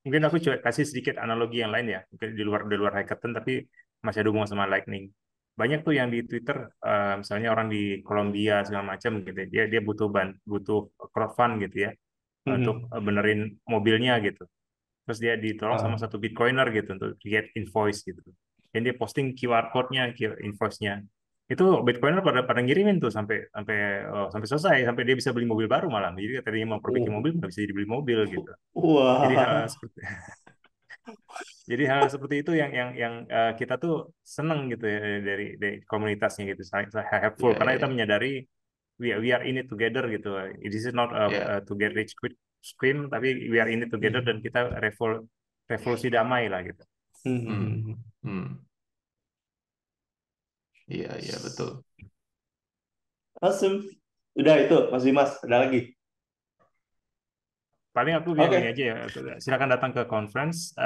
Mungkin aku coba kasih sedikit analogi yang lain ya, mungkin di luar hackathon tapi masih ada hubungan sama Lightning. Banyak tuh yang di Twitter, misalnya orang di Kolombia segala macam gitu, dia butuh crowdfund gitu ya, untuk Mhm. benerin mobilnya gitu. Terus dia ditolong sama Ah, satu Bitcoiner gitu untuk create invoice gitu. Dan dia posting QR code-nya, invoice-nya. Itu Bitcoiner pada pada ngirimin tuh sampai sampai sampai selesai, sampai dia bisa beli mobil baru malam. Jadi tadinya mau perbaiki uh, mobil nggak bisa dibeli mobil gitu. Jadi hal wah, seperti Jadi hal seperti itu yang kita tuh seneng gitu ya dari komunitasnya gitu, sangat helpful Iya, karena iya, kita iya. menyadari we are in it together gitu. This is not Iya. to get rich quick scheme, tapi we are in it together dan kita revolusi damai lah gitu. Hmm. Mhm. Hmm. Iya, iya, betul. Awesome. Udah itu, Mas Dimas, ada lagi. Paling aku bilang ini Oke. aja ya, silakan datang ke conference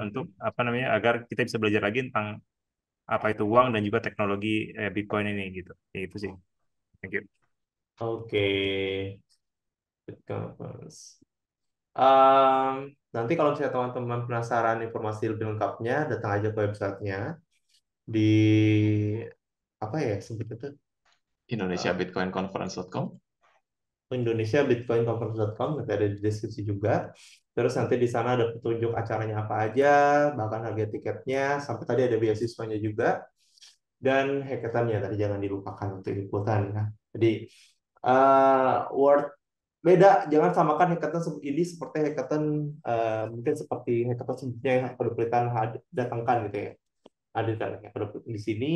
untuk Mhm. apa namanya agar kita bisa belajar lagi tentang apa itu uang dan juga teknologi Bitcoin ini gitu. Ya, itu sih. Thank you. Oke. Good conference. Nanti kalau misalnya teman-teman penasaran informasi lebih lengkapnya, datang aja ke websitenya di apa ya sebetulnya tuh, IndonesiaBitcoinConference.com. Indonesia Bitcoin Conference.com, nanti ada di deskripsi juga. Terus nanti di sana ada petunjuk acaranya apa aja, bahkan harga tiketnya, sampai tadi ada beasiswanya juga, dan hackathonnya tadi jangan dilupakan untuk ikutan ya. Jadi worth beda, jangan samakan hackathon ini seperti hackathon mungkin seperti hackathon sebelumnya yang Kedoklitan datangkan gitu ya. Hadirkan Kedoklitan di sini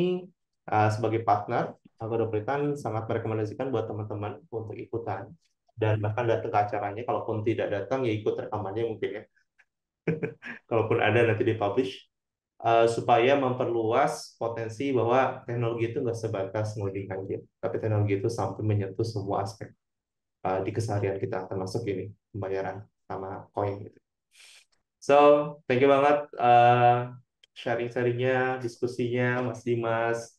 sebagai partner. Kedoklitan sangat merekomendasikan buat teman-teman untuk ikutan dan bahkan datang ke acaranya. Kalaupun tidak datang ya ikut rekamannya mungkin ya. Kalaupun ada nanti dipublish. supaya memperluas potensi bahwa teknologi itu nggak sebatas ngoding aja, tapi teknologi itu sampai menyentuh semua aspek di keseharian kita, termasuk ini pembayaran sama koin gitu. So, thank you banget sharing-sharingnya, diskusinya, Mas Dimas,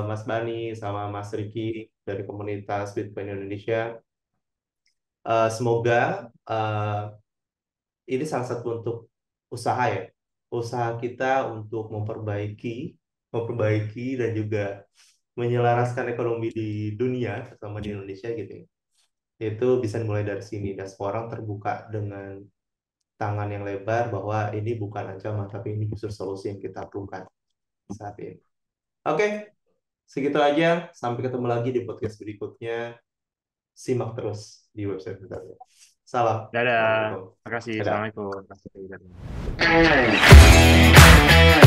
Mas Bani, sama Mas Riki dari komunitas Bitcoin Indonesia. Semoga ini salah satu untuk usaha ya, usaha kita untuk memperbaiki dan juga menyelaraskan ekonomi di dunia, terutama di Indonesia gitu ya. Itu bisa dimulai dari sini dan semua orang terbuka dengan tangan yang lebar bahwa ini bukan ancaman tapi ini justru solusi yang kita perlukan saat ini. Oke, segitu aja. Sampai ketemu lagi di podcast berikutnya. Simak terus di website kita. Salam. Dadah. Assalamualaikum. Makasih. Dadah. Assalamualaikum. Terima kasih.